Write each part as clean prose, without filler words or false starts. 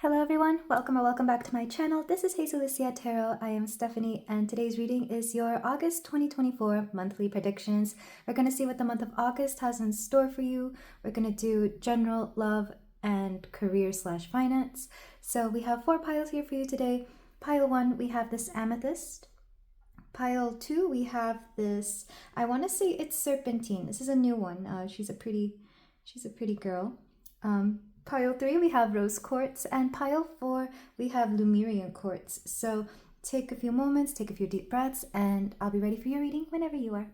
Hello everyone, welcome or welcome back to my channel. This is Hazel Tarot. I am Stephanie and today's reading is your August 2024 monthly predictions. We're going to see what the month of August has in store for you. We're going to do general love and career/finance. So we have 4 piles here for you today. Pile 1, we have this amethyst. Pile 2, we have this, I want to say it's serpentine. This is a new one. She's a pretty girl. Pile 3, we have rose quartz, and pile 4, we have Lemurian quartz. So take a few moments, take a few deep breaths, and I'll be ready for your reading whenever you are.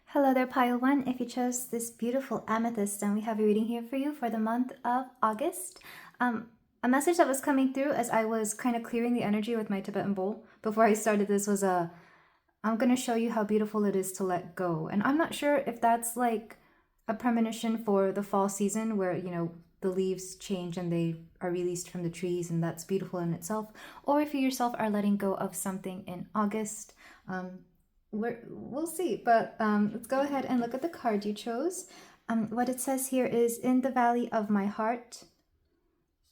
Hello there, pile 1. If you chose this beautiful amethyst, then we have a reading here for you for the month of August. A message that was coming through as I was kind of clearing the energy with my Tibetan bowl before I started this was I'm going to show you how beautiful it is to let go. And I'm not sure if that's like a premonition for the fall season where, you know, the leaves change and they are released from the trees, and that's beautiful in itself, or if you yourself are letting go of something in August. We'll see, but let's go ahead and look at the card you chose. What it says here is, in the valley of my heart,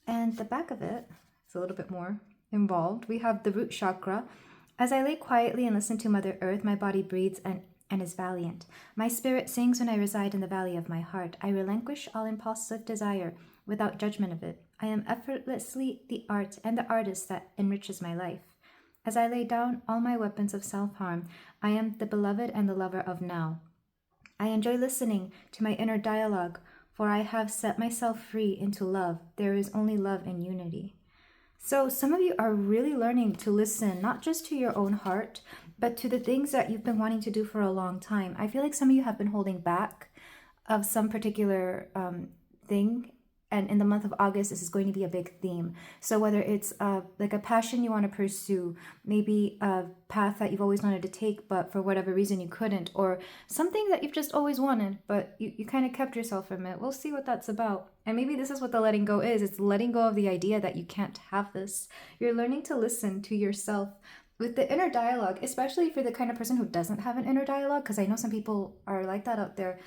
and the back of it is a little bit more involved. We have the root chakra. As I lay quietly and listen to Mother Earth, my body breathes and is valiant. My spirit sings when I reside in the valley of my heart. I relinquish all impulsive desire without judgment of it. I am effortlessly the art and the artist that enriches my life. As I lay down all my weapons of self-harm, I am the beloved and the lover of now. I enjoy listening to my inner dialogue, for I have set myself free into love. There is only love and unity. So some of you are really learning to listen, not just to your own heart, but to the things that you've been wanting to do for a long time. I feel like some of you have been holding back of some particular thing. And in the month of August, this is going to be a big theme. So whether it's like a passion you want to pursue, maybe a path that you've always wanted to take, but for whatever reason you couldn't, or something that you've just always wanted, but you kind of kept yourself from it. We'll see what that's about. And maybe this is what the letting go is. It's letting go of the idea that you can't have this. You're learning to listen to yourself with the inner dialogue, especially for the kind of person who doesn't have an inner dialogue, because I know some people are like that out there.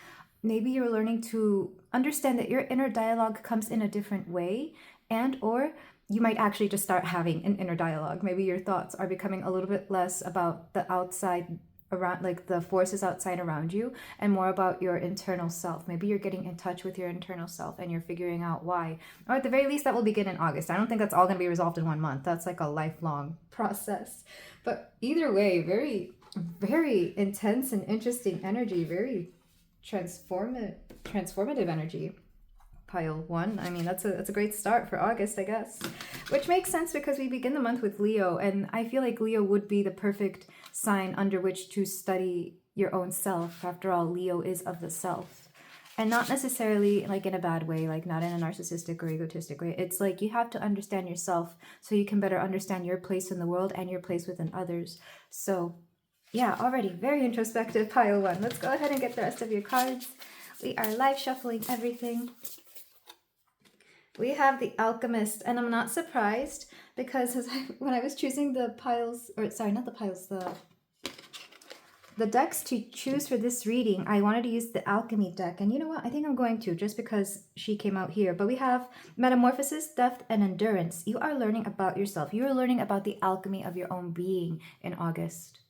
Maybe you're learning to understand that your inner dialogue comes in a different way, and or you might actually just start having an inner dialogue. Maybe your thoughts are becoming a little bit less about the outside around, like the forces outside around you, and more about your internal self. Maybe you're getting in touch with your internal self and you're figuring out why. Or at the very least, that will begin in August. I don't think that's all going to be resolved in 1 month. That's like a lifelong process. But either way, very, very intense and interesting energy, very transformative energy. Pile 1. I mean, that's a great start for August, I guess. Which makes sense because we begin the month with Leo, and I feel like Leo would be the perfect sign under which to study your own self. After all, Leo is of the self. And not necessarily like in a bad way, like not in a narcissistic or egotistic way. It's like you have to understand yourself so you can better understand your place in the world and your place within others. So yeah, already very introspective, pile 1. Let's go ahead and get the rest of your cards. We are live shuffling everything. We have the Alchemist, and I'm not surprised because when I was choosing the piles, or sorry, not the piles, the decks to choose for this reading, I wanted to use the Alchemy deck. And you know what? I think I'm going to, just because she came out here. But we have Metamorphosis, Depth, and Endurance. You are learning about yourself. You are learning about the alchemy of your own being in August.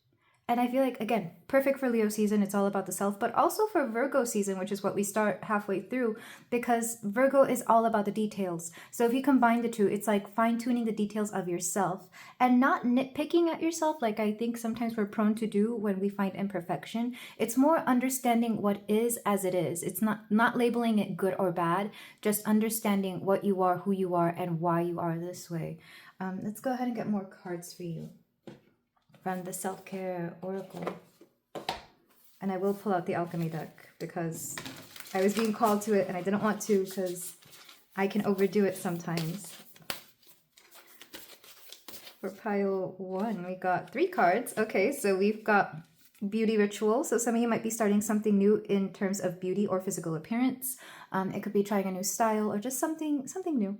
And I feel like, again, perfect for Leo season. It's all about the self, but also for Virgo season, which is what we start halfway through, because Virgo is all about the details. So if you combine the two, it's like fine-tuning the details of yourself and not nitpicking at yourself like I think sometimes we're prone to do when we find imperfection. It's more understanding what is as it is. It's not labeling it good or bad, just understanding what you are, who you are, and why you are this way. Let's go ahead and get more cards for you from the Self-Care Oracle. And I will pull out the Alchemy deck because I was being called to it and I didn't want to because I can overdo it sometimes. For pile 1, we got 3 cards. Okay, so we've got Beauty Ritual. So some of you might be starting something new in terms of beauty or physical appearance. It could be trying a new style or just something new.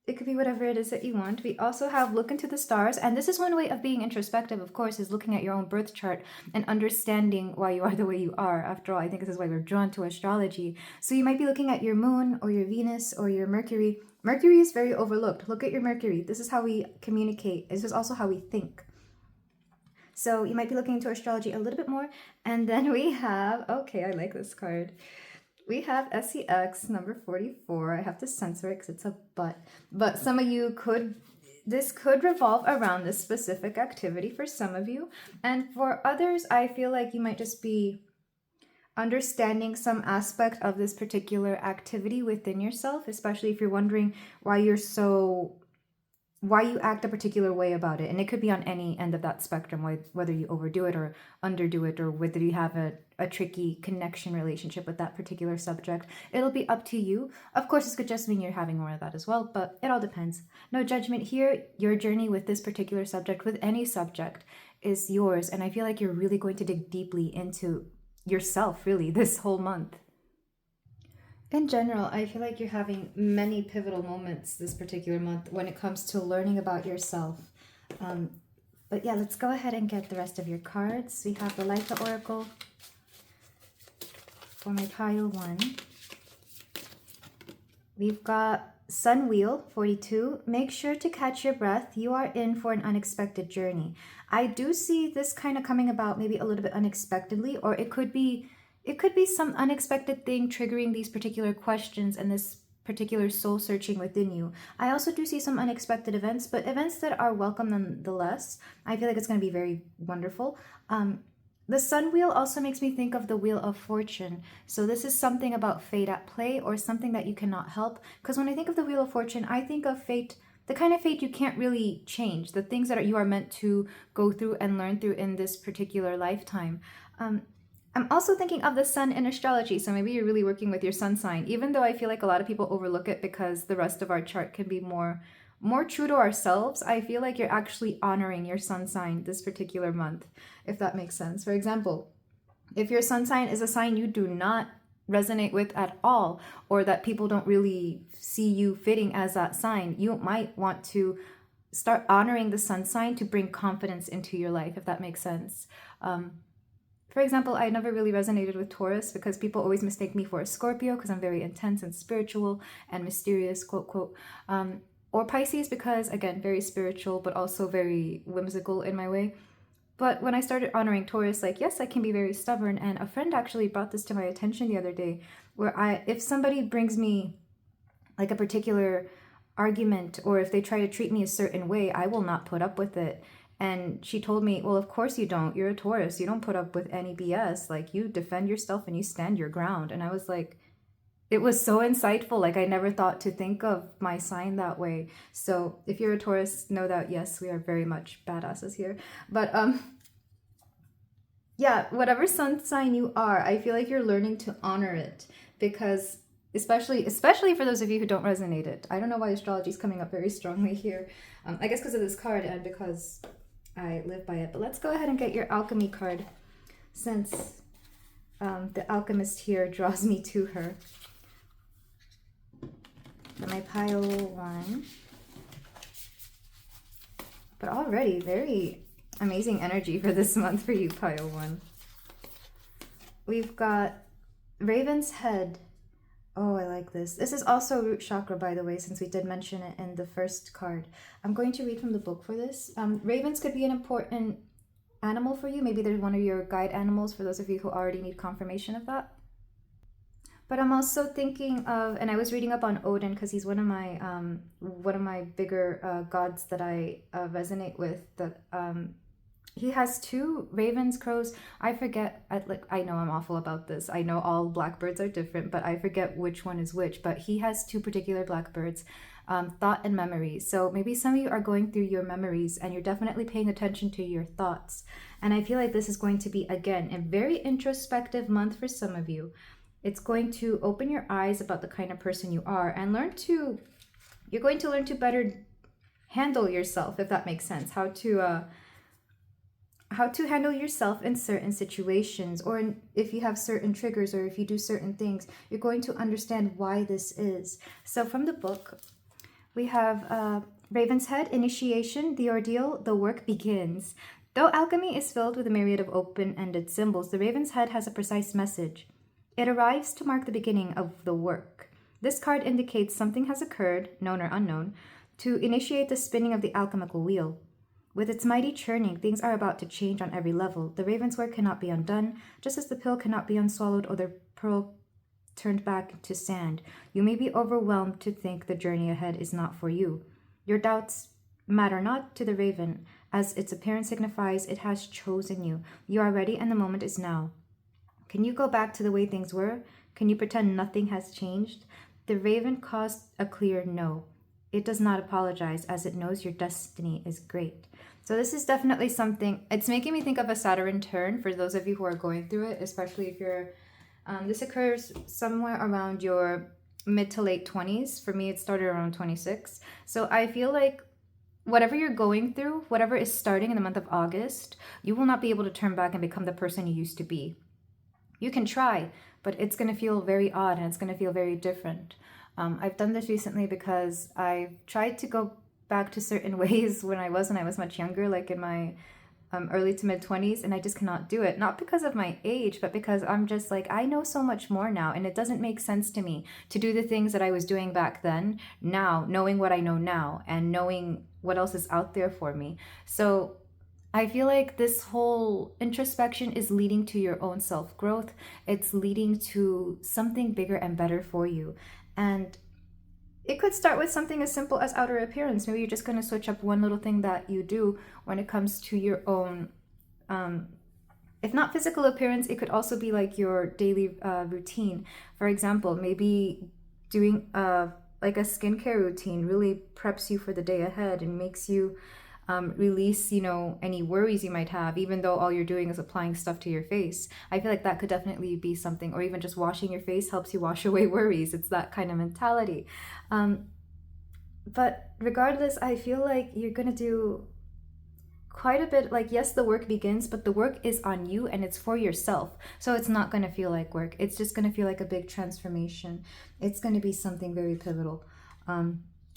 It could be whatever it is that you want. We also have look into the stars. And this is one way of being introspective, of course, is looking at your own birth chart and understanding why you are the way you are. After all, I think this is why we're drawn to astrology. So you might be looking at your moon or your Venus or your Mercury. Mercury is very overlooked. Look at your Mercury. This is how we communicate. This is also how we think. So you might be looking into astrology a little bit more. And then we have, okay, I like this card. We have SEX number 44. I have to censor it because it's a butt. But some of you this could revolve around this specific activity for some of you. And for others, I feel like you might just be understanding some aspect of this particular activity within yourself, especially if you're wondering why you act a particular way about it. And it could be on any end of that spectrum, whether you overdo it or underdo it, or whether you have a tricky connection relationship with that particular subject. It'll be up to you. Of course, this could just mean you're having more of that as well, but it all depends. No judgment here. Your journey with this particular subject, with any subject, is yours. And I feel like you're really going to dig deeply into yourself, really, this whole month. In general, I feel like you're having many pivotal moments this particular month when it comes to learning about yourself. But yeah, let's go ahead and get the rest of your cards. We have the Litha Oracle for my pile 1. We've got Sun Wheel 42. Make sure to catch your breath. You are in for an unexpected journey. I do see this kind of coming about maybe a little bit unexpectedly, or it could be some unexpected thing triggering these particular questions and this particular soul searching within you. I also do see some unexpected events, but events that are welcome nonetheless. I feel like it's going to be very wonderful. The Sun Wheel also makes me think of the Wheel of Fortune. So this is something about fate at play, or something that you cannot help. Because when I think of the Wheel of Fortune, I think of fate, the kind of fate you can't really change, the things that you are meant to go through and learn through in this particular lifetime. I'm also thinking of the sun in astrology, so maybe you're really working with your sun sign, even though I feel like a lot of people overlook it because the rest of our chart can be more true to ourselves. I feel like you're actually honoring your sun sign this particular month, if that makes sense. For example, if your sun sign is a sign you do not resonate with at all, or that people don't really see you fitting as that sign, you might want to start honoring the sun sign to bring confidence into your life, if that makes sense. For example, I never really resonated with Taurus because people always mistake me for a Scorpio because I'm very intense and spiritual and mysterious, quote, quote. Or Pisces because, again, very spiritual, but also very whimsical in my way. But when I started honoring Taurus, like, yes, I can be very stubborn. And a friend actually brought this to my attention the other day, where if somebody brings me like a particular argument, or if they try to treat me a certain way, I will not put up with it. And she told me, well, of course you don't. You're a Taurus. You don't put up with any BS. Like, you defend yourself and you stand your ground. And I was like, it was so insightful. Like, I never thought to think of my sign that way. So if you're a Taurus, know that, yes, we are very much badasses here. But yeah, whatever sun sign you are, I feel like you're learning to honor it, because especially for those of you who don't resonate it. I don't know why astrology is coming up very strongly here. I guess because of this card and because I live by it. But let's go ahead and get your alchemy card, since the alchemist here draws me to her. For my pile 1. But already very amazing energy for this month for you, pile 1. We've got Raven's Head. Oh, I like this. This is also root chakra, by the way, since we did mention it in the first card. I'm going to read from the book for this. Ravens could be an important animal for you. Maybe they're one of your guide animals for those of you who already need confirmation of that. But I'm also thinking of, and I was reading up on Odin because he's one of my bigger gods that I resonate with. That he has 2 ravens, crows. I forget. I know I'm awful about this. I know all blackbirds are different, but I forget which one is which. But he has 2 particular blackbirds, thought and memory. So maybe some of you are going through your memories and you're definitely paying attention to your thoughts. And I feel like this is going to be, again, a very introspective month for some of you. It's going to open your eyes about the kind of person you are and you're going to learn to better handle yourself, if that makes sense. How to handle yourself in certain situations, or if you have certain triggers, or if you do certain things, you're going to understand why this is. So from the book, We have Raven's Head, initiation, the ordeal, the work begins. Though alchemy is filled with a myriad of open-ended symbols, the Raven's Head has a precise message. It arrives to mark the beginning of the work. This card indicates something has occurred, known or unknown, to initiate the spinning of the alchemical wheel. With its mighty churning, things are about to change on every level. The Raven's work cannot be undone, just as the pill cannot be unswallowed or the pearl turned back to sand. You may be overwhelmed to think the journey ahead is not for you. Your doubts matter not to the Raven, as its appearance signifies it has chosen you. You are ready and the moment is now. Can you go back to the way things were? Can you pretend nothing has changed? The Raven caused a clear no. It does not apologize, as it knows your destiny is great. So this is definitely something, it's making me think of a Saturn turn for those of you who are going through it, especially if you're, this occurs somewhere around your mid to late 20s. For me, it started around 26. So I feel like whatever you're going through, whatever is starting in the month of August, you will not be able to turn back and become the person you used to be. You can try, but it's going to feel very odd and it's going to feel very different. I've done this recently because I tried to go back to certain ways when I was much younger, like in my early to mid 20s, and I just cannot do it. Not because of my age, but because I'm just like, I know so much more now, and it doesn't make sense to me to do the things that I was doing back then, now, knowing what I know now and knowing what else is out there for me. So I feel like this whole introspection is leading to your own self-growth. It's leading to something bigger and better for you. And it could start with something as simple as outer appearance. Maybe you're just going to switch up one little thing that you do when it comes to your own, if not physical appearance, it could also be like your daily routine. For example, maybe doing like a skincare routine really preps you for the day ahead and makes you release, you know, any worries you might have, even though all you're doing is applying stuff to your face. I feel like that could definitely be something, or even just washing your face helps you wash away worries. It's that kind of mentality. But regardless, I feel like you're going to do quite a bit. Like, yes, the work begins, but the work is on you and it's for yourself. So it's not going to feel like work. It's just going to feel like a big transformation. It's going to be something very pivotal.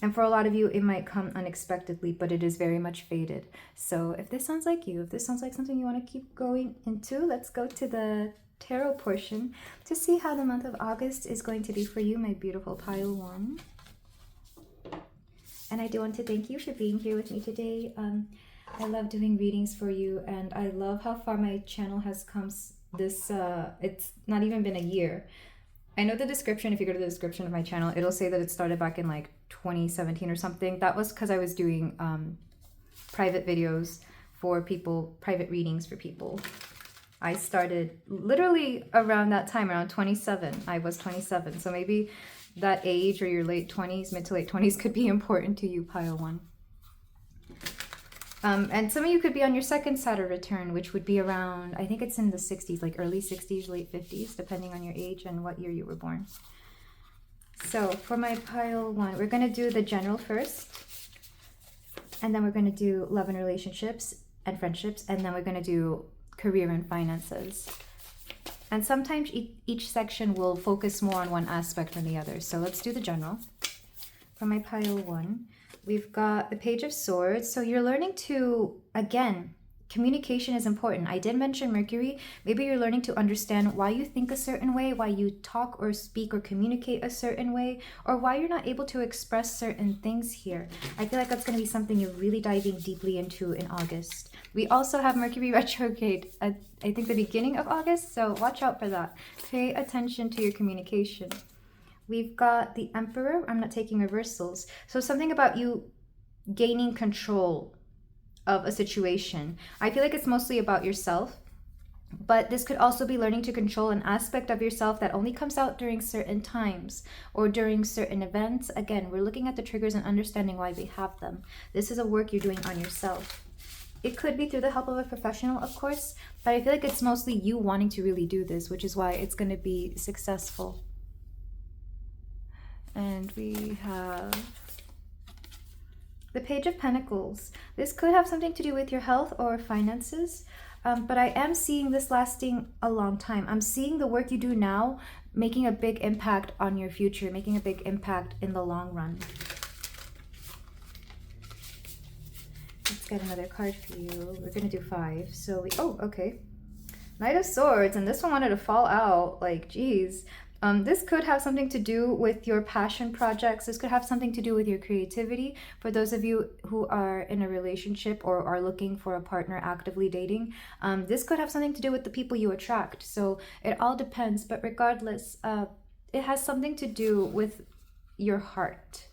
And for a lot of you, it might come unexpectedly, but it is very much fated. So if this sounds like you, if this sounds like something you want to keep going into, let's go to the tarot portion to see how the month of August is going to be for you, my beautiful pile one. And I do want to thank you for being here with me today. I love doing readings for you, and I love how far my channel has come this, it's not even been a year. I know the description, if you go to the description of my channel, it'll say that it started back in like 2017 or something. That was because I was doing private videos for people, private readings for people. I started literally around that time, around 27. I was 27. So maybe that age or your late 20s, mid to late 20s could be important to you, pile one. And some of you could be on your second Saturn return, which would be around, I think it's in the 60s, like early 60s, late 50s, depending on your age and what year you were born. So for my pile one, we're going to do the general first. And then we're going to do love and relationships and friendships. And then we're going to do career and finances. And sometimes each section will focus more on one aspect than the other. So let's do the general. For my pile one, we've got the Page of Swords. So you're learning to, again, communication is important. I did mention Mercury. Maybe you're learning to understand why you think a certain way, why you talk or speak or communicate a certain way, or why you're not able to express certain things here. I feel like that's going to be something you're really diving deeply into in August. We also have Mercury retrograde at, I think, the beginning of August, so watch out for that. Pay attention to your communication. We've got the Emperor. I'm not taking reversals. So something about you gaining control of a situation. I feel like it's mostly about yourself, but this could also be learning to control an aspect of yourself that only comes out during certain times or during certain events. Again, we're looking at the triggers and understanding why we have them. This is a work you're doing on yourself. It could be through the help of a professional, of course, but I feel like it's mostly you wanting to really do this, which is why it's going to be successful. And we have the Page of Pentacles. This could have something to do with your health or finances, but I am seeing this lasting a long time. I'm seeing the work you do now making a big impact on your future, making a big impact in the long run. get another card for you. We're gonna do 5. So oh, okay. Knight of Swords, and this one wanted to fall out. Like, geez. This could have something to do with your passion projects. This could have something to do with your creativity. For those of you who are in a relationship or are looking for a partner, actively dating, this could have something to do with the people you attract. So it all depends. But regardless, it has something to do with your heart.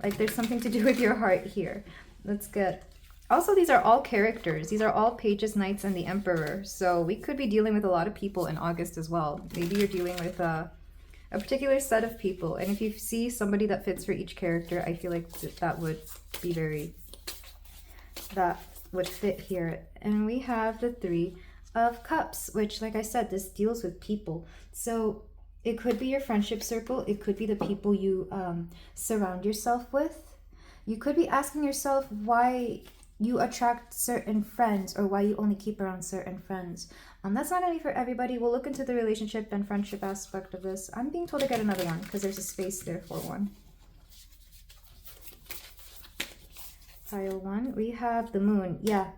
Like, there's something to do with your heart here. Let's get... Also, these are all characters. These are all pages, knights, and the emperor. So we could be dealing with a lot of people in August as well. Maybe you're dealing with a particular set of people. And if you see somebody that fits for each character, I feel like that would be that would fit here. And we have the 3 of Cups, which, like I said, this deals with people. So it could be your friendship circle. It could be the people you surround yourself with. You could be asking yourself why you attract certain friends or why you only keep around certain friends. That's not going to be for everybody. We'll look into the relationship and friendship aspect of this. I'm being told to get another one because there's a space there for one. Pile 1. We have the moon. Yeah.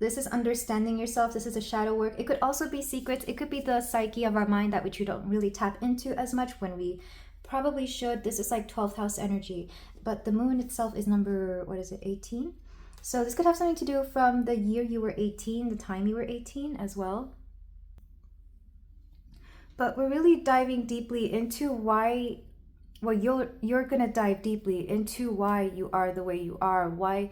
This is understanding yourself. This is a shadow work. It could also be secrets. It could be the psyche of our mind that which we don't really tap into as much when we probably should. This is like 12th house energy. But the moon itself is number, what is it, 18? So this could have something to do from the year you were 18, the time you were 18 as well. But we're really diving deeply into why, well, you're going to dive deeply into why you are the way you are, why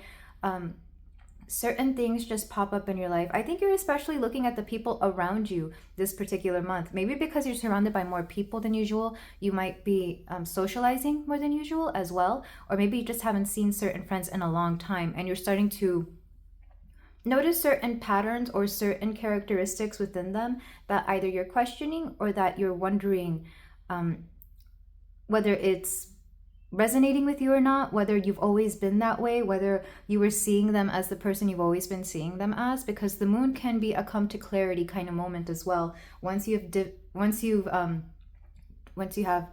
certain things just pop up in your life. I think you're especially looking at the people around you this particular month. Maybe because you're surrounded by more people than usual, you might be socializing more than usual as well. Or maybe you just haven't seen certain friends in a long time and you're starting to notice certain patterns or certain characteristics within them that either you're questioning or that you're wondering whether it's resonating with you or not, whether you've always been that way, whether you were seeing them as the person you've always been seeing them as, because the moon can be a come to clarity kind of moment as well. Once you have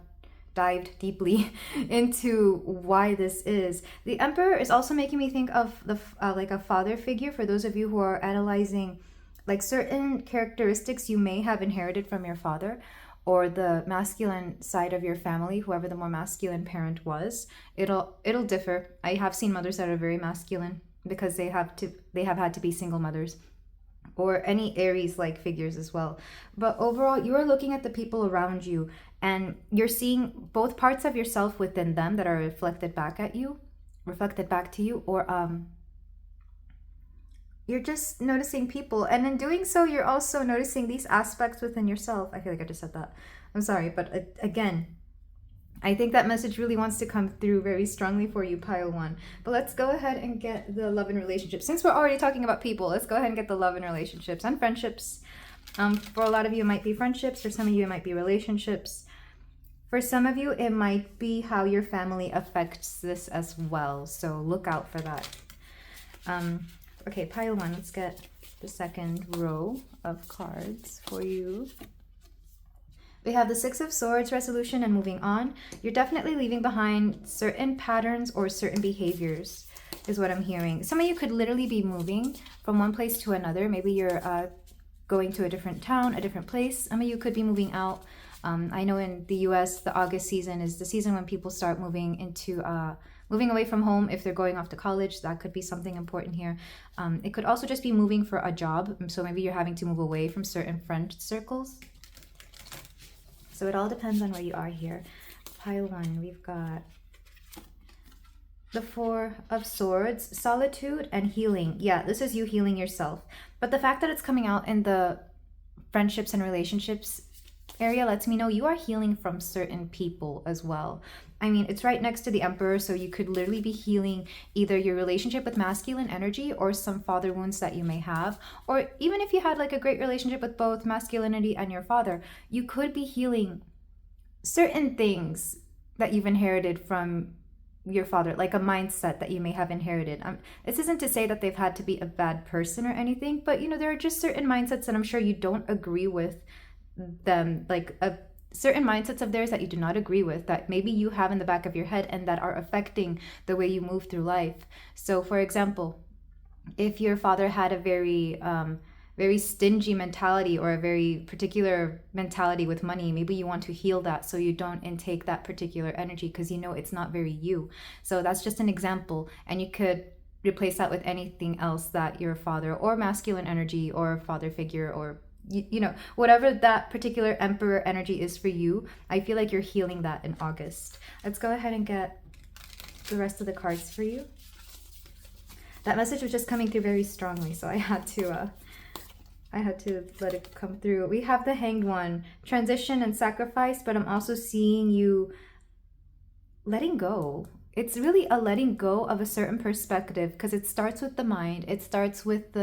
dived deeply into why this is. The emperor is also making me think of the like a father figure for those of you who are analyzing like certain characteristics you may have inherited from your father, or the masculine side of your family, whoever the more masculine parent was. It'll differ. I have seen mothers that are very masculine because they have had to be single mothers, or any Aries like figures as well. But overall, you are looking at the people around you and you're seeing both parts of yourself within them that are reflected back to you, or you're just noticing people, and in doing so you're also noticing these aspects within yourself. I feel like I just said that, I'm sorry, but again, I think that message really wants to come through very strongly for you, pile 1. But let's go ahead and get the love and relationships. Since we're already talking about people, let's go ahead and get the love and relationships and friendships. For a lot of you it might be friendships, for some of you it might be relationships, for some of you it might be how your family affects this as well, so look out for that. Okay, pile 1, let's get the second row of cards for you. We have the 6 of Swords, resolution and moving on. You're definitely leaving behind certain patterns or certain behaviors is what I'm hearing. Some of you could literally be moving from one place to another. Maybe you're going to a different town, a different place. Some of you could be moving out. I know in the US, the August season is the season when people start moving into moving away from home. If they're going off to college, that could be something important here. It could also just be moving for a job. So maybe you're having to move away from certain friend circles. So it all depends on where you are here. Pile 1, we've got the 4 of Swords, solitude and healing. Yeah, this is you healing yourself. But the fact that it's coming out in the friendships and relationships area lets me know you are healing from certain people as well. I mean, it's right next to the Emperor, so you could literally be healing either your relationship with masculine energy or some father wounds that you may have. Or even if you had like a great relationship with both masculinity and your father, you could be healing certain things that you've inherited from your father, like a mindset that you may have inherited. This isn't to say that they've had to be a bad person or anything, but you know, there are just certain mindsets that I'm sure you don't agree with them, like certain mindsets of theirs that you do not agree with, that maybe you have in the back of your head and that are affecting the way you move through life. So for example, if your father had a very stingy mentality or a very particular mentality with money, maybe you want to heal that so you don't intake that particular energy, because you know it's not very you. So that's just an example, and you could replace that with anything else that your father or masculine energy or father figure or you know, whatever that particular emperor energy is for you. I feel like you're healing that in August. Let's go ahead and get the rest of the cards for you. That message was just coming through very strongly, so I had to let it come through. We have the Hanged One, transition and sacrifice, but I'm also seeing you letting go. It's really a letting go of a certain perspective, because it starts with the mind. It starts with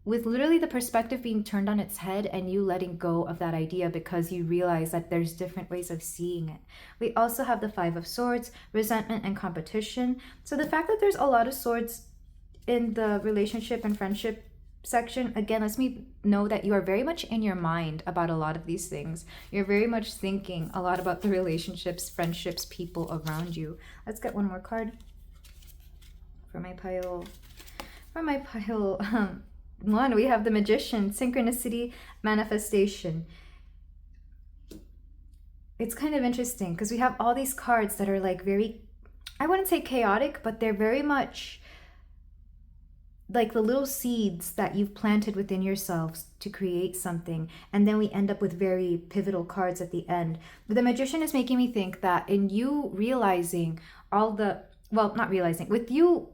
literally the perspective being turned on its head and you letting go of that idea because you realize that there's different ways of seeing it. We also have the Five of Swords, resentment and competition. So the fact that there's a lot of swords in the relationship and friendship section, again, lets me know that you are very much in your mind about a lot of these things. You're very much thinking a lot about the relationships, friendships, people around you. Let's get one more card for my pile. One, we have the Magician, synchronicity, manifestation. It's kind of interesting because we have all these cards that are like very, I wouldn't say chaotic, but they're very much like the little seeds that you've planted within yourselves to create something. And then we end up with very pivotal cards at the end. But the Magician is making me think that in you realizing all the, well, not realizing, with you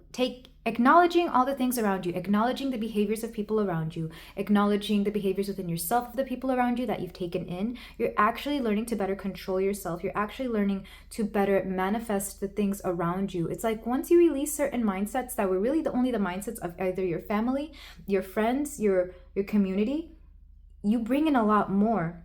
acknowledging all the things around you, acknowledging the behaviors of people around you, acknowledging the behaviors within yourself of the people around you that you've taken in, you're actually learning to better control yourself. You're actually learning to better manifest the things around you. It's like once you release certain mindsets that were really only the mindsets of either your family, your friends, your community, you bring in a lot more.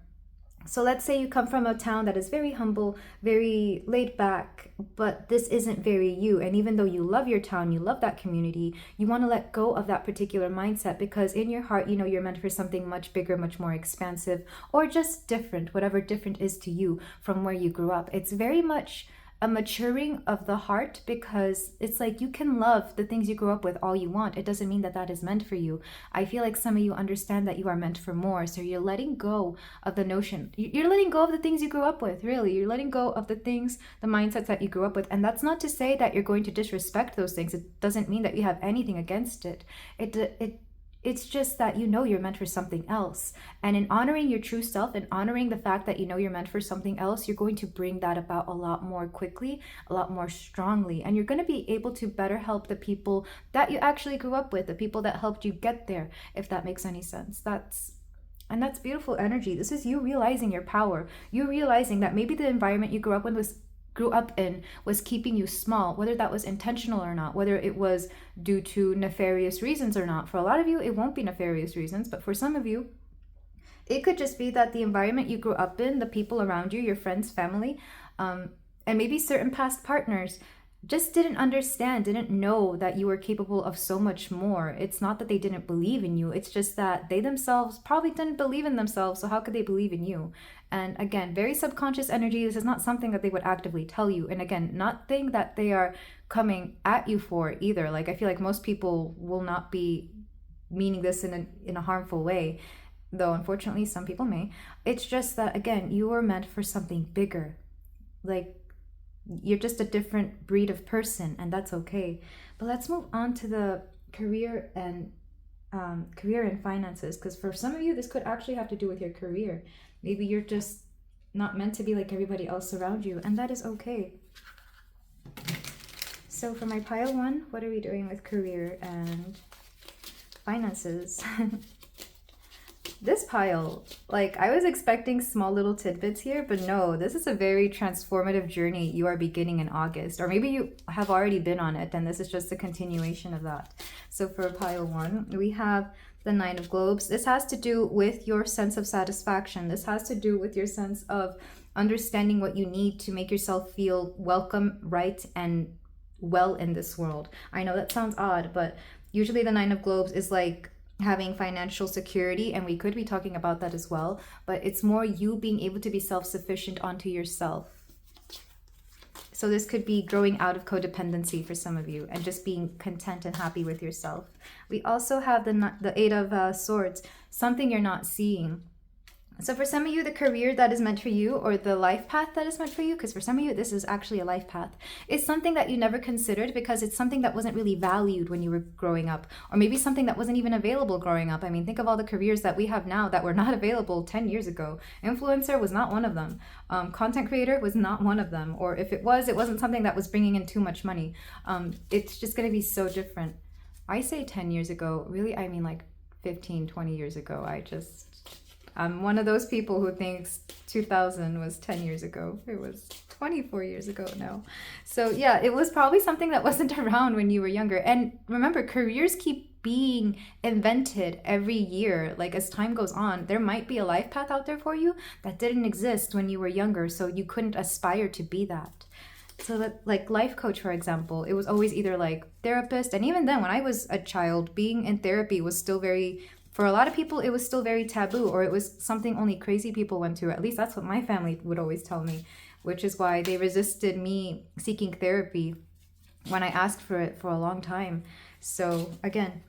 So let's say you come from a town that is very humble, very laid back, but this isn't very you. And even though you love your town, you love that community, you want to let go of that particular mindset because in your heart, you know you're meant for something much bigger, much more expansive, or just different, whatever different is to you from where you grew up. It's very much a maturing of the heart, because it's like you can love the things you grew up with all you want. It doesn't mean that that is meant for you. I feel like some of you understand that you are meant for more. So you're letting go of the notion. You're letting go of the things you grew up with, really. You're letting go of the things, the mindsets that you grew up with. And that's not to say that you're going to disrespect those things. It doesn't mean that you have anything against it. It's just that you know you're meant for something else. And in honoring your true self and honoring the fact that you know you're meant for something else, you're going to bring that about a lot more quickly, a lot more strongly. And you're going to be able to better help the people that you actually grew up with, the people that helped you get there, if that makes any sense. That's beautiful energy. This is you realizing your power. You realizing that maybe the environment you grew up in was keeping you small, whether that was intentional or not, whether it was due to nefarious reasons or not. For a lot of you, it won't be nefarious reasons, but for some of you, it could just be that the environment you grew up in, the people around you, your friends, family, and maybe certain past partners just didn't understand, didn't know that you were capable of so much more. It's not that they didn't believe in you. It's just that they themselves probably didn't believe in themselves. So how could they believe in you? And again, very subconscious energy. This is not something that they would actively tell you. And again, nothing that they are coming at you for either. Like, I feel like most people will not be meaning this in a harmful way, though unfortunately some people may. It's just that, again, you were meant for something bigger. Like, you're just a different breed of person, and that's okay. But let's move on to the career and finances, because for some of you, this could actually have to do with your career. Maybe you're just not meant to be like everybody else around you, and that is okay. So for my pile one, what are we doing with career and finances? This pile, like, I was expecting small little tidbits here, but no, this is a very transformative journey you are beginning in August, or maybe you have already been on it and this is just a continuation of that. So for pile one, we have the Nine of Globes. This has to do with your sense of satisfaction. This has to do with your sense of understanding what you need to make yourself feel welcome, right, and well in this world. I know that sounds odd, but usually the Nine of Globes is like having financial security, and we could be talking about that as well, but it's more you being able to be self-sufficient onto yourself. So this could be growing out of codependency for some of you and just being content and happy with yourself. We also have the Eight of Swords, something you're not seeing. So for some of you, the career that is meant for you, or the life path that is meant for you, because for some of you, this is actually a life path, is something that you never considered because it's something that wasn't really valued when you were growing up, or maybe something that wasn't even available growing up. I mean, think of all the careers that we have now that were not available 10 years ago. Influencer was not one of them. Content creator was not one of them. Or if it was, it wasn't something that was bringing in too much money. It's just going to be so different. I say 10 years ago, really, I mean like 15, 20 years ago. I'm one of those people who thinks 2000 was 10 years ago. It was 24 years ago now. So yeah, it was probably something that wasn't around when you were younger. And remember, careers keep being invented every year. Like as time goes on, there might be a life path out there for you that didn't exist when you were younger, so you couldn't aspire to be that. So that, like life coach, for example, it was always either like therapist. And even then, when I was a child, being in therapy was still very, for a lot of people, it was still very taboo, or it was something only crazy people went to. At least that's what my family would always tell me, which is why they resisted me seeking therapy when I asked for it for a long time. So again,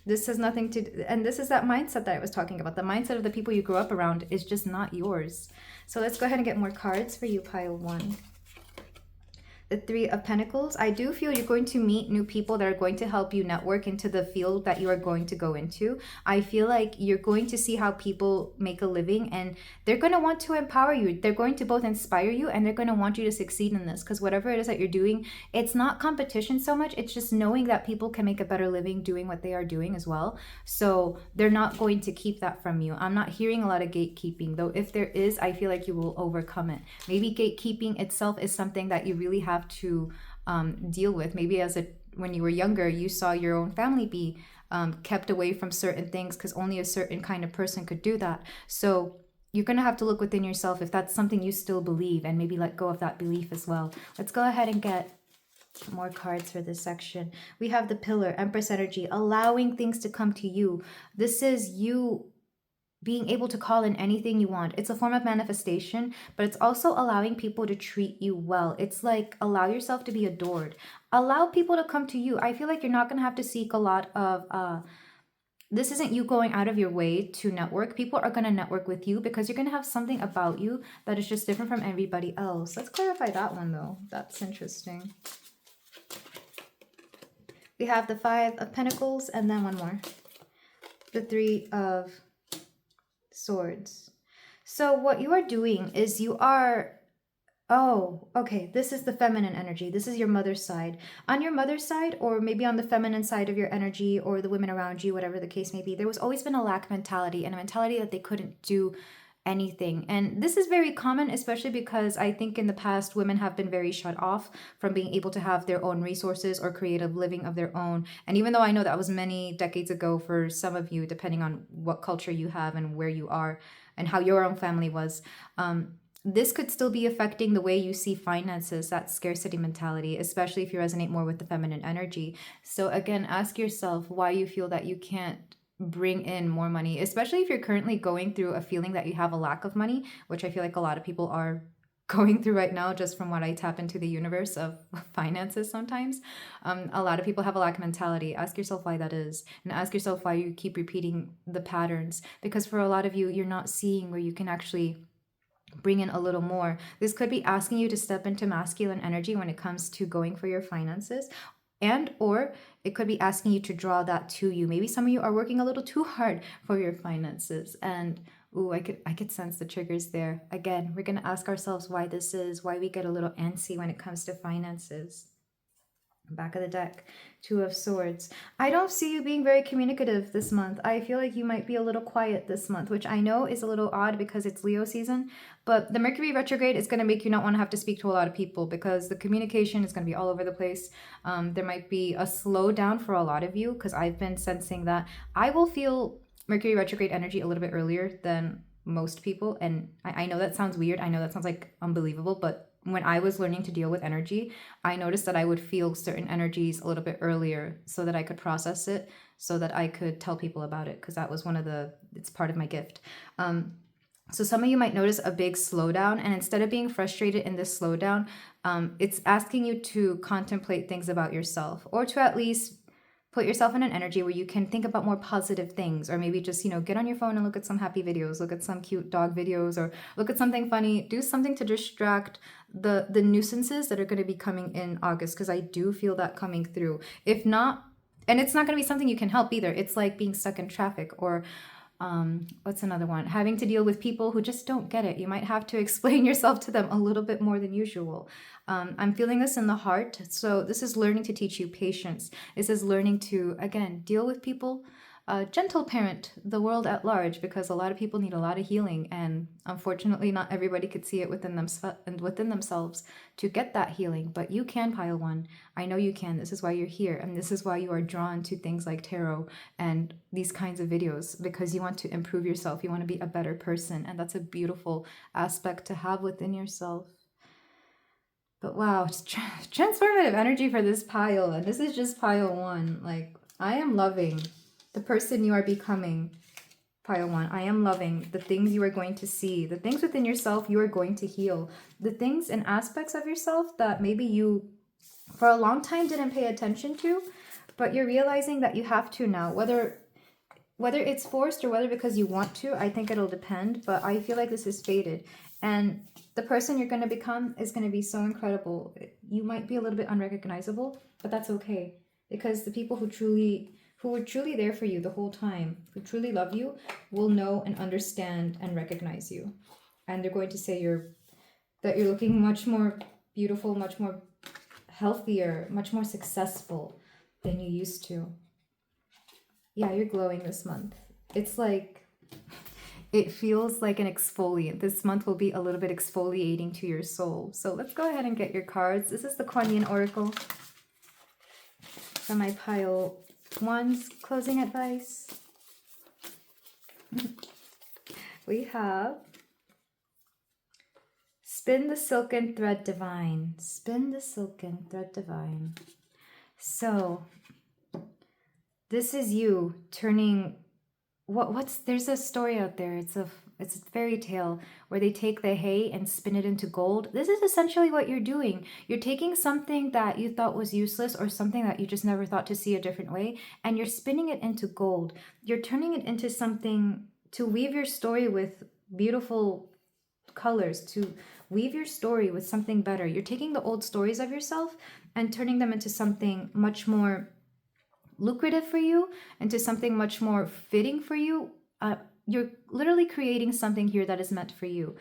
this has nothing to, and this is that mindset that I was talking about. The mindset of the people you grew up around is just not yours. So let's go ahead and get more cards for you, pile one. The Three of Pentacles. I do feel you're going to meet new people that are going to help you network into the field that you are going to go into. I feel like you're going to see how people make a living, and they're going to want to empower you. They're going to both inspire you, and they're going to want you to succeed in this, because whatever it is that you're doing, it's not competition so much. It's just knowing that people can make a better living doing what they are doing as well. So they're not going to keep that from you. I'm not hearing a lot of gatekeeping, though. If there is, I feel like you will overcome it. Maybe gatekeeping itself is something that you really have to deal with. Maybe when you were younger, you saw your own family be kept away from certain things because only a certain kind of person could do that. So you're going to have to look within yourself if that's something you still believe, and maybe let go of that belief as well. Let's go ahead and get more cards for this section. We have the Pillar, Empress energy, allowing things to come to you. This is you being able to call in anything you want. It's a form of manifestation, but it's also allowing people to treat you well. It's like, allow yourself to be adored. Allow people to come to you. I feel like you're not going to have to seek a lot of, this isn't you going out of your way to network. People are going to network with you because you're going to have something about you that is just different from everybody else. Let's clarify that one though. That's interesting. We have the Five of Pentacles and then one more. The Three of Swords. So what you are doing is you are, oh, okay, this is the feminine energy. This is your mother's side. On your mother's side, or maybe on the feminine side of your energy, or the women around you, whatever the case may be, there was always been a lack mentality, and a mentality that they couldn't do anything. And this is very common, especially because I think in the past women have been very shut off from being able to have their own resources or creative living of their own. And even though I know that was many decades ago for some of you, depending on what culture you have and where you are and how your own family was, this could still be affecting the way you see finances, that scarcity mentality, especially if you resonate more with the feminine energy. So again, ask yourself why you feel that you can't bring in more money, especially if you're currently going through a feeling that you have a lack of money, which I feel like a lot of people are going through right now, just from what I tap into the universe of finances sometimes. A lot of people have a lack mentality. Ask yourself why that is, and ask yourself why you keep repeating the patterns, because for a lot of you, you're not seeing where you can actually bring in a little more. This could be asking you to step into masculine energy when it comes to going for your finances, and or it could be asking you to draw that to you. Maybe some of you are working a little too hard for your finances, and ooh, I could sense the triggers there. Again, we're going to ask ourselves why this is, why we get a little antsy when it comes to finances. Back of the deck, Two of Swords. I don't see you being very communicative this month. I feel like you might be a little quiet this month, which I know is a little odd because it's Leo season, but the Mercury retrograde is going to make you not want to have to speak to a lot of people because the communication is going to be all over the place. There might be a slowdown for a lot of you because I've been sensing that. I will feel Mercury retrograde energy a little bit earlier than most people, and I know that sounds weird. I know that sounds like unbelievable, but when I was learning to deal with energy, I noticed that I would feel certain energies a little bit earlier so that I could process it, so that I could tell people about it, because that was it's part of my gift. So some of you might notice a big slowdown, and instead of being frustrated in this slowdown, it's asking you to contemplate things about yourself, or to at least put yourself in an energy where you can think about more positive things, or maybe just, get on your phone and look at some happy videos, look at some cute dog videos, or look at something funny, do something to distract the nuisances that are going to be coming in August, because I do feel that coming through. If not, and it's not going to be something you can help either. It's like being stuck in traffic, or what's another one? Having to deal with people who just don't get it. You might have to explain yourself to them a little bit more than usual. I'm feeling this in the heart. So this is learning to teach you patience. This is learning to, again, deal with people, gentle parent the world at large, because a lot of people need a lot of healing, and unfortunately not everybody could see it within themselves to get that healing. But you can, pile one. I know you can. This is why you're here, and this is why you are drawn to things like tarot and these kinds of videos, because you want to improve yourself. You want to be a better person, and that's a beautiful aspect to have within yourself. But wow, it's transformative energy for this pile, and this is just pile one. Like, I am loving the person you are becoming, pile one. I am loving the things you are going to see, the things within yourself you are going to heal, the things and aspects of yourself that maybe you for a long time didn't pay attention to, but you're realizing that you have to now, whether it's forced or whether because you want to. I think it'll depend, but I feel like this is fated, and the person you're going to become is going to be so incredible. You might be a little bit unrecognizable, but that's okay, because the people who were truly there for you the whole time, who truly love you, will know and understand and recognize you. And they're going to say that you're looking much more beautiful, much more healthier, much more successful than you used to. Yeah, you're glowing this month. It's like, it feels like an exfoliant. This month will be a little bit exfoliating to your soul. So let's go ahead and get your cards. This is the Kuan Yin Oracle from my pile one's closing advice. We have spin the silken thread divine. Spin the silken thread divine. So this is you turning there's a story out there. It's a fairy tale where they take the hay and spin it into gold. This is essentially what you're doing. You're taking something that you thought was useless, or something that you just never thought to see a different way, and you're spinning it into gold. You're turning it into something to weave your story with beautiful colors, to weave your story with something better. You're taking the old stories of yourself and turning them into something much more lucrative for you, into something much more fitting for you. You're literally creating something here that is meant for you.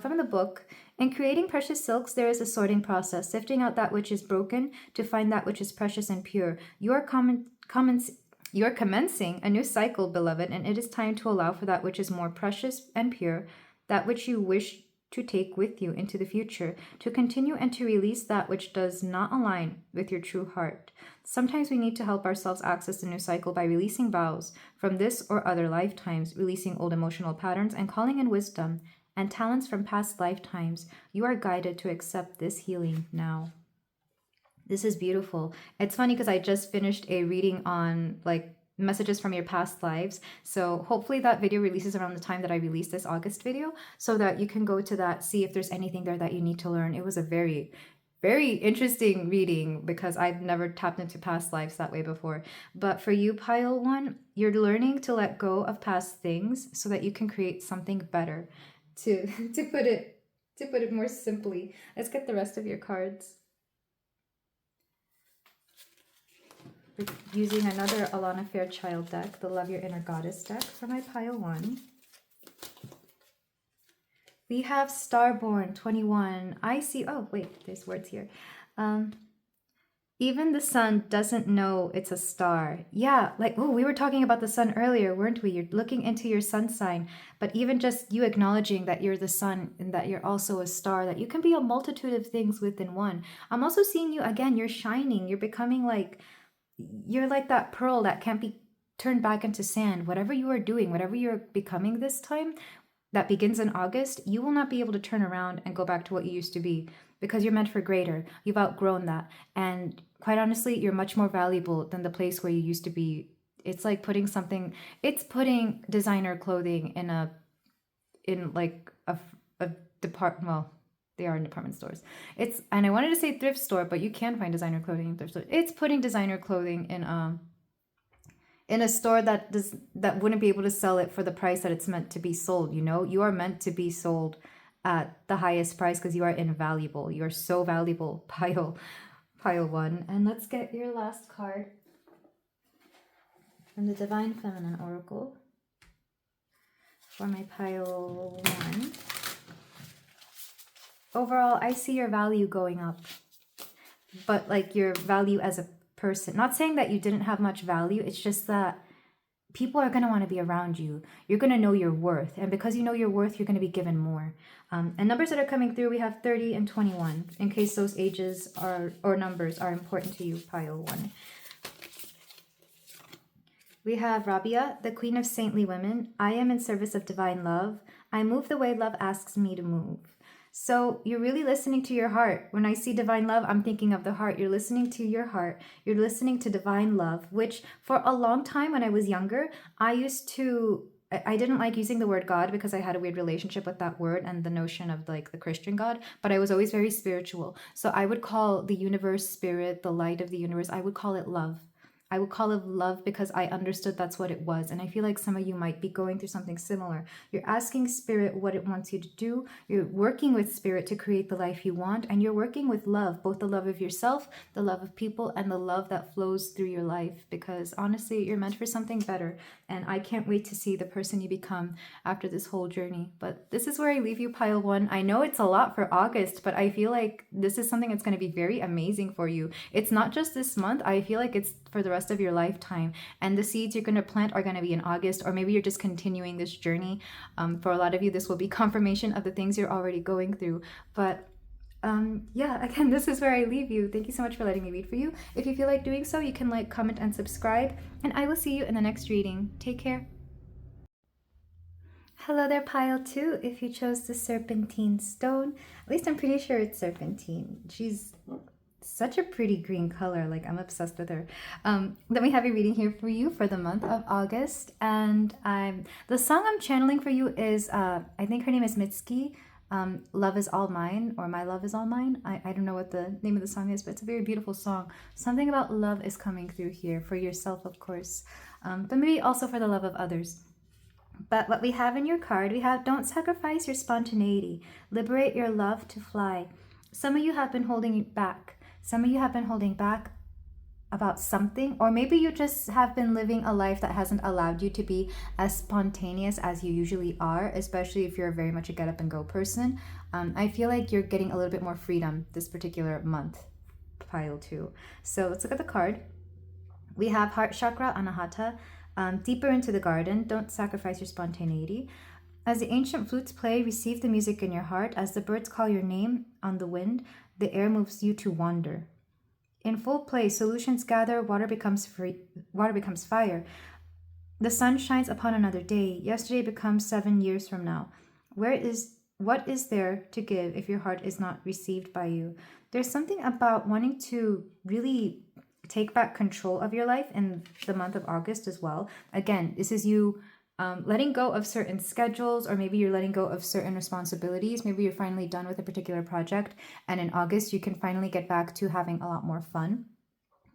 From the book, in creating precious silks, there is a sorting process, sifting out that which is broken to find that which is precious and pure. You are commencing a new cycle, beloved, and it is time to allow for that which is more precious and pure, that which you wish to take with you into the future, to continue and to release that which does not align with your true heart. Sometimes we need to help ourselves access the new cycle by releasing vows from this or other lifetimes, releasing old emotional patterns, and calling in wisdom and talents from past lifetimes. You are guided to accept this healing now. This is beautiful. It's funny because I just finished a reading on messages from your past lives. So hopefully that video releases around the time that I released this August video, so that you can go to that, see if there's anything there that you need to learn. It was a very, very interesting reading because I've never tapped into past lives that way before. But for you, pile one, you're learning to let go of past things so that you can create something better. To put it more simply, let's get the rest of your cards. Using another Alana Fairchild deck, the Love Your Inner Goddess deck for my pile one. We have Starborn 21. I see, oh wait, there's words here. Even the sun doesn't know it's a star. Yeah, we were talking about the sun earlier, weren't we? You're looking into your sun sign, but even just you acknowledging that you're the sun and that you're also a star, that you can be a multitude of things within one. I'm also seeing you, again, you're shining. You're becoming you're like that pearl that can't be turned back into sand. Whatever you are doing, whatever you're becoming this time, that begins in August, you will not be able to turn around and go back to what you used to be, because you're meant for greater. You've outgrown that. And quite honestly, you're much more valuable than the place where you used to be. It's like putting designer clothing in like a department. Well, they are in department stores. And I wanted to say thrift store, but you can find designer clothing in thrift store. It's putting designer clothing in a store that wouldn't be able to sell it for the price that it's meant to be sold. You are meant to be sold at the highest price because you are invaluable. You're so valuable. Pile one. And let's get your last card from the Divine Feminine Oracle for my pile one. Overall, I see your value going up, but like your value as a person. Not saying that you didn't have much value. It's just that people are going to want to be around you. You're going to know your worth. And because you know your worth, you're going to be given more. And numbers that are coming through, we have 30 and 21, in case those ages or numbers are important to you, pile one. We have Rabia, the Queen of Saintly Women. I am in service of divine love. I move the way love asks me to move. So you're really listening to your heart. When I see divine love, I'm thinking of the heart. You're listening to your heart. You're listening to divine love, which for a long time when I was younger, I didn't like using the word God because I had a weird relationship with that word and the notion of like the Christian God, but I was always very spiritual. So I would call the universe, spirit, the light of the universe, I would call it love. I would call it love because I understood that's what it was. And I feel like some of you might be going through something similar. You're asking spirit what it wants you to do. You're working with spirit to create the life you want. And you're working with love, both the love of yourself, the love of people, and the love that flows through your life. Because honestly, you're meant for something better. And I can't wait to see the person you become after this whole journey. But this is where I leave you, pile one. I know it's a lot for August, but I feel like this is something that's going to be very amazing for you. It's not just this month. I feel like it's for the rest of your lifetime, and the seeds you're going to plant are going to be in August, or maybe you're just continuing this journey. For a lot of you, this will be confirmation of the things you're already going through. But yeah, again, this is where I leave you. Thank you so much for letting me read for you. If you feel like doing so, you can like, comment, and subscribe, and I will see you in the next reading. Take care. Hello there, pile two. If you chose the serpentine stone, at least I'm pretty sure it's serpentine. She's such a pretty green color, like I'm obsessed with her. Then we have a reading here for you for the month of August, and the song I'm channeling for you is I think her name is Mitski. Love is All Mine, or My Love is All Mine. I don't know what the name of the song is, but it's a very beautiful song. Something about love is coming through here for yourself, of course, but maybe also for the love of others. But what we have in your card, we have don't sacrifice your spontaneity, liberate your love to fly. Some of you have been holding it back. Some of you have been holding back about something, or maybe you just have been living a life that hasn't allowed you to be as spontaneous as you usually are, especially if you're very much a get up and go person. I feel like you're getting a little bit more freedom this particular month, pile two. So let's look at the card. We have Heart Chakra, Anahata, deeper into the garden, don't sacrifice your spontaneity. As the ancient flutes play, receive the music in your heart. As the birds call your name on the wind, the air moves you to wander. In full play, solutions gather, water becomes fire. The sun shines upon another day. Yesterday becomes 7 years from now. What is there to give if your heart is not received by you? There's something about wanting to really take back control of your life in the month of August as well. Again, this is you letting go of certain schedules, or maybe you're letting go of certain responsibilities. Maybe you're finally done with a particular project, and in August you can finally get back to having a lot more fun,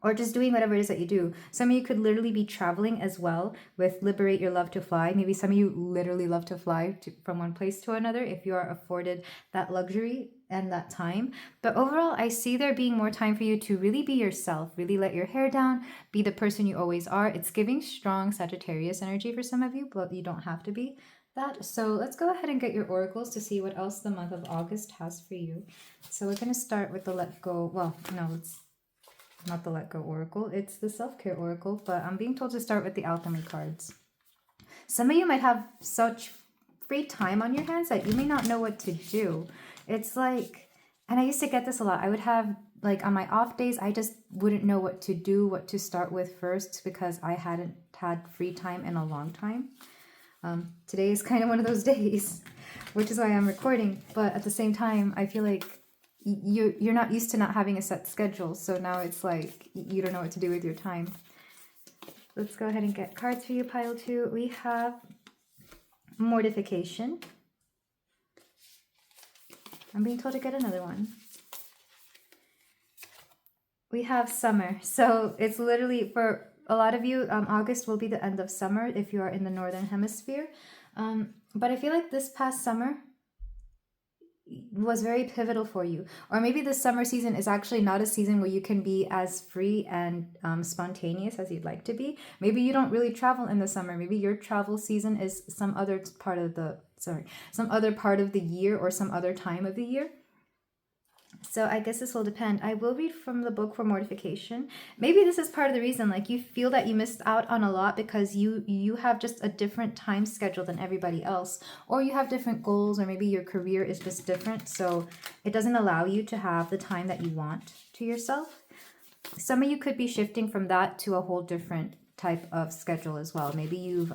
or just doing whatever it is that you do. Some of you could literally be traveling as well with liberate your love to fly. Maybe some of you literally love to fly from one place to another if you are afforded that luxury and that time. But overall, I see there being more time for you to really be yourself, really let your hair down, be the person you always are. It's giving strong Sagittarius energy for some of you, but you don't have to be that. So let's go ahead and get your oracles to see what else the month of August has for you. So we're going to start with the let go. Well, no, it's not the let go oracle. It's the self-care oracle, but I'm being told to start with the alchemy cards. Some of you might have such free time on your hands that you may not know what to do. It's like, and I used to get this a lot. I would have, like, on my off days, I just wouldn't know what to do, what to start with first, because I hadn't had free time in a long time. Today is kind of one of those days, which is why I'm recording. But at the same time, I feel like you're not used to not having a set schedule. So now it's like you don't know what to do with your time. Let's go ahead and get cards for you, pile 2. We have mortification. I'm being told to get another one. We have summer. So it's literally, for a lot of you, August will be the end of summer if you are in the northern hemisphere. But I feel like this past summer was very pivotal for you. Or maybe the summer season is actually not a season where you can be as free and spontaneous as you'd like to be. Maybe you don't really travel in the summer. Maybe your travel season is some other part of the year or some other time of the year. So I guess this will depend. I will read from the book for mortification. Maybe this is part of the reason, like you feel that you missed out on a lot because you have just a different time schedule than everybody else, or you have different goals, or maybe your career is just different, so it doesn't allow you to have the time that you want to yourself. Some of you could be shifting from that to a whole different type of schedule as well. Maybe you've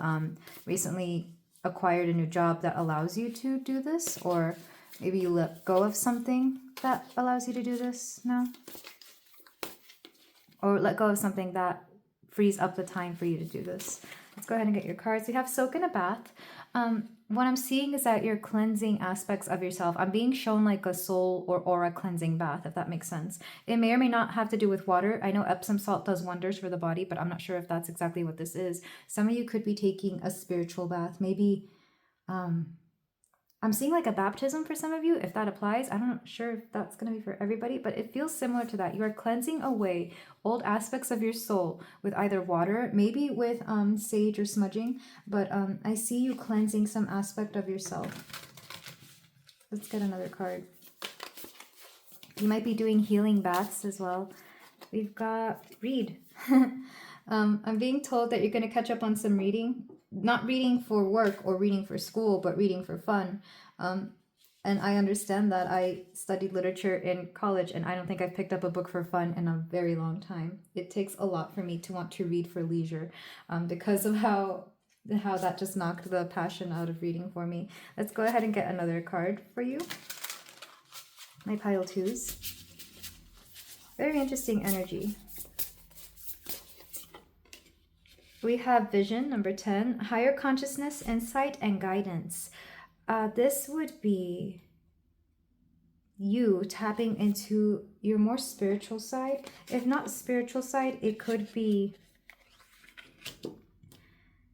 recently acquired a new job that allows you to do this, or maybe you let go of something that allows you to do this now. Or let go of something that frees up the time for you to do this. Let's go ahead and get your cards. We have soak in a bath. What I'm seeing is that you're cleansing aspects of yourself. I'm being shown like a soul or aura cleansing bath, if that makes sense. It may or may not have to do with water. I know Epsom salt does wonders for the body, but I'm not sure if that's exactly what this is. Some of you could be taking a spiritual bath. Maybe I'm seeing like a baptism for some of you, if that applies. I'm not sure if that's going to be for everybody, but it feels similar to that. You are cleansing away old aspects of your soul with either water, maybe with sage or smudging, but I see you cleansing some aspect of yourself. Let's get another card. You might be doing healing baths as well. We've got read. I'm being told that you're going to catch up on some reading. Not reading for work or reading for school, but reading for fun. And I understand that. I studied literature in college, and I don't think I've picked up a book for fun in a very long time. It takes a lot for me to want to read for leisure, because of how that just knocked the passion out of reading for me. Let's go ahead and get another card for you. My pile 2s. Very interesting energy. We have vision, number 10, higher consciousness, insight, and guidance. This would be you tapping into your more spiritual side. If not spiritual side, it could be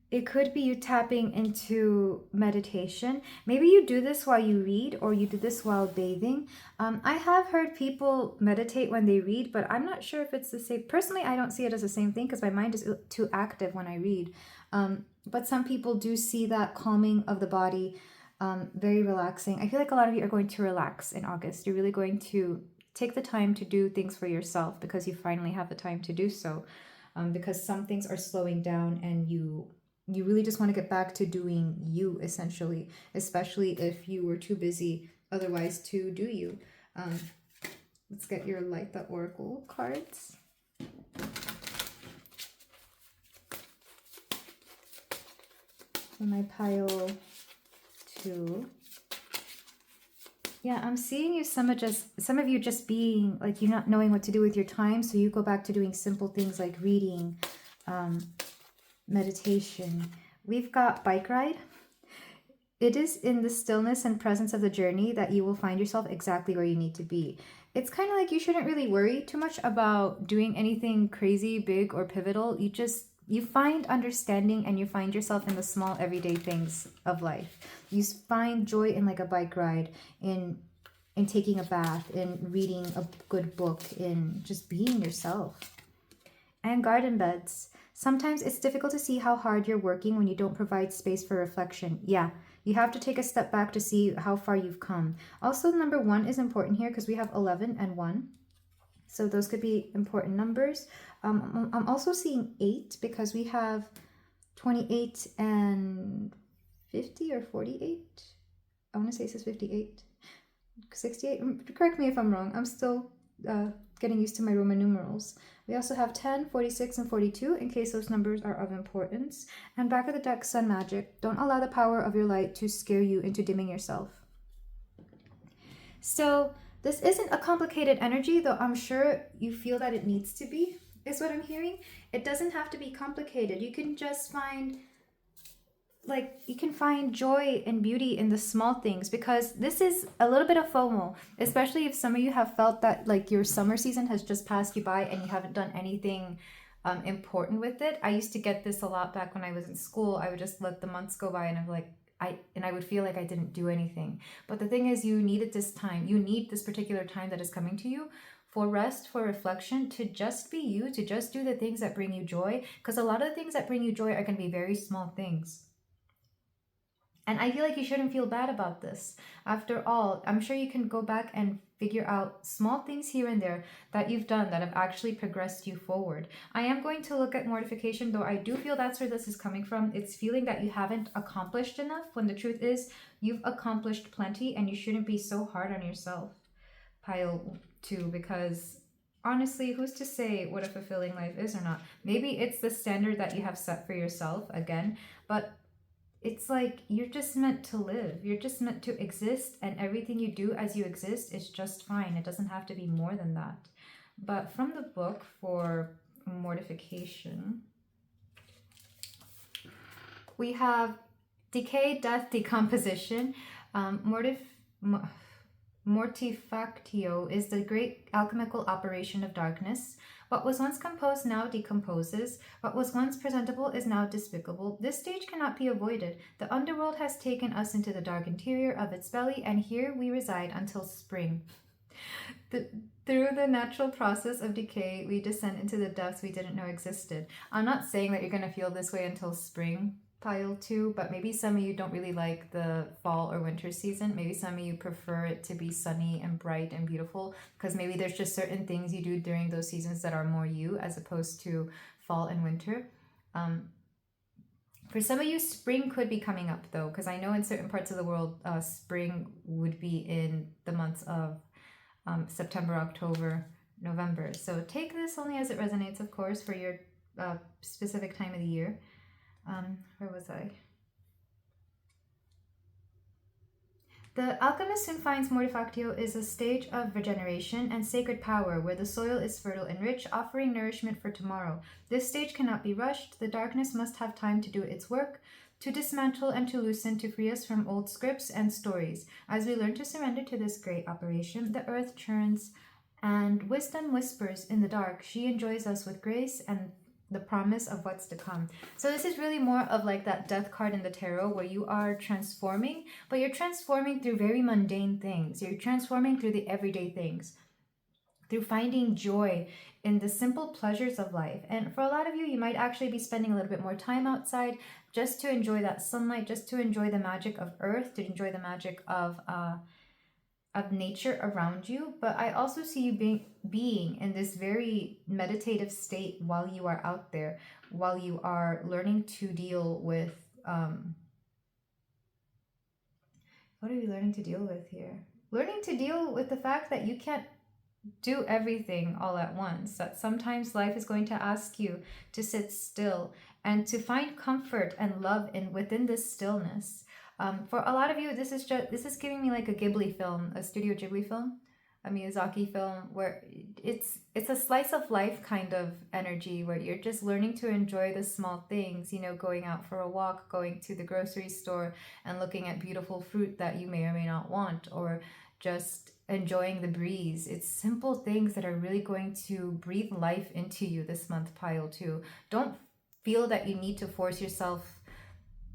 you tapping into meditation. Maybe you do this while you read, or you do this while bathing. I have heard people meditate when they read, but I'm not sure if it's the same. Personally, I don't see it as the same thing because my mind is too active when I read. But some people do see that calming of the body, very relaxing. I feel like a lot of you are going to relax in August. You're really going to take the time to do things for yourself because you finally have the time to do so. Because some things are slowing down, and you really just want to get back to doing you, essentially, especially if you were too busy otherwise to do you. Let's get your Litha Oracle cards. So my pile 2. Yeah, I'm seeing you some of you just being like, you're not knowing what to do with your time, so you go back to doing simple things like reading, meditation. We've got bike ride. It is in the stillness and presence of the journey that you will find yourself exactly where you need to be. It's kind of like you shouldn't really worry too much about doing anything crazy, big, or pivotal. You find understanding, and you find yourself in the small everyday things of life. You find joy in like a bike ride, in taking a bath, in reading a good book, in just being yourself. And garden beds. Sometimes it's difficult to see how hard you're working when you don't provide space for reflection. Yeah, you have to take a step back to see how far you've come. Also, number 1 is important here because we have 11 and 1. So those could be important numbers. I'm also seeing 8 because we have 28 and 50 or 48. I want to say it says 58. 68. Correct me if I'm wrong. I'm still getting used to my Roman numerals. We also have 10, 46, and 42 in case those numbers are of importance. And back of the deck, Sun Magic. Don't allow the power of your light to scare you into dimming yourself. So this isn't a complicated energy, though I'm sure you feel that it needs to be, is what I'm hearing. It doesn't have to be complicated. You can just find joy and beauty in the small things, because this is a little bit of FOMO, especially if some of you have felt that like your summer season has just passed you by and you haven't done anything important with it. I used to get this a lot back when I was in school. I would just let the months go by and I would feel like I didn't do anything. But the thing is, you needed this time. You need this particular time that is coming to you for rest, for reflection, to just be you, to just do the things that bring you joy. Because a lot of the things that bring you joy are going to be very small things. And I feel like you shouldn't feel bad about this. After all, I'm sure you can go back and figure out small things here and there that you've done that have actually progressed you forward. I am going to look at mortification, though I do feel that's where this is coming from. It's feeling that you haven't accomplished enough, when the truth is you've accomplished plenty, and you shouldn't be so hard on yourself. Pile 2, because honestly, who's to say what a fulfilling life is or not? Maybe it's the standard that you have set for yourself again, but it's like you're just meant to live. You're just meant to exist, and everything you do as you exist is just fine. It doesn't have to be more than that. But from the book for mortification, we have decay, death, decomposition. Mortifactio is the great alchemical operation of darkness. What was once composed now decomposes. What was once presentable is now despicable. This stage cannot be avoided. The underworld has taken us into the dark interior of its belly, and here we reside until spring. Through the natural process of decay, we descend into the depths we didn't know existed. I'm not saying that you're going to feel this way until spring, pile 2, but maybe some of you don't really like the fall or winter season. Maybe some of you prefer it to be sunny and bright and beautiful, because maybe there's just certain things you do during those seasons that are more you, as opposed to fall and winter. For some of you, spring could be coming up, though, because I know in certain parts of the world, spring would be in the months of September, October, November. So take this only as it resonates, of course, for your specific time of the year. Where was I? The alchemist soon finds mortifactio is a stage of regeneration and sacred power, where the soil is fertile and rich, offering nourishment for tomorrow. This stage cannot be rushed. The darkness must have time to do its work, to dismantle and to loosen, to free us from old scripts and stories. As we learn to surrender to this great operation, the earth churns and wisdom whispers in the dark. She enjoys us with grace and the promise of what's to come. So this is really more of like that death card in the tarot, where you are transforming, but you're transforming through very mundane things. You're transforming through the everyday things, through finding joy in the simple pleasures of life. And for a lot of you, you might actually be spending a little bit more time outside just to enjoy that sunlight, just to enjoy the magic of earth, to enjoy the magic of nature around you. But I also see you being in this very meditative state while you are out there, while you are learning to deal with what are we learning to deal with here? Learning to deal with the fact that you can't do everything all at once, that sometimes life is going to ask you to sit still and to find comfort and love within this stillness. For a lot of you, this is giving me like a Ghibli film, a Studio Ghibli film, a Miyazaki film, where it's a slice of life kind of energy, where you're just learning to enjoy the small things, you know, going out for a walk, going to the grocery store and looking at beautiful fruit that you may or may not want, or just enjoying the breeze. It's simple things that are really going to breathe life into you this month, pile 2. Don't feel that you need to force yourself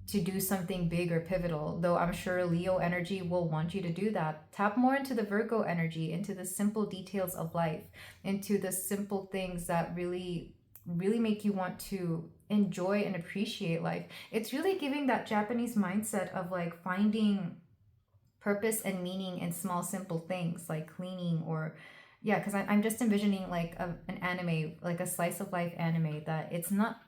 to do something big or pivotal, though I'm sure Leo energy will want you to do that. Tap more into the Virgo energy, into the simple details of life, into the simple things that really make you want to enjoy and appreciate life. It's really giving that Japanese mindset of like finding purpose and meaning in small simple things like cleaning, or because I'm just envisioning like an anime, like a slice of life anime that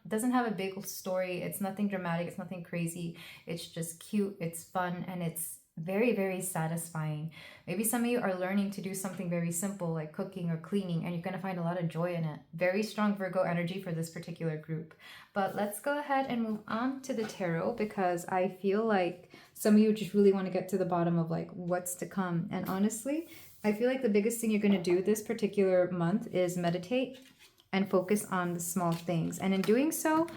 doesn't have a big story, it's nothing dramatic, it's nothing crazy, it's just cute, it's fun, and it's Very, very satisfying. Maybe some of you are learning to do something very simple like cooking or cleaning, and you're going to find a lot of joy in it. Very strong Virgo energy for this particular group. But let's go ahead and move on to the tarot, because I feel like some of you just really want to get to the bottom of like what's to come. And honestly, I feel like the biggest thing you're going to do this particular month is meditate and focus on the small things. And in doing so,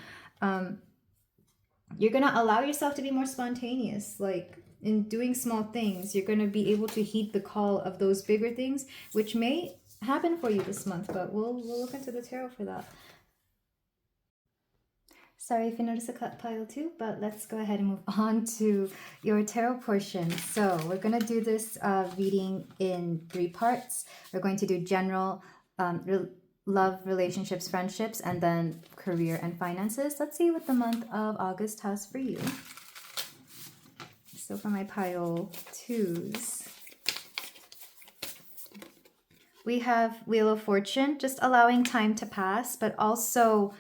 you're going to allow yourself to be more spontaneous. Like, in doing small things, you're going to be able to heed the call of those bigger things, which may happen for you this month, but we'll look into the tarot for that. Sorry if you notice a cut pile too, but let's go ahead and move on to your tarot portion. So we're going to do this reading in 3 parts. We're going to do general love, relationships, friendships, and then career and finances. Let's see what the month of August has for you. So for my pile 2s, we have Wheel of Fortune, just allowing time to pass, but also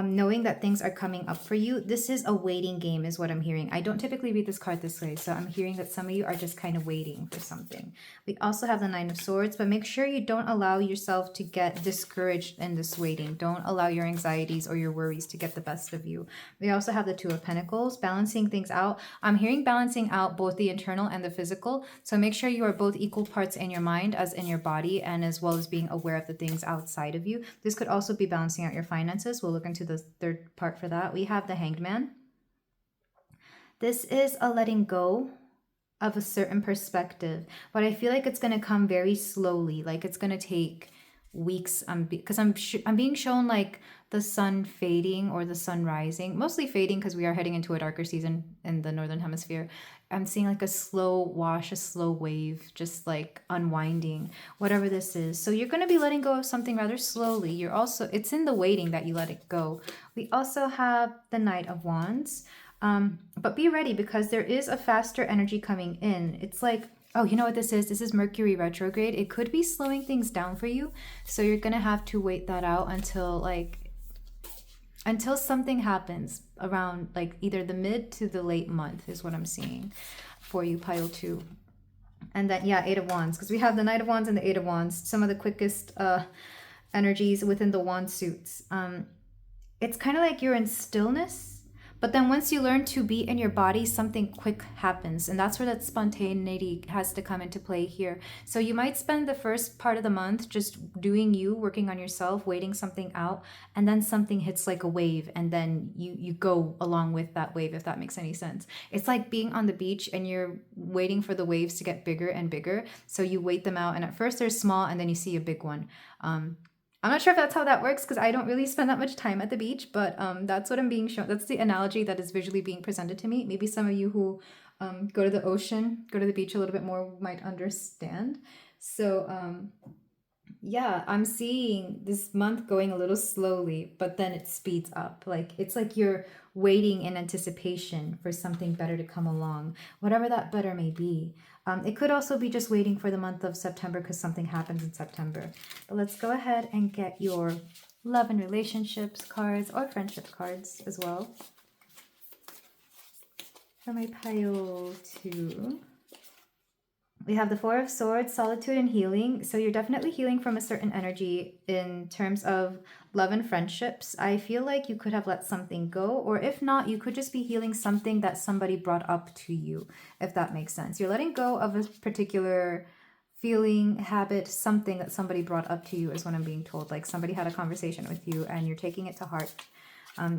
knowing that things are coming up for you. This is a waiting game is what I'm hearing. I don't typically read this card this way, so I'm hearing that some of you are just kind of waiting for something. We also have the 9 of Swords, but make sure you don't allow yourself to get discouraged in this waiting. Don't allow your anxieties or your worries to get the best of you. We also have the 2 of Pentacles, balancing things out. I'm hearing balancing out both the internal and the physical, so make sure you are both equal parts in your mind as in your body, and as well as being aware of the things outside of you. This could also be balancing out your finances. We'll look into the 3rd part for that. We have the Hanged Man. This is a letting go of a certain perspective, but I feel like it's going to come very slowly. Like it's going to take weeks, because I'm being shown like the sun fading or the sun rising, mostly fading because we are heading into a darker season in the northern hemisphere. I'm seeing like a slow wash, a slow wave, just like unwinding, whatever this is. So you're going to be letting go of something rather slowly. You're also, it's in the waiting that you let it go. We also have the Knight of Wands, but be ready because there is a faster energy coming in. It's like, oh, you know what this is? This is Mercury retrograde. It could be slowing things down for you. So you're going to have to wait that out until something happens around like either the mid to the late month is what I'm seeing for you, pile 2. And then, yeah, 8 of Wands, because we have the Knight of Wands and the 8 of Wands, some of the quickest energies within the wand suits. It's kind of like you're in stillness, but then once you learn to be in your body, something quick happens. And that's where that spontaneity has to come into play here. So you might spend the first part of the month just doing you, working on yourself, waiting something out. And then something hits like a wave. And then you go along with that wave, if that makes any sense. It's like being on the beach and you're waiting for the waves to get bigger and bigger. So you wait them out. And at first they're small and then you see a big one. I'm not sure if that's how that works because I don't really spend that much time at the beach, but that's what I'm being shown. That's the analogy that is visually being presented to me. Maybe some of you who go to the ocean, go to the beach a little bit more might understand. So yeah, I'm seeing this month going a little slowly, but then it speeds up. Like it's like you're waiting in anticipation for something better to come along, whatever that better may be. It could also be just waiting for the month of September because something happens in September. But let's go ahead and get your love and relationships cards or friendship cards as well. For my pile 2, we have the 4 of Swords, solitude and healing. So you're definitely healing from a certain energy in terms of love and friendships. I feel like you could have let something go, or if not, you could just be healing something that somebody brought up to you, if that makes sense. You're letting go of a particular feeling, habit, something that somebody brought up to you is what I'm being told. Like somebody had a conversation with you and you're taking it to heart.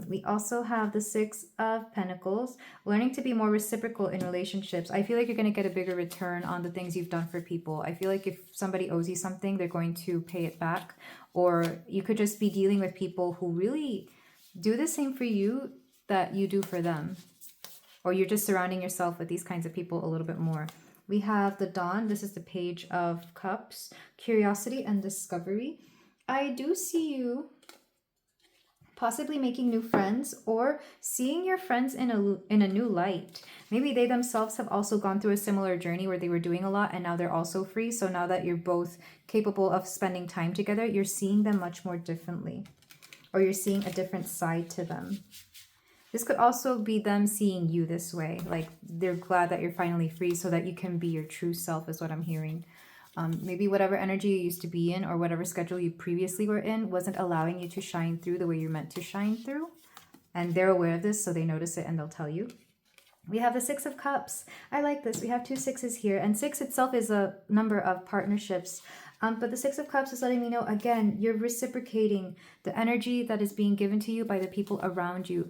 We also have the 6 of Pentacles, learning to be more reciprocal in relationships. I feel like you're going to get a bigger return on the things you've done for people. I feel like if somebody owes you something, they're going to pay it back. Or you could just be dealing with people who really do the same for you that you do for them. Or you're just surrounding yourself with these kinds of people a little bit more. We have the Dawn. This is the Page of Cups, curiosity and discovery. I do see you possibly making new friends or seeing your friends in a new light. Maybe they themselves have also gone through a similar journey where they were doing a lot and now they're also free. So now that you're both capable of spending time together, you're seeing them much more differently, or you're seeing a different side to them. This could also be them seeing you this way. Like they're glad that you're finally free so that you can be your true self is what I'm hearing. Maybe whatever energy you used to be in or whatever schedule you previously were in wasn't allowing you to shine through the way you're meant to shine through. And they're aware of this, so they notice it and they'll tell you. We have the Six of Cups. I like this. We have 2 sixes here. And 6 itself is a number of partnerships. But the Six of Cups is letting me know, again, you're reciprocating the energy that is being given to you by the people around you.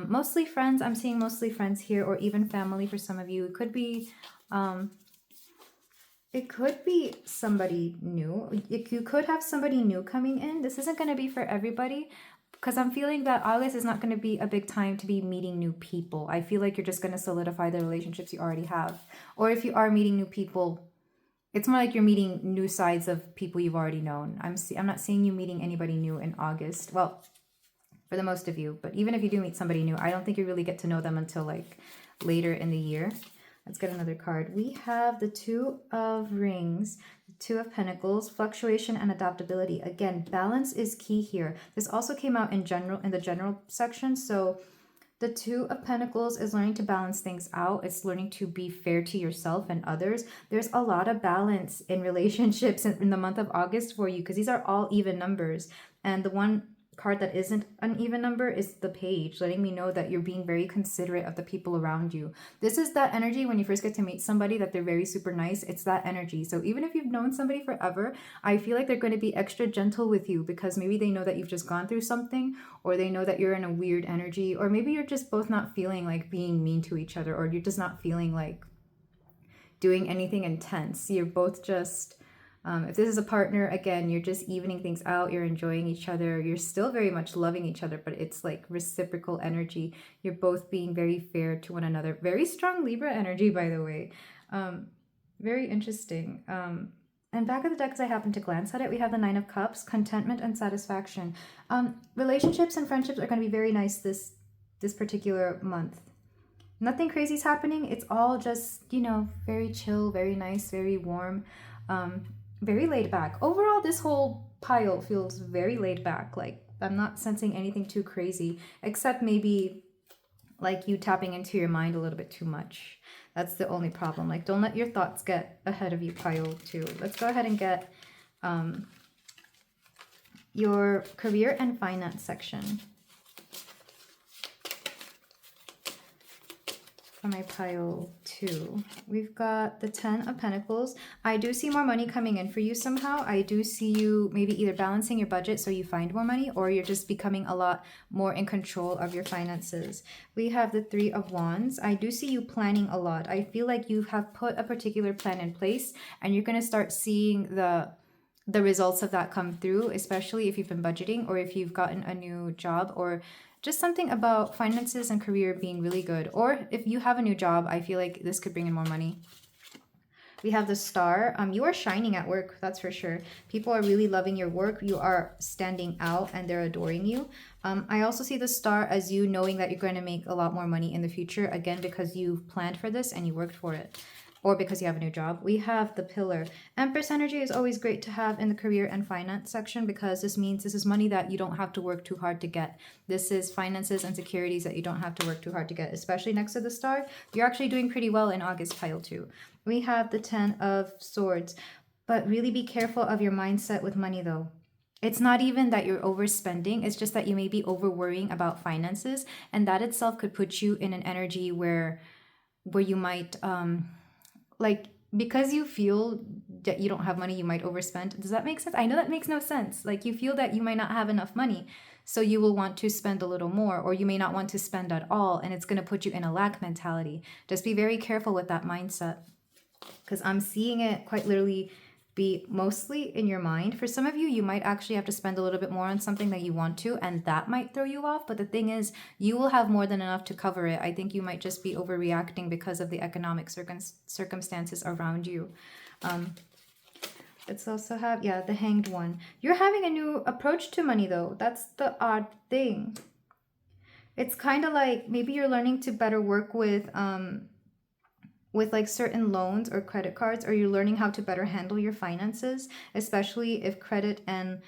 Mostly friends. I'm seeing mostly friends here, or even family for some of you. It could be somebody new. You could have somebody new coming in. This isn't going to be for everybody, because I'm feeling that August is not going to be a big time to be meeting new people. I feel like you're just going to solidify the relationships you already have. Or if you are meeting new people, it's more like you're meeting new sides of people you've already known. I'm not seeing you meeting anybody new in August. Well, for the most of you. But even if you do meet somebody new, I don't think you really get to know them until like later in the year. Let's get another card. We have the Two of Rings, the Two of Pentacles, fluctuation and adaptability. Again, balance is key here. This also came out in the general section. So the Two of Pentacles is learning to balance things out. It's learning to be fair to yourself and others. There's a lot of balance in relationships in the month of August for you, because these are all even numbers. And the one card that isn't an even number is the Page, letting me know that you're being very considerate of the people around you. This is that energy when you first get to meet somebody that they're very super nice. It's that energy. So even if you've known somebody forever, I feel like they're going to be extra gentle with you, because maybe they know that you've just gone through something, or they know that you're in a weird energy, or maybe you're just both not feeling like being mean to each other, or you're just not feeling like doing anything intense. You're both just if this is a partner, again, you're just evening things out. You're enjoying each other. You're still very much loving each other, but it's like reciprocal energy. You're both being very fair to one another. Very strong Libra energy, by the way. Very interesting. And back of the deck, as I happen to glance at it, we have the Nine of Cups, contentment and satisfaction. Relationships and friendships are going to be very nice this particular month. Nothing crazy is happening. It's all just, very chill, very nice, very warm. Very laid back. Overall, this whole pile feels very laid back. Like, I'm not sensing anything too crazy, except maybe like you tapping into your mind a little bit too much. That's the only problem. Like, don't let your thoughts get ahead of you, pile 2. Let's go ahead and get your career and finance section for my pile 2. We've got the 10 of Pentacles. I do see more money coming in for you somehow. I do see you maybe either balancing your budget so you find more money, or you're just becoming a lot more in control of your finances. We have the 3 of Wands. I do see you planning a lot. I feel like you have put a particular plan in place, and you're going to start seeing the results of that come through, especially if you've been budgeting, or if you've gotten a new job, or just something about finances and career being really good. Or if you have a new job, I feel like this could bring in more money. We have the Star. You are shining at work, that's for sure. People are really loving your work. You are standing out and they're adoring you. I also see the Star as you knowing that you're going to make a lot more money in the future, again, because you've planned for this and you worked for it, or because you have a new job. We have the Pillar. Empress energy is always great to have in the career and finance section, because this means this is money that you don't have to work too hard to get. This is finances and securities that you don't have to work too hard to get, especially next to the Star. You're actually doing pretty well in August, pile 2. We have the 10 of Swords, but really be careful of your mindset with money though. It's not even that you're overspending. It's just that you may be over worrying about finances, and that itself could put you in an energy where you might like, because you feel that you don't have money, you might overspend. Does that make sense? I know that makes no sense. Like, you feel that you might not have enough money, so you will want to spend a little more, or you may not want to spend at all, and it's going to put you in a lack mentality. Just be very careful with that mindset, because I'm seeing it quite literally be mostly in your mind. For some of you, you might actually have to spend a little bit more on something that you want to, and that might throw you off. But the thing is, you will have more than enough to cover it. I think you might just be overreacting because of the economic circumstances around you. Let's also have, the Hanged One. You're having a new approach to money though. That's the odd thing. It's kind of like maybe you're learning to better work with like certain loans or credit cards, or you're learning how to better handle your finances, especially if credit and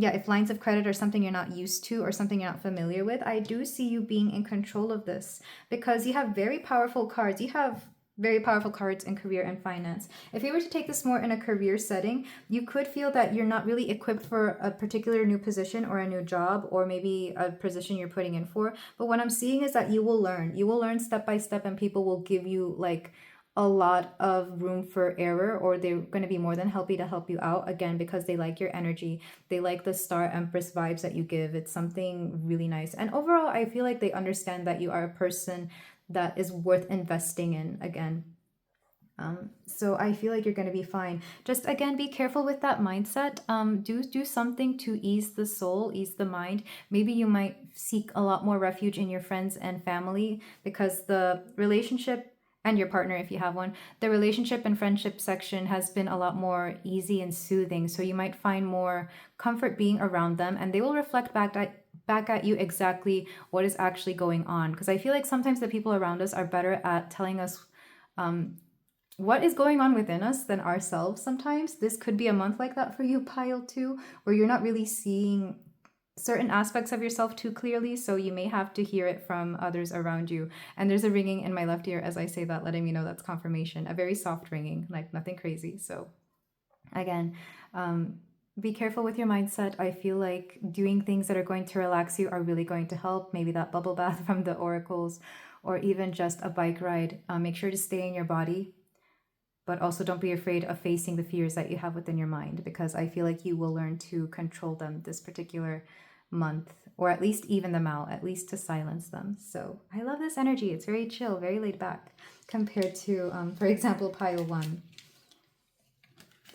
yeah, if lines of credit are something you're not used to or something you're not familiar with, I do see you being in control of this because you have very powerful cards. You have very powerful cards in career and finance. If you were to take this more in a career setting, you could feel that you're not really equipped for a particular new position or a new job or maybe a position you're putting in for. But what I'm seeing is that you will learn. You will learn step by step, and people will give you like a lot of room for error, or they're going to be more than happy to help you out, again, because they like your energy. They like the Star Empress vibes that you give. It's something really nice. And overall, I feel like they understand that you are a person that is worth investing in, again. So I feel like you're going to be fine. Just again, be careful with that mindset. Do something to ease the soul, ease the mind. Maybe you might seek a lot more refuge in your friends and family, because the relationship and your partner, if you have one, the relationship and friendship section has been a lot more easy and soothing. So you might find more comfort being around them, and they will reflect back at you exactly what is actually going on. Because I feel like sometimes the people around us are better at telling us what is going on within us than ourselves sometimes. This could be a month like that for you, pile 2, where you're not really seeing certain aspects of yourself too clearly, so you may have to hear it from others around you. And there's a ringing in my left ear as I say that, letting me know that's confirmation. A very soft ringing, like nothing crazy. So again, be careful with your mindset. I feel like doing things that are going to relax you are really going to help. Maybe that bubble bath from the oracles, or even just a bike ride. Make sure to stay in your body, but also don't be afraid of facing the fears that you have within your mind, because I feel like you will learn to control them this particular month, or at least even them out, at least to silence them. So I love this energy. It's very chill, very laid back compared to, for example, pile 1.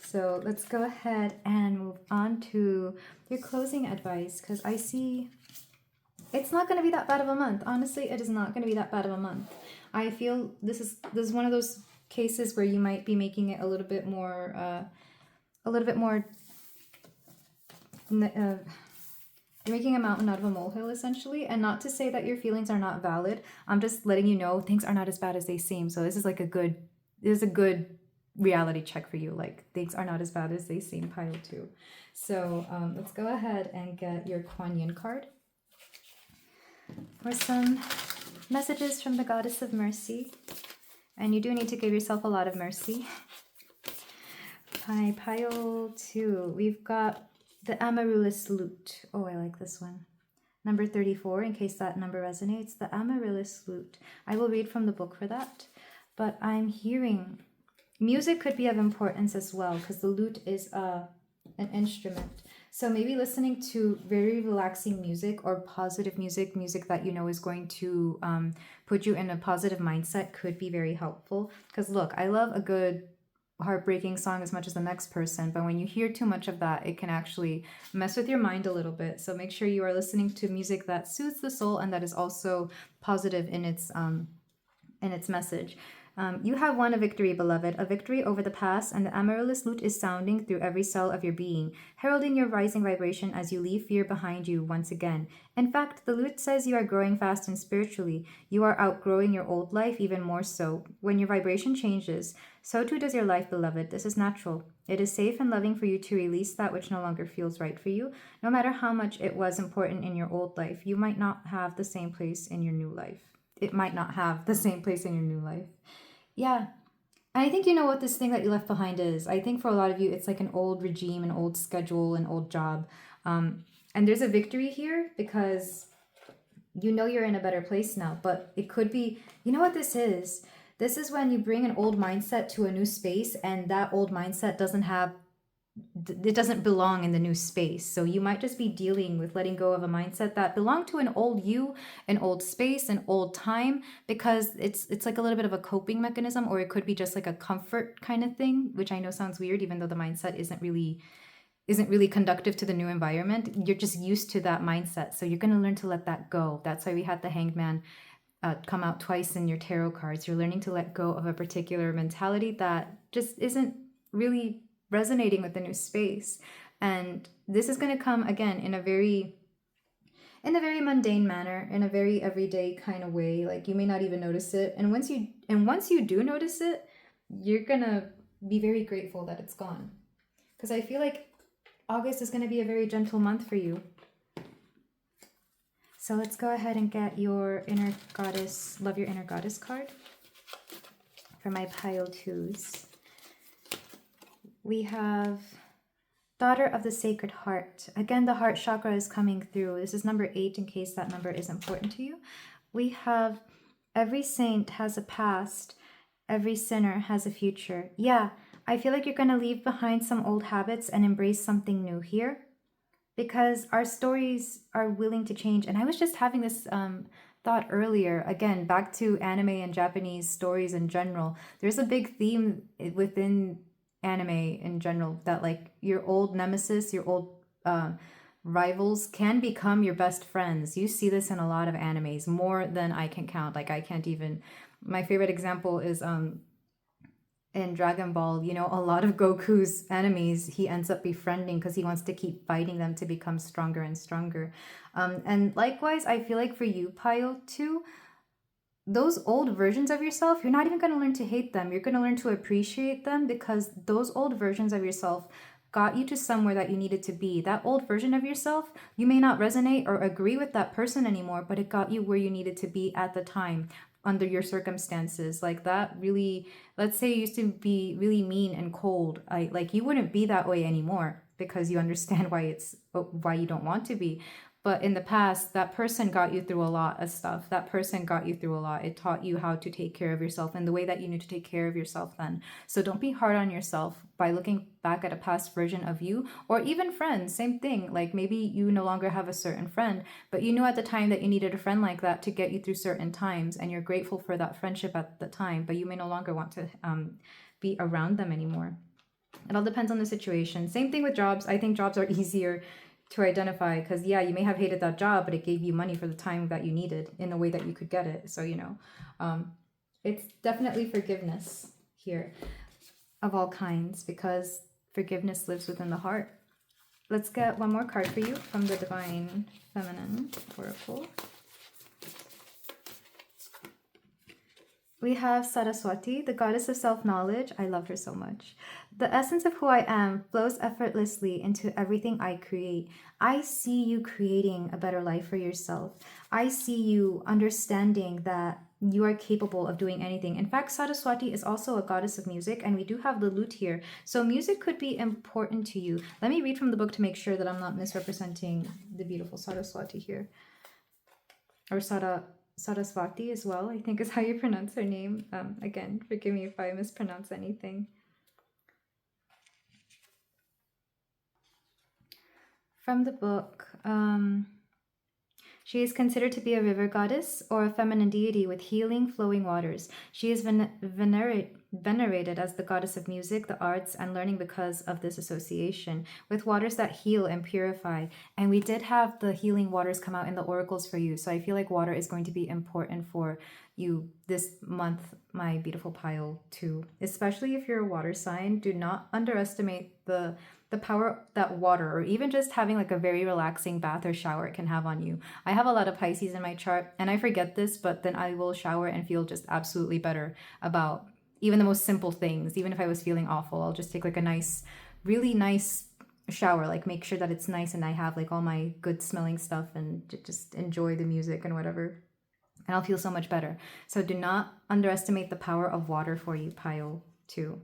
So let's go ahead and move on to your closing advice, because I see it's not going to be that bad of a month. Honestly, it is not going to be that bad of a month. I feel this is one of those cases where you might be making it a little bit more you're making a mountain out of a molehill, essentially. And not to say that your feelings are not valid. I'm just letting you know things are not as bad as they seem. So this is like a good reality check for you. Like, things are not as bad as they seem, pile 2. So let's go ahead and get your Kuan Yin card for some messages from the Goddess of Mercy. And you do need to give yourself a lot of mercy. Pile 2, we've got the Amaryllis Lute. Oh, I like this one. Number 34, in case that number resonates. The Amaryllis Lute. I will read from the book for that. But I'm hearing music could be of importance as well, because the lute is an instrument. So maybe listening to very relaxing music or positive music that you know is going to put you in a positive mindset could be very helpful. Because look, I love a good heartbreaking song as much as the next person, but when you hear too much of that, it can actually mess with your mind a little bit. So make sure you are listening to music that soothes the soul and that is also positive in its message. You have won a victory, beloved, a victory over the past, and the Amaryllis Lute is sounding through every cell of your being, heralding your rising vibration as you leave fear behind you once again. In fact, the lute says you are growing fast and spiritually. You are outgrowing your old life even more so. When your vibration changes, so too does your life, beloved. This is natural. It is safe and loving for you to release that which no longer feels right for you. No matter how much it was important in your old life, you might not have the same place in your new life. It might not have the same place in your new life. Yeah. And I think you know what this thing that you left behind is. I think for a lot of you, it's like an old regime, an old schedule, an old job. And there's a victory here because you know you're in a better place now. But it could be, you know what this is? This is when you bring an old mindset to a new space, and that old mindset it doesn't belong in the new space. So you might just be dealing with letting go of a mindset that belonged to an old you, an old space, an old time, because it's like a little bit of a coping mechanism, or it could be just like a comfort kind of thing, which I know sounds weird, even though the mindset isn't really conductive to the new environment. You're just used to that mindset. So you're going to learn to let that go. That's why we had the Hanged Man come out twice in your tarot cards. You're learning to let go of a particular mentality that just isn't really resonating with the new space. And this is going to come again in a very mundane manner, in a very everyday kind of way. Like, you may not even notice it, and once you do notice it, you're gonna be very grateful that it's gone. Because I feel like August is going to be a very gentle month for you. So let's go ahead and get your inner goddess, love your inner goddess card for my pile twos. We have Daughter of the Sacred Heart. Again, the heart chakra is coming through. This is number 8 in case that number is important to you. We have every saint has a past. Every sinner has a future. Yeah, I feel like you're going to leave behind some old habits and embrace something new here because our stories are willing to change. And I was just having this thought earlier, again, back to anime and Japanese stories in general. There's a big theme within anime in general that like your old nemesis, your old rivals can become your best friends. You see this in a lot of animes, more than I can count. Like I can't even, my favorite example is in Dragon Ball, you know, a lot of Goku's enemies he ends up befriending because he wants to keep fighting them to become stronger and stronger. And likewise, I feel like for you, Pio, too, those old versions of yourself, you're not even going to learn to hate them. You're going to learn to appreciate them because those old versions of yourself got you to somewhere that you needed to be. That old version of yourself, you may not resonate or agree with that person anymore, but it got you where you needed to be at the time under your circumstances. Like that really, let's say you used to be really mean and cold. Like you wouldn't be that way anymore because you understand why you don't want to be. But in the past, that person got you through a lot of stuff. That person got you through a lot. It taught you how to take care of yourself and the way that you need to take care of yourself then. So don't be hard on yourself by looking back at a past version of you, or even friends, same thing. Like maybe you no longer have a certain friend, but you knew at the time that you needed a friend like that to get you through certain times, and you're grateful for that friendship at the time, but you may no longer want to be around them anymore. It all depends on the situation. Same thing with jobs. I think jobs are easier to identify because yeah, you may have hated that job, but it gave you money for the time that you needed in the way that you could get it. So you know, it's definitely forgiveness here of all kinds because forgiveness lives within the heart. Let's get one more card for you from the Divine Feminine Oracle. We have Saraswati, the goddess of self-knowledge. I love her so much. The essence of who I am flows effortlessly into everything I create. I see you creating a better life for yourself. I see you understanding that you are capable of doing anything. In fact, Saraswati is also a goddess of music, and we do have the lute here. So music could be important to you. Let me read from the book to make sure that I'm not misrepresenting the beautiful Saraswati here. Or Saraswati as well, I think is how you pronounce her name. Again, forgive me if I mispronounce anything. From the book, she is considered to be a river goddess or a feminine deity with healing, flowing waters. She is venerated as the goddess of music, the arts, and learning because of this association with waters that heal and purify. And we did have the healing waters come out in the oracles for you. So I feel like water is going to be important for you this month, my beautiful pile too. Especially if you're a water sign, do not underestimate the power that water, or even just having like a very relaxing bath or shower, can have on you. I have a lot of Pisces in my chart and I forget this, but then I will shower and feel just absolutely better about even the most simple things. Even if I was feeling awful, I'll just take like a nice, really nice shower, like make sure that it's nice and I have like all my good smelling stuff and just enjoy the music and whatever. And I'll feel so much better. So do not underestimate the power of water for you, Pio, too.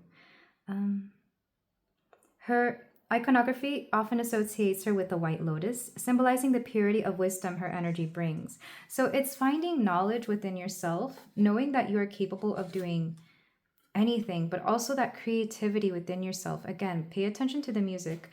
Her iconography often associates her with the white lotus, symbolizing the purity of wisdom her energy brings. So it's finding knowledge within yourself, knowing that you are capable of doing anything, but also that creativity within yourself. Again, pay attention to the music.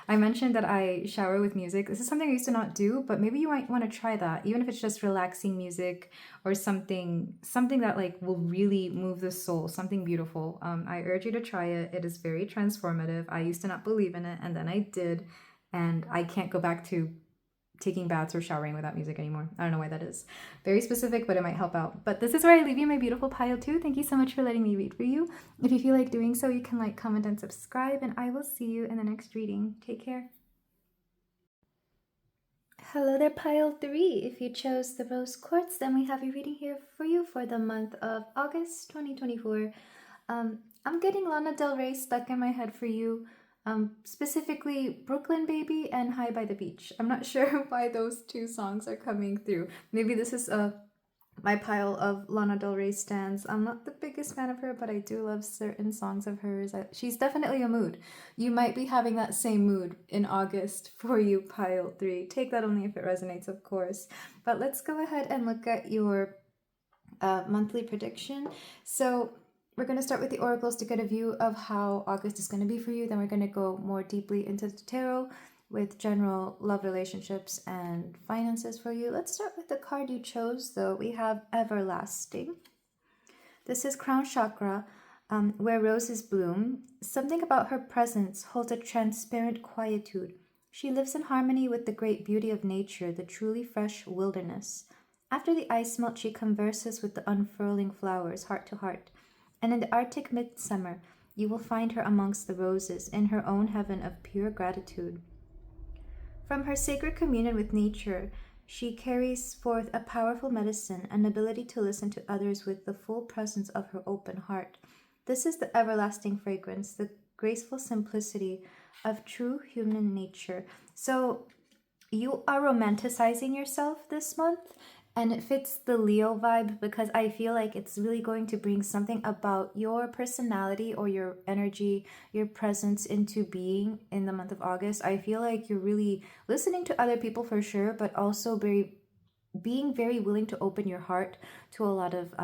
I mentioned that I shower with music. This is something I used to not do, but maybe you might want to try that, even if it's just relaxing music or something that like will really move the soul, something beautiful. I urge you to try it. It is very transformative. I used to not believe in it, and then I did, and I can't go back to taking baths or showering without music anymore. I don't know why that is. Very specific, but it might help out. But this is where I leave you, my beautiful pile too. Thank you so much for letting me read for you. If you feel like doing so, you can like, comment, and subscribe, and I will see you in the next reading. Take care. Hello there, pile 3. If you chose the rose quartz, then we have a reading here for you for the month of August 2024. I'm getting Lana Del Rey stuck in my head for you. Specifically Brooklyn Baby and High by the Beach. I'm not sure why those two songs are coming through. Maybe this is my pile of Lana Del Rey stans. I'm not the biggest fan of her, but I do love certain songs of hers. She's definitely a mood. You might be having that same mood in August for you, pile 3. Take that only if it resonates, of course. But let's go ahead and look at your monthly prediction. So we're going to start with the oracles to get a view of how August is going to be for you. Then we're going to go more deeply into the tarot with general love, relationships, and finances for you. Let's start with the card you chose, though. We have Everlasting. This is Crown Chakra, where roses bloom. Something about her presence holds a transparent quietude. She lives in harmony with the great beauty of nature, the truly fresh wilderness. After the ice melt, she converses with the unfurling flowers, heart to heart. And in the Arctic midsummer, you will find her amongst the roses, in her own heaven of pure gratitude. From her sacred communion with nature, she carries forth a powerful medicine, an ability to listen to others with the full presence of her open heart. This is the everlasting fragrance, the graceful simplicity of true human nature. So you are romanticizing yourself this month, and it fits the Leo vibe because I feel like it's really going to bring something about your personality or your energy, your presence into being in the month of August. I feel like you're really listening to other people for sure, but also being very willing to open your heart to a lot of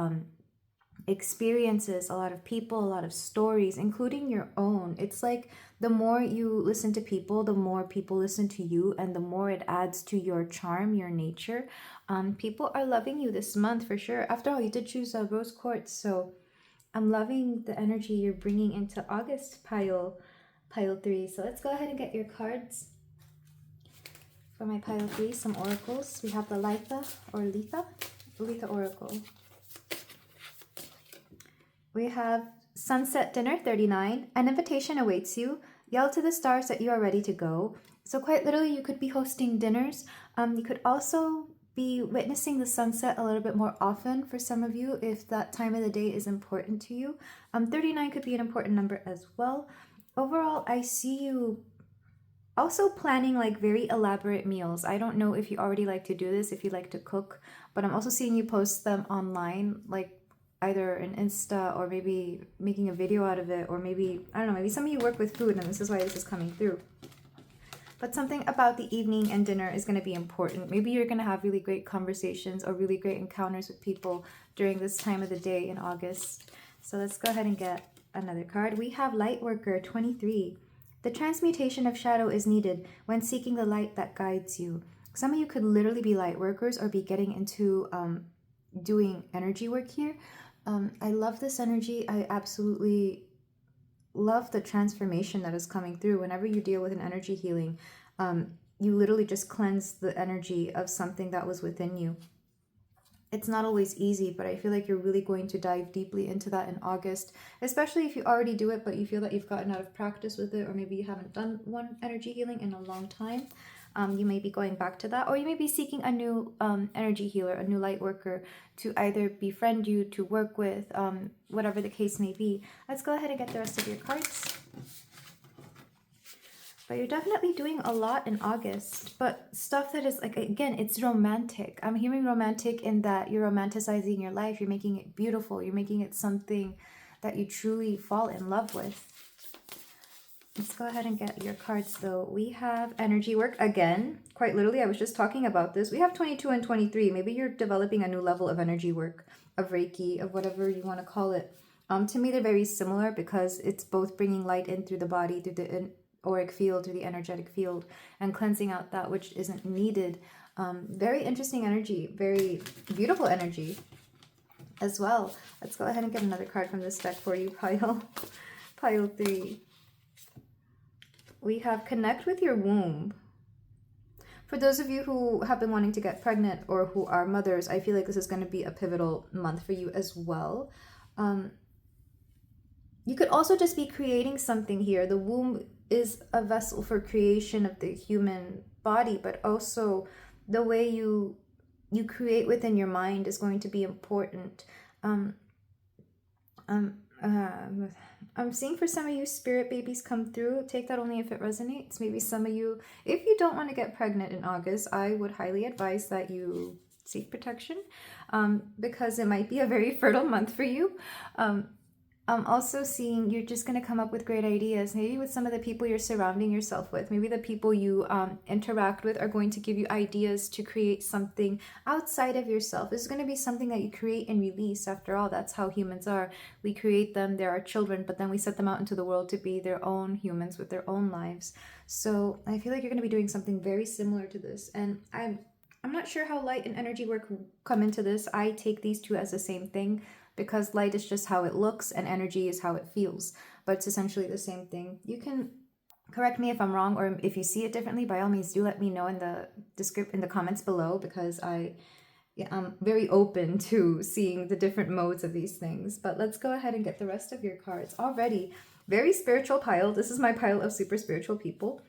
experiences, a lot of people, a lot of stories, including your own. It's like the more you listen to people, the more people listen to you, and the more it adds to your charm, your nature. People are loving you this month for sure. After all, you did choose a rose quartz, so I'm loving the energy you're bringing into August, pile 3. So let's go ahead and get your cards for my pile 3. Some oracles. We have the Litha Oracle. We have Sunset Dinner 39. An invitation awaits you. Yell to the stars that you are ready to go. So quite literally, you could be hosting dinners. You could also be witnessing the sunset a little bit more often for some of you if that time of the day is important to you. 39 could be an important number as well. Overall, I see you also planning like very elaborate meals. I don't know if you already like to do this, if you like to cook, but I'm also seeing you post them online, like either an Insta or maybe making a video out of it, or maybe, I don't know, maybe some of you work with food and this is why this is coming through. But something about the evening and dinner is going to be important. Maybe you're going to have really great conversations or really great encounters with people during this time of the day in August. So let's go ahead and get another card. We have Lightworker 23. The transmutation of shadow is needed when seeking the light that guides you. Some of you could literally be light workers or be getting into doing energy work here. I love this energy. I absolutely love the transformation that is coming through. Whenever you deal with an energy healing, you literally just cleanse the energy of something that was within you. It's not always easy, but I feel like you're really going to dive deeply into that in August, especially if you already do it, but you feel that you've gotten out of practice with it, or maybe you haven't done one energy healing in a long time. You may be going back to that, or you may be seeking a new energy healer, a new light worker to either befriend you, to work with, whatever the case may be. Let's go ahead and get the rest of your cards. But you're definitely doing a lot in August, but stuff that is like, again, it's romantic. I'm hearing romantic in that you're romanticizing your life. You're making it beautiful. You're making it something that you truly fall in love with. Let's go ahead and get your cards though. We have energy work again. Quite literally, I was just talking about this. We have 22 and 23. Maybe you're developing a new level of energy work, of Reiki, of whatever you want to call it. To me, they're very similar because it's both bringing light in through the body, through the auric field, through the energetic field, and cleansing out that which isn't needed. Very interesting energy, very beautiful energy as well. Let's go ahead and get another card from this deck for you, pile 3. We have Connect with Your Womb. For those of you who have been wanting to get pregnant or who are mothers, I feel like this is going to be a pivotal month for you as well. You could also just be creating something here. The womb is a vessel for creation of the human body, but also the way you create within your mind is going to be important. I'm seeing for some of you spirit babies come through. Take that only if it resonates. Maybe some of you, if you don't want to get pregnant in August, I would highly advise that you seek protection, because it might be a very fertile month for you. I'm also seeing you're just going to come up with great ideas, maybe with some of the people you're surrounding yourself with. Maybe the people you interact with are going to give you ideas to create something outside of yourself. This is going to be something that you create and release. After all, that's how humans are. We create them, they're our children, but then we set them out into the world to be their own humans with their own lives. So I feel like you're going to be doing something very similar to this. And I'm not sure how light and energy work come into this. I take these two as the same thing, because light is just how it looks and energy is how it feels, but it's essentially the same thing. You can correct me if I'm wrong, or if you see it differently, by all means do let me know in the comments below, because I'm very open to seeing the different modes of these things. But let's go ahead and get the rest of your cards. Already very spiritual pile. This is my pile of super spiritual people,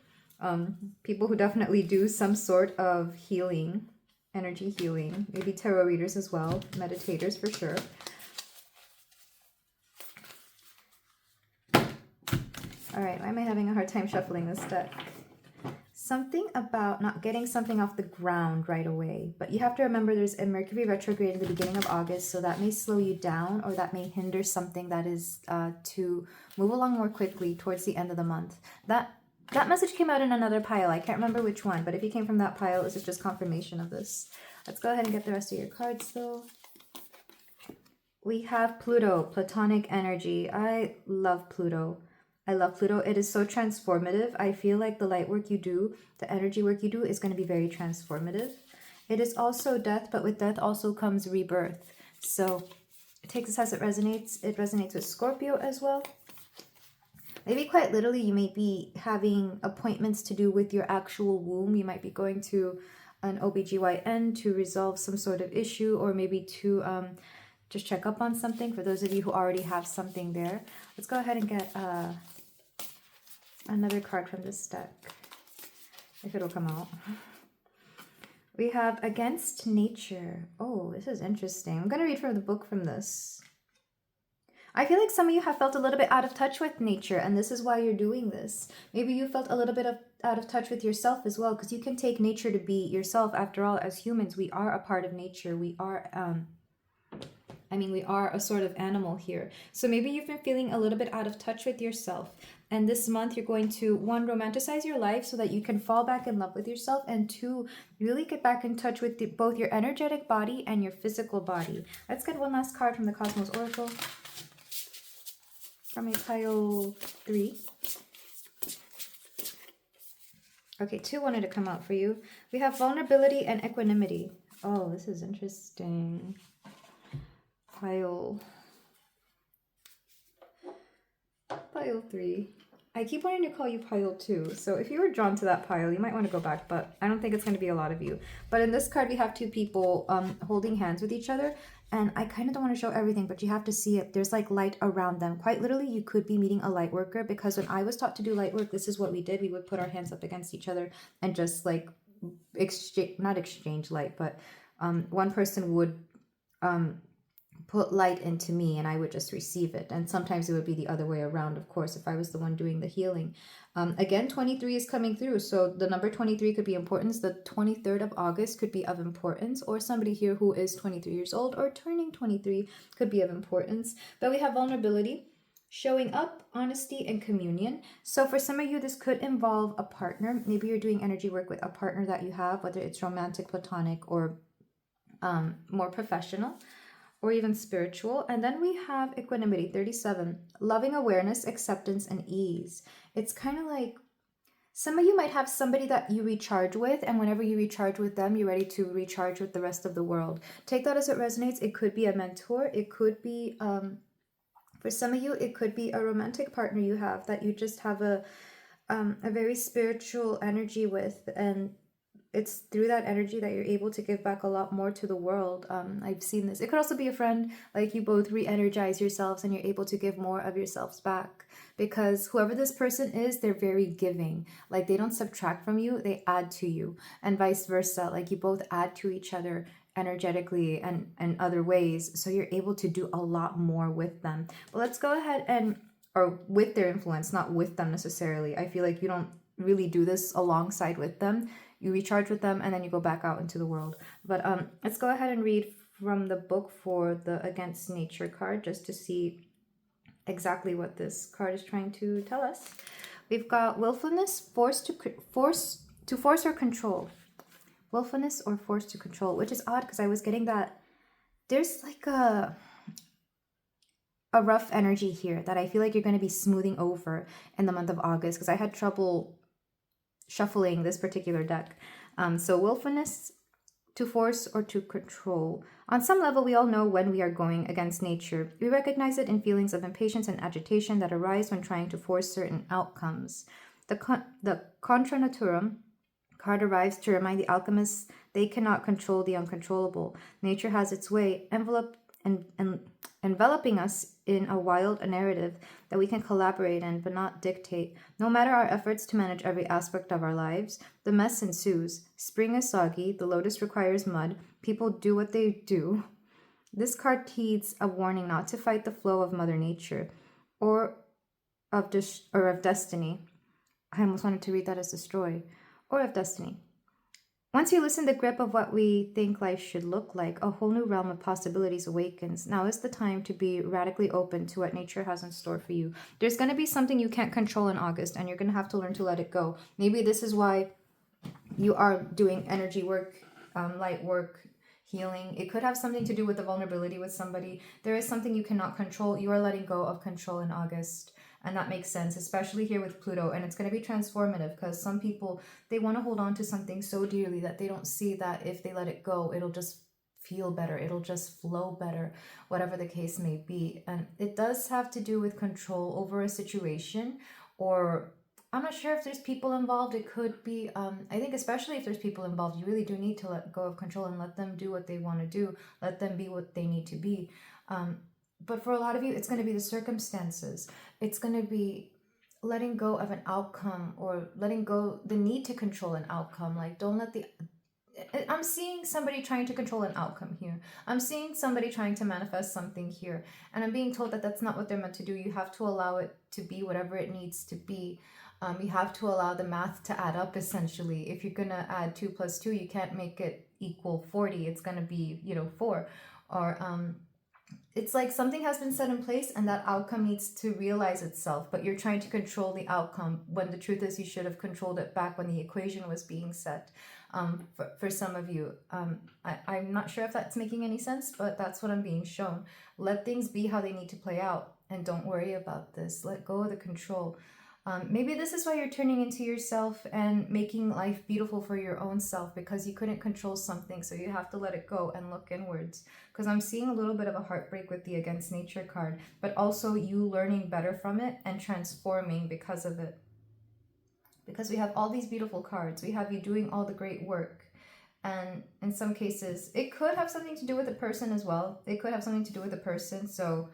people who definitely do some sort of healing, energy healing, maybe tarot readers as well, meditators for sure. All right, why am I having a hard time shuffling this deck? Something about not getting something off the ground right away. But you have to remember there's a Mercury retrograde at the beginning of August, so that may slow you down, or that may hinder something that is to move along more quickly towards the end of the month. That message came out in another pile. I can't remember which one, but if you came from that pile, this is just confirmation of this. Let's go ahead and get the rest of your cards, though. We have Pluto, Platonic energy. I love Pluto. I love Pluto. It is so transformative. I feel like the light work you do, the energy work you do is going to be very transformative. It is also death, but with death also comes rebirth. So take this as it resonates. It resonates with Scorpio as well. Maybe quite literally, you may be having appointments to do with your actual womb. You might be going to an OBGYN to resolve some sort of issue, or maybe to just check up on something for those of you who already have something there. Let's go ahead and get another card from this deck, if it'll come out. We have Against Nature. Oh, this is interesting. I'm going to read from the book from this. I feel like some of you have felt a little bit out of touch with nature, and this is why you're doing this. Maybe you felt a little bit out of touch with yourself as well, because you can take nature to be yourself. After all, as humans, we are a part of nature. We are we are a sort of animal here. So maybe you've been feeling a little bit out of touch with yourself. And this month you're going to, one, romanticize your life so that you can fall back in love with yourself. And two, really get back in touch with both your energetic body and your physical body. Let's get one last card from the Cosmos Oracle. From a pile 3. Okay, 2 wanted to come out for you. We have Vulnerability and Equanimity. Oh, this is interesting. Pile 3. I keep wanting to call you pile 2. So if you were drawn to that pile, you might want to go back, but I don't think it's going to be a lot of you. But in this card, we have 2 people holding hands with each other. And I kind of don't want to show everything, but you have to see it. There's like light around them. Quite literally, you could be meeting a light worker, because when I was taught to do light work, this is what we did. We would put our hands up against each other and just like not exchange light, but one person would put light into me and I would just receive it. And sometimes it would be the other way around, of course, if I was the one doing the healing. Again, 23 is coming through. So the number 23 could be importance. The 23rd of August could be of importance, or somebody here who is 23 years old or turning 23 could be of importance. But we have vulnerability, showing up, honesty, and communion. So for some of you, this could involve a partner. Maybe you're doing energy work with a partner that you have, whether it's romantic, platonic, or more professional, or even spiritual. And then we have equanimity, 37, loving awareness, acceptance, and ease. It's kind of like some of you might have somebody that you recharge with, and whenever you recharge with them, you're ready to recharge with the rest of the world. Take that as it resonates. It could be a mentor. It could be, for some of you, it could be a romantic partner you have that you just have a very spiritual energy with, and it's through that energy that you're able to give back a lot more to the world. I've seen this. It could also be a friend, like you both re-energize yourselves and you're able to give more of yourselves back, because whoever this person is, they're very giving. Like they don't subtract from you, they add to you, and vice versa. Like you both add to each other energetically and other ways. So you're able to do a lot more with them. But let's go ahead and, or with their influence, not with them necessarily. I feel like you don't really do this alongside with them. You recharge with them and then you go back out into the world. But let's go ahead and read from the book for the Against Nature card, just to see exactly what this card is trying to tell us. We've got willfulness, force or control. Willfulness or force to control, which is odd because I was getting that there's like a rough energy here that I feel like you're going to be smoothing over in the month of August, because I had trouble shuffling this particular deck. So willfulness, to force or to control. On some level, we all know when we are going against nature. We recognize it in feelings of impatience and agitation that arise when trying to force certain outcomes. The Contra Naturam card arrives to remind the alchemists they cannot control the uncontrollable. Nature has its way, enveloping us in a wild narrative that we can collaborate in but not dictate. No matter our efforts to manage every aspect of our lives, the mess ensues. Spring is soggy, the lotus requires mud, people do what they do. This card heeds a warning not to fight the flow of Mother Nature or of destiny. I almost wanted to read that as destroy. Or of destiny. Once you loosen the grip of what we think life should look like, a whole new realm of possibilities awakens. Now is the time to be radically open to what nature has in store for you. There's going to be something you can't control in August, and you're going to have to learn to let it go. Maybe this is why you are doing energy work, light work, healing. It could have something to do with the vulnerability with somebody. There is something you cannot control. You are letting go of control in August. And that makes sense, especially here with Pluto. And it's going to be transformative because some people, they want to hold on to something so dearly that they don't see that if they let it go, it'll just feel better. It'll just flow better, whatever the case may be. And it does have to do with control over a situation, or I'm not sure if there's people involved. It could be, I think especially if there's people involved, you really do need to let go of control and let them do what they want to do. Let them be what they need to be. But for a lot of you, it's going to be the circumstances. It's going to be letting go of an outcome, or letting go the need to control an outcome. Like, don't let I'm seeing somebody trying to control an outcome here. I'm seeing somebody trying to manifest something here. And I'm being told that that's not what they're meant to do. You have to allow it to be whatever it needs to be. You have to allow the math to add up, essentially. If you're going to add 2 plus 2, you can't make it equal 40. It's going to be, 4. Or, it's like something has been set in place and that outcome needs to realize itself, but you're trying to control the outcome when the truth is you should have controlled it back when the equation was being set. For some of you, I'm not sure if that's making any sense, but that's what I'm being shown. Let things be how they need to play out and don't worry about this. Let go of the control. Maybe this is why you're turning into yourself and making life beautiful for your own self, because you couldn't control something, so you have to let it go and look inwards. Because I'm seeing a little bit of a heartbreak with the Against Nature card, but also you learning better from it and transforming because of it. Because we have all these beautiful cards. We have you doing all the great work. And in some cases, it could have something to do with the person as well. It could have something to do with the person, so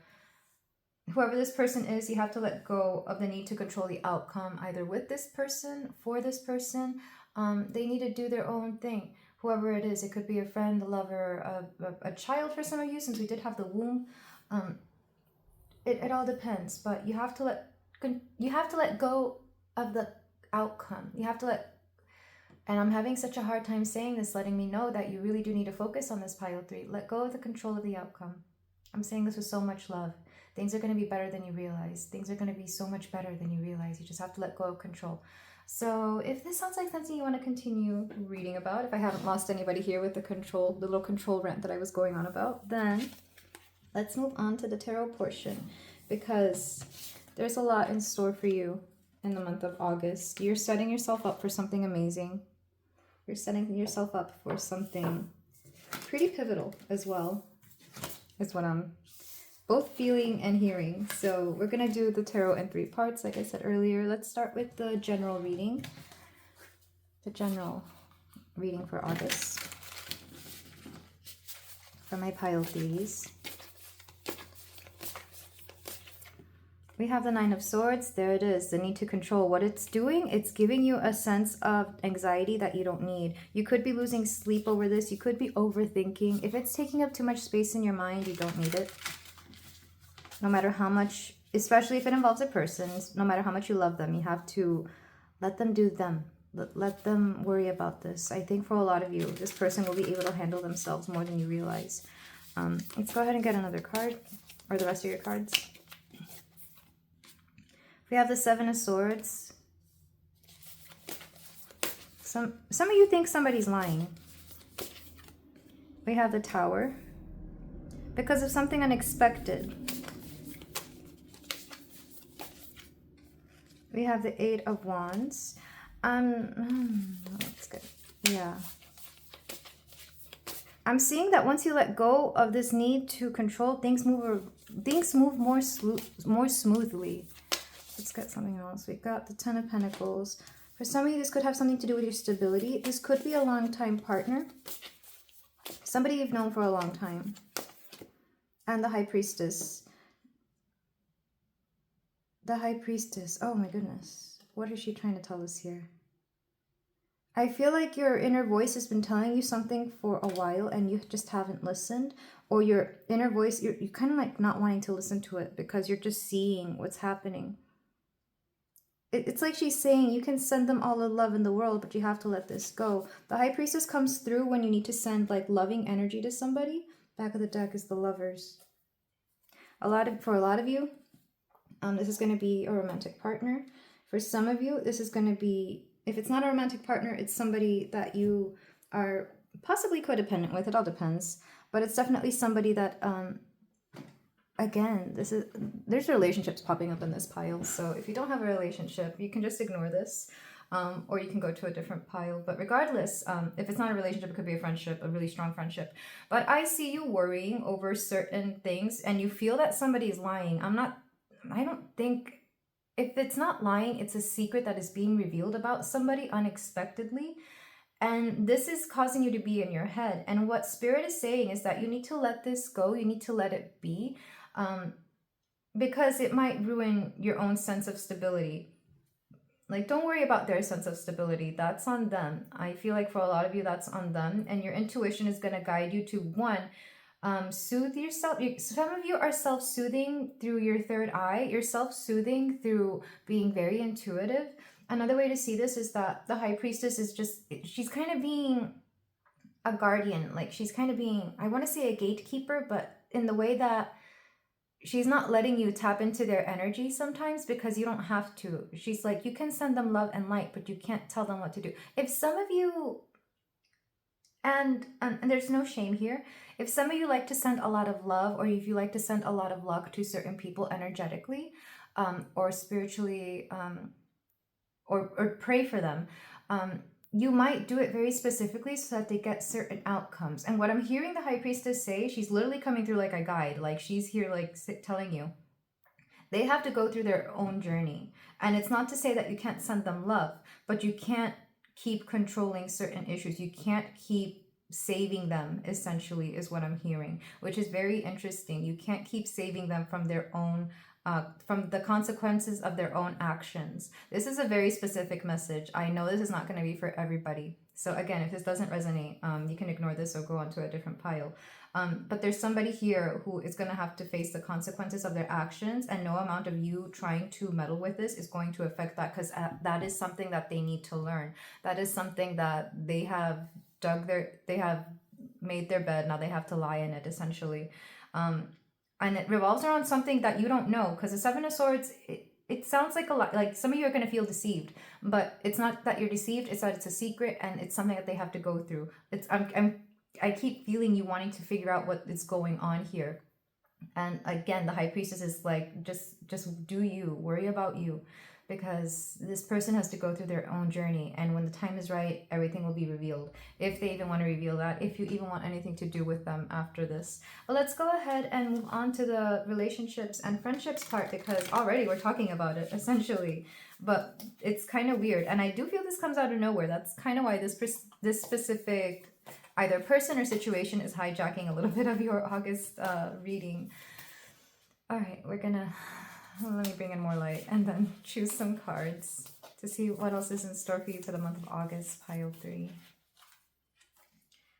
whoever this person is, you have to let go of the need to control the outcome, either with this person, for this person. They need to do their own thing. Whoever it is, it could be a friend, a lover, a child for some of you, since we did have the womb. It all depends, but you have to let go of the outcome. You have to let, and I'm having such a hard time saying this, letting me know that you really do need to focus on this pile 3. Let go of the control of the outcome. I'm saying this with so much love. Things are going to be better than you realize. Things are going to be so much better than you realize. You just have to let go of control. So if this sounds like something you want to continue reading about, if I haven't lost anybody here with the little control rant that I was going on about, then let's move on to the tarot portion, because there's a lot in store for you in the month of August. You're setting yourself up for something amazing. You're setting yourself up for something pretty pivotal as well, is what I'm both feeling and hearing. So we're going to do the tarot in 3 parts, like I said earlier. Let's start with the general reading. The general reading for August for my pile 3s. We have the Nine of Swords. There it is, the need to control. What it's doing, it's giving you a sense of anxiety that you don't need. You could be losing sleep over this. You could be overthinking. If it's taking up too much space in your mind, you don't need it. No matter how much, especially if it involves a person, no matter how much you love them, you have to let them do them. Let them worry about this. I think for a lot of you, this person will be able to handle themselves more than you realize. Let's go ahead and get another card, or the rest of your cards. We have the Seven of Swords. Some of you think somebody's lying. We have the Tower. Because of something unexpected. We have the Eight of Wands. That's good. Yeah. I'm seeing that once you let go of this need to control, things move more smoothly. Let's get something else. We got the Ten of Pentacles. For some of you, this could have something to do with your stability. This could be a long-time partner. Somebody you've known for a long time. And the High Priestess. The High Priestess. Oh my goodness. What is she trying to tell us here? I feel like your inner voice has been telling you something for a while and you just haven't listened. Or your inner voice, you're kind of like not wanting to listen to it because you're just seeing what's happening. It's like she's saying you can send them all the love in the world, but you have to let this go. The High Priestess comes through when you need to send like loving energy to somebody. Back of the deck is the Lovers. For a lot of you, this is going to be a romantic partner. For some of you, this is going to be, if it's not a romantic partner, it's somebody that you are possibly codependent with. It all depends. But it's definitely somebody that, again, there's relationships popping up in this pile. So if you don't have a relationship, you can just ignore this. Or you can go to a different pile. But regardless, if it's not a relationship, it could be a friendship, a really strong friendship. But I see you worrying over certain things and you feel that somebody's lying. I don't think, if it's not lying, it's a secret that is being revealed about somebody unexpectedly. And this is causing you to be in your head. And what Spirit is saying is that you need to let this go. You need to let it be. Because it might ruin your own sense of stability. Like, don't worry about their sense of stability. That's on them. I feel like for a lot of you, that's on them. And your intuition is going to guide you to, one, soothe yourself. Some of you are self-soothing through your third eye. You're self-soothing through being very intuitive. Another way to see this is that the High Priestess is just, she's kind of being a guardian. Like, she's kind of being, I want to say a gatekeeper, but in the way that she's not letting you tap into their energy sometimes because you don't have to. She's like, you can send them love and light, but you can't tell them what to do. If some of you, and there's no shame here, if some of you like to send a lot of love, or if you like to send a lot of luck to certain people energetically, or spiritually, or pray for them, you might do it very specifically so that they get certain outcomes. And what I'm hearing the High Priestess say, she's literally coming through like a guide. Like, she's here like telling you they have to go through their own journey. And it's not to say that you can't send them love, but you can't keep controlling certain issues. You can't keep saving them, essentially, is what I'm hearing, which is very interesting. You can't keep saving them from their own from the consequences of their own actions. This is a very specific message. I know this is not going to be for everybody. So again, if this doesn't resonate, you can ignore this or go on to a different pile. But there's somebody here who is going to have to face the consequences of their actions, and no amount of you trying to meddle with this is going to affect that, because that is something that they need to learn. That is something that they have they have made their bed, now they have to lie in it, essentially. And it revolves around something that you don't know, because the Seven of Swords, it sounds like a lot, like some of you are going to feel deceived, but it's not that you're deceived, it's that it's a secret and it's something that they have to go through. I keep feeling you wanting to figure out what is going on here. And again, the High Priestess is like, just do you, worry about you, because this person has to go through their own journey, and when the time is right, everything will be revealed, if they even want to reveal that, if you even want anything to do with them after this. But let's go ahead and move on to the relationships and friendships part, because already we're talking about it, essentially, but it's kind of weird, and I do feel this comes out of nowhere. That's kind of why this specific either person or situation is hijacking a little bit of your August reading. All right, we're gonna Let me bring in more light and then choose some cards to see what else is in store for you for the month of August, pile 3.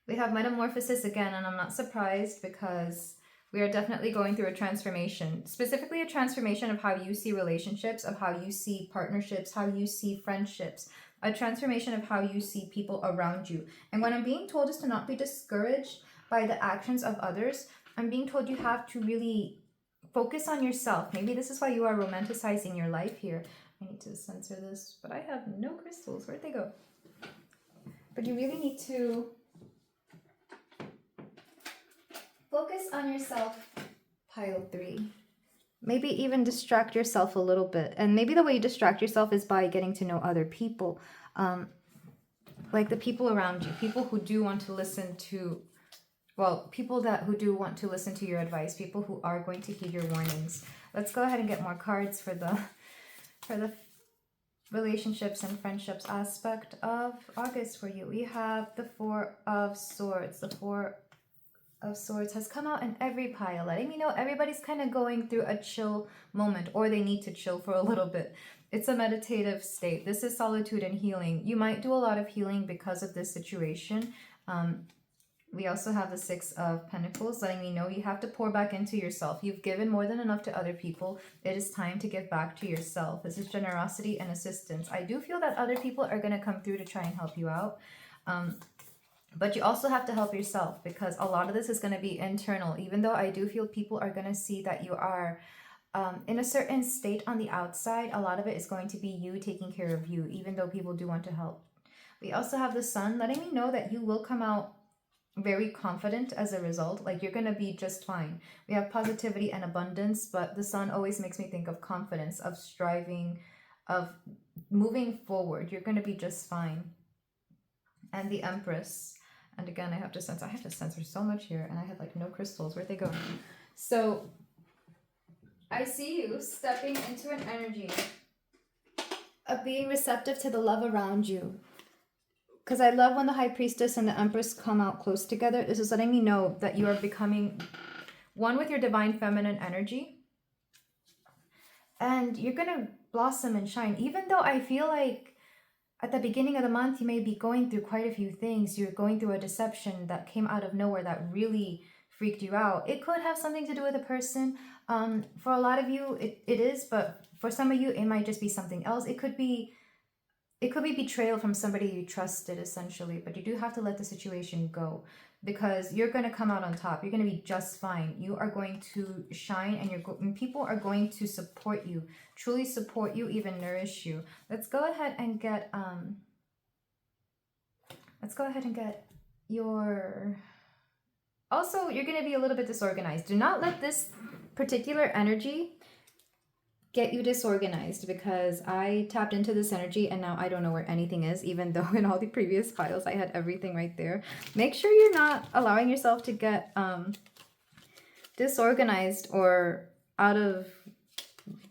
We have metamorphosis again, and I'm not surprised because we are definitely going through a transformation, specifically a transformation of how you see relationships, of how you see partnerships, how you see friendships, a transformation of how you see people around you. And what I'm being told is to not be discouraged by the actions of others. I'm being told you have to really focus on yourself. Maybe this is why you are romanticizing your life here. I need to censor this, but I have no crystals. Where'd they go? But you really need to focus on yourself, pile 3. Maybe even distract yourself a little bit. And maybe the way you distract yourself is by getting to know other people. Like the people around you, people who do want to listen to, well, people who do want to listen to your advice, people who are going to heed your warnings. Let's go ahead and get more cards for the relationships and friendships aspect of August for you. We have the 4 of Swords. The 4 of Swords has come out in every pile, letting me know everybody's kind of going through a chill moment, or they need to chill for a little bit. It's a meditative state. This is solitude and healing. You might do a lot of healing because of this situation. We also have the 6 of Pentacles, letting me know you have to pour back into yourself. You've given more than enough to other people. It is time to give back to yourself. This is generosity and assistance. I do feel that other people are going to come through to try and help you out. But you also have to help yourself, because a lot of this is going to be internal. Even though I do feel people are going to see that you are in a certain state on the outside, a lot of it is going to be you taking care of you, even though people do want to help. We also have the Sun, letting me know that you will come out very confident as a result. Like, you're going to be just fine. We have positivity and abundance, but the Sun always makes me think of confidence, of striving, of moving forward. You're going to be just fine. And the Empress. And again, I have to censor so much here, and I have like no crystals. Where'd they go? So I see you stepping into an energy of being receptive to the love around you. Because I love when the High Priestess and the Empress come out close together. This is letting me know that you are becoming one with your divine feminine energy. And you're going to blossom and shine. Even though I feel like at the beginning of the month, you may be going through quite a few things. You're going through a deception that came out of nowhere that really freaked you out. It could have something to do with a person. For a lot of you, it is, but for some of you, it might just be something else. It could be betrayal from somebody you trusted, essentially. But you do have to let the situation go, because you're going to come out on top. You're going to be just fine. You are going to shine, and people are going to support you, truly support you, even nourish you. Let's go ahead and get your... Also, you're going to be a little bit disorganized. Do not let this particular energy get you disorganized, because I tapped into this energy and now I don't know where anything is, even though in all the previous files I had everything right there. Make sure you're not allowing yourself to get disorganized or out of...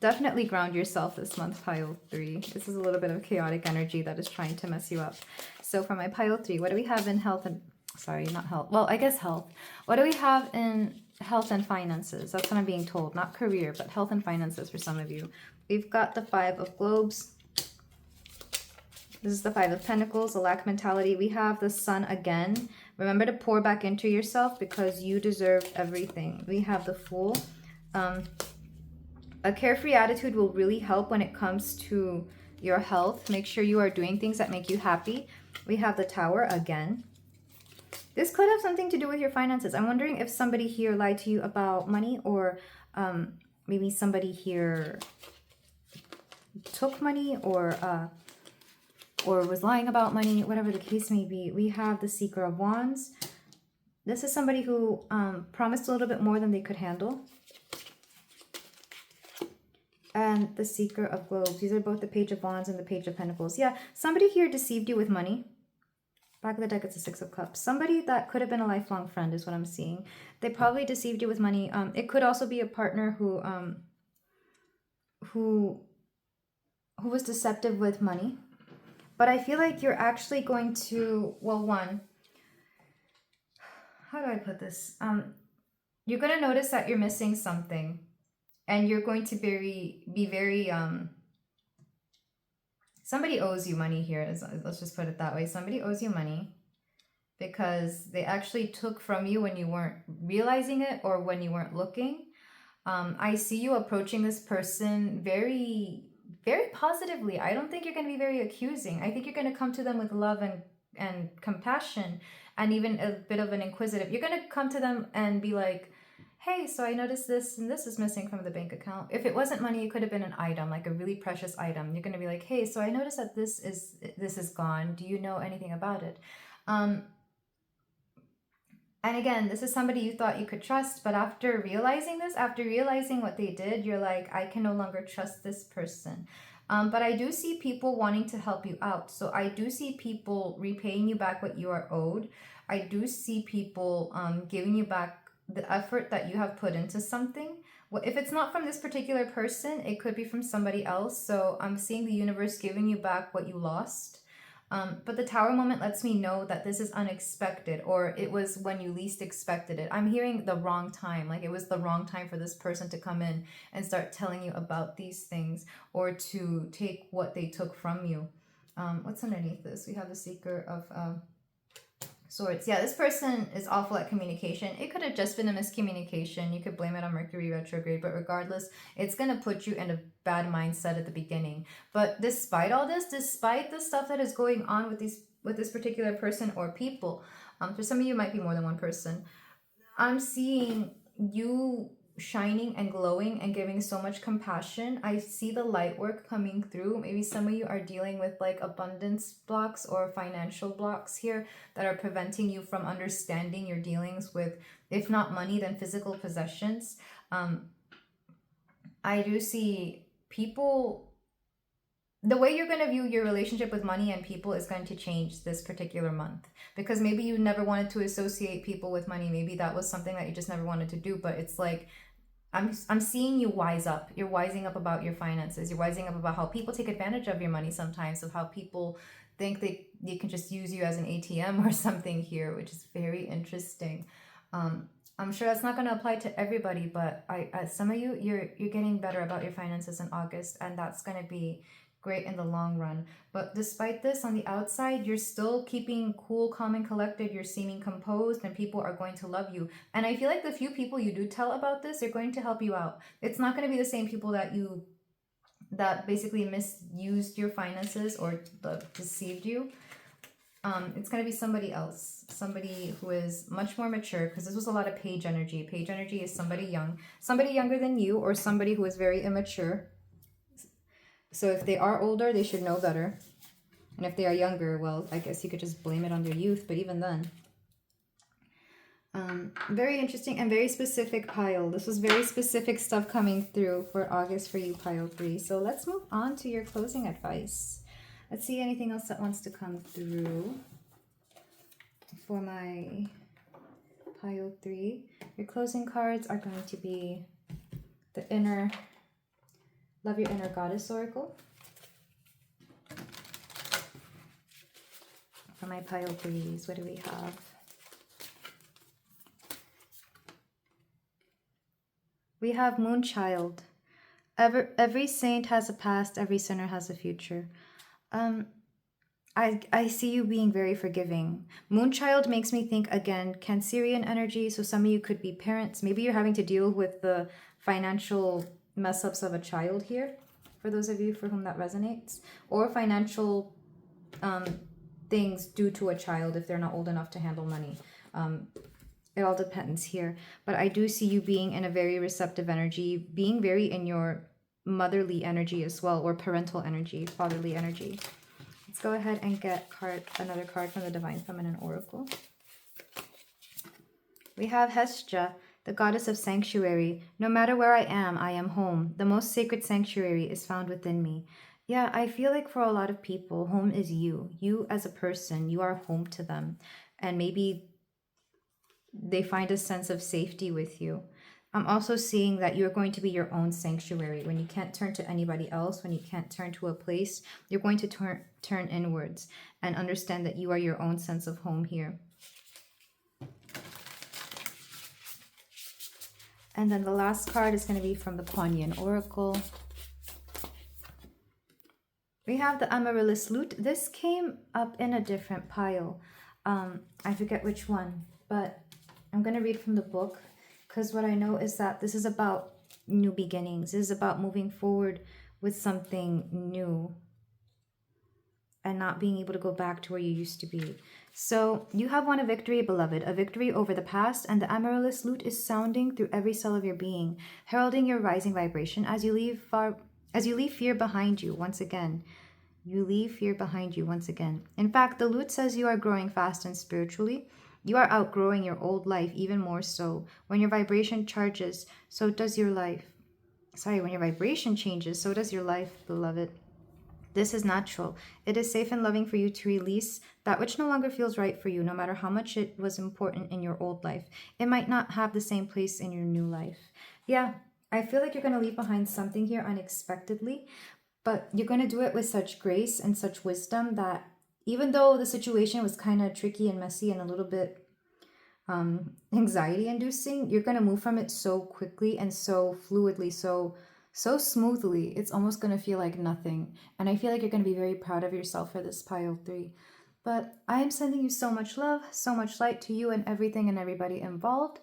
Definitely ground yourself this month, pile 3. This is a little bit of chaotic energy that is trying to mess you up. So for my pile 3, what do we have in health and... Sorry, not health. Well, I guess health. What do we have in health and finances? That's what I'm being told. Not career, but health and finances for some of you. We've got the 5 of Globes. This is the 5 of Pentacles, a lack mentality. We have the Sun again. Remember to pour back into yourself, because you deserve everything. We have the Fool. A carefree attitude will really help when it comes to your health. Make sure you are doing things that make you happy. We have the Tower again. This could have something to do with your finances. I'm wondering if somebody here lied to you about money, or maybe somebody here took money, or was lying about money, whatever the case may be. We have the Seeker of Wands. This is somebody who promised a little bit more than they could handle. And the Seeker of Globes. These are both the Page of Wands and the Page of Pentacles. Yeah, somebody here deceived you with money. Back of the deck, it's a 6 of Cups. Somebody that could have been a lifelong friend is what I'm seeing. They probably deceived you with money. It could also be a partner who was deceptive with money. But I feel like you're actually going to, well, one, how do I put this? You're going to notice that you're missing something. and you're going to be very somebody owes you money here. Let's just put it that way. Somebody owes you money because they actually took from you when you weren't realizing it or when you weren't looking. I see you approaching this person very, very positively. I don't think you're going to be very accusing. I think you're going to come to them with love and compassion, and even a bit of an inquisitive. You're going to come to them and be like, hey, so I noticed this and this is missing from the bank account. If it wasn't money, it could have been an item, like a really precious item. You're going to be like, hey, so I noticed that this is gone. Do you know anything about it? And again, this is somebody you thought you could trust, but after realizing this, after realizing what they did, you're like, I can no longer trust this person. But I do see people wanting to help you out. So I do see people repaying you back what you are owed. I do see people giving you back the effort that you have put into something. Well, if it's not from this particular person, it could be from somebody else. So I'm seeing the universe giving you back what you lost. But the tower moment lets me know that this is unexpected, or it was when you least expected it. I'm hearing the wrong time, like it was the wrong time for this person to come in and start telling you about these things, or to take what they took from you. What's underneath this? We have the Seeker of Swords. Yeah, this person is awful at communication. It could have just been a miscommunication. You could blame it on Mercury retrograde, but regardless, it's going to put you in a bad mindset at the beginning. But despite all this, despite the stuff that is going on with this particular person or people, for some of you, it might be more than one person. I'm seeing you shining and glowing and giving so much compassion. I see the light work coming through. Maybe some of you are dealing with like abundance blocks or financial blocks here that are preventing you from understanding your dealings with, if not money, then physical possessions. I do see people, the way you're going to view your relationship with money and people is going to change this particular month, because maybe you never wanted to associate people with money. Maybe that was something that you just never wanted to do, but it's like, I'm seeing you wise up. You're wising up about your finances. You're wising up about how people take advantage of your money sometimes, of how people think they can just use you as an ATM or something here, which is very interesting. I'm sure that's not going to apply to everybody, but some of you, you're getting better about your finances in August, and that's going to be great in the long run. But despite this, on the outside, you're still keeping cool, calm, and collected. You're seeming composed, and people are going to love you. And I feel like the few people you do tell about this are going to help you out. It's not going to be the same people that basically misused your finances or deceived you. It's going to be somebody else, somebody who is much more mature, because this was a lot of page energy. Page energy is somebody young, somebody younger than you, or somebody who is very immature. So if they are older, they should know better. And if they are younger, well, I guess you could just blame it on their youth, but even then. Very interesting and very specific pile. This was very specific stuff coming through for August for you, pile 3. So let's move on to your closing advice. Let's see anything else that wants to come through for my pile 3. Your closing cards are going to be the inner... Love Your Inner Goddess Oracle. For my pile 3s, what do we have? We have Moonchild. Every saint has a past, every sinner has a future. I see you being very forgiving. Moonchild makes me think, again, Cancerian energy. So some of you could be parents. Maybe you're having to deal with the financial mess-ups of a child here, for those of you for whom that resonates, or financial things due to a child if they're not old enough to handle money. It all depends here, but I do see you being in a very receptive energy, being very in your motherly energy as well, or parental energy, fatherly energy. Let's go ahead and get another card from the Divine Feminine Oracle. We have Hestia, the goddess of sanctuary. No matter where I am home. The most sacred sanctuary is found within me. Yeah, I feel like for a lot of people, home is you. You as a person, you are home to them. And maybe they find a sense of safety with you. I'm also seeing that you're going to be your own sanctuary. When you can't turn to anybody else, when you can't turn to a place, you're going to turn inwards and understand that you are your own sense of home here. And then the last card is going to be from the Kuan Yin Oracle. We have the Amaryllis Lute. This came up in a different pile. I forget which one, but I'm going to read from the book, because what I know is that this is about new beginnings. This is about moving forward with something new and not being able to go back to where you used to be. So you have won a victory, beloved, a victory over the past, and the Amaryllis Lute is sounding through every cell of your being, heralding your rising vibration as you leave fear behind you once again. You leave fear behind you once again. In fact, the lute says you are growing fast and spiritually. You are outgrowing your old life even more so. When your vibration charges, so does your life. When your vibration changes, so does your life, beloved. This is natural. It is safe and loving for you to release that which no longer feels right for you, no matter how much it was important in your old life. It might not have the same place in your new life. Yeah, I feel like you're going to leave behind something here unexpectedly, but you're going to do it with such grace and such wisdom that even though the situation was kind of tricky and messy and a little bit anxiety inducing, you're going to move from it so quickly and so fluidly, so smoothly. It's almost going to feel like nothing. And I feel like you're going to be very proud of yourself for this pile 3. But I am sending you so much love, so much light to you and everything and everybody involved.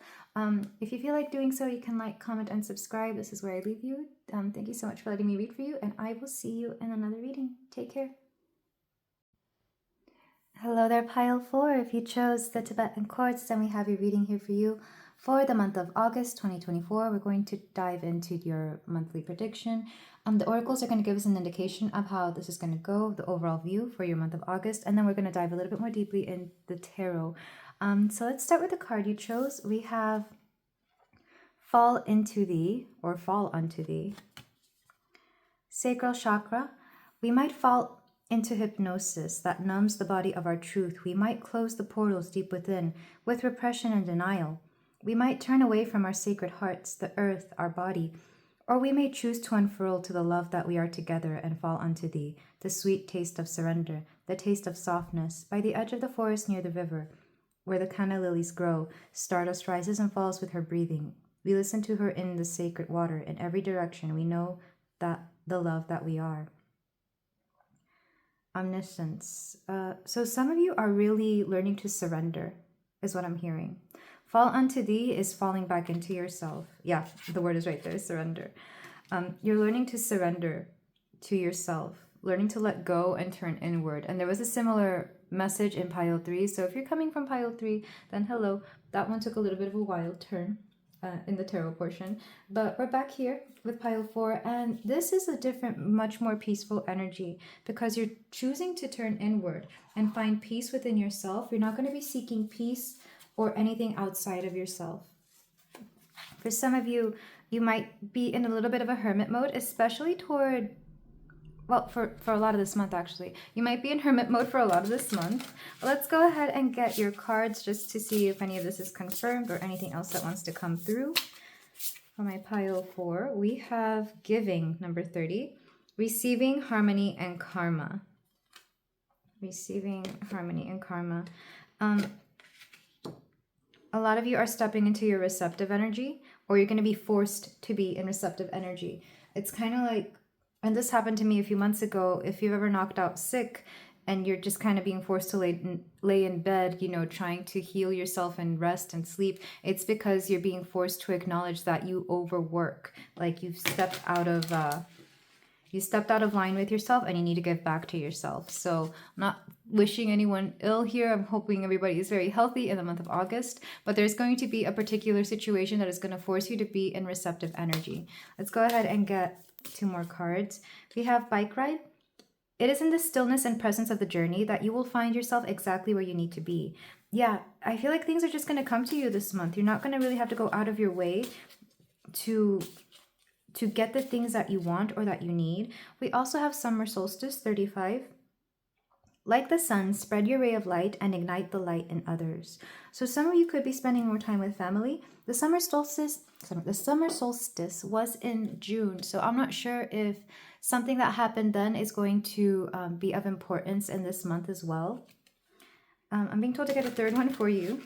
If you feel like doing so, you can like, comment, and subscribe. This is where I leave you. Thank you so much for letting me read for you, and I will see you in another reading. Take care. Hello there, pile 4. If you chose the Tibetan quartz, then we have your reading here for you for the month of August 2024. We're going to dive into your monthly prediction. The oracles are going to give us an indication of how this is going to go, the overall view for your month of August, and then we're going to dive a little bit more deeply in the tarot. So let's start with the card you chose. We have Fall into Thee, or Fall unto Thee. Sacral chakra. We might fall into hypnosis that numbs the body of our truth. We might close the portals deep within with repression and denial. We might turn away from our sacred hearts, the earth, our body, or we may choose to unfurl to the love that we are together and fall unto Thee, the sweet taste of surrender, the taste of softness, by the edge of the forest near the river, where the canna lilies grow. Stardust rises and falls with her breathing. We listen to her in the sacred water. In every direction, we know that the love that we are. Omniscience. So some of you are really learning to surrender, is what I'm hearing. Fall unto Thee is falling back into yourself. Yeah, the word is right there, surrender. You're learning to surrender to yourself, learning to let go and turn inward. And there was a similar message in pile 3. So if you're coming from pile 3, then hello. That one took a little bit of a wild turn in the tarot portion. But we're back here with pile 4. And this is a different, much more peaceful energy because you're choosing to turn inward and find peace within yourself. You're not going to be seeking peace or anything outside of yourself. For some of you, you might be in a little bit of a hermit mode, especially toward, well, for a lot of this month, actually. You might be in hermit mode for a lot of this month. Let's go ahead and get your cards just to see if any of this is confirmed or anything else that wants to come through. For my pile 4, we have Giving, number 30, Receiving, Harmony, and Karma. Receiving, Harmony, and Karma. A lot of you are stepping into your receptive energy, or you're going to be forced to be in receptive energy. It's kind of like, and this happened to me a few months ago, if you've ever knocked out sick and you're just kind of being forced to lay in bed, you know, trying to heal yourself and rest and sleep, it's because you're being forced to acknowledge that you overwork. Like you've stepped out of line with yourself and you need to give back to yourself. So I'm not wishing anyone ill here. I'm hoping everybody is very healthy in the month of August, but there's going to be a particular situation that is going to force you to be in receptive energy. Let's go ahead and get 2 more cards. We have Bike Ride. It is in the stillness and presence of the journey that you will find yourself exactly where you need to be. Yeah, I feel like things are just going to come to you this month. You're not going to really have to go out of your way to get the things that you want or that you need. We also have Summer Solstice 35. Like the sun, spread your ray of light and ignite the light in others. So some of you could be spending more time with family. The summer solstice was in June, so I'm not sure if something that happened then is going to be of importance in this month as well. I'm being told to get a 3rd one for you.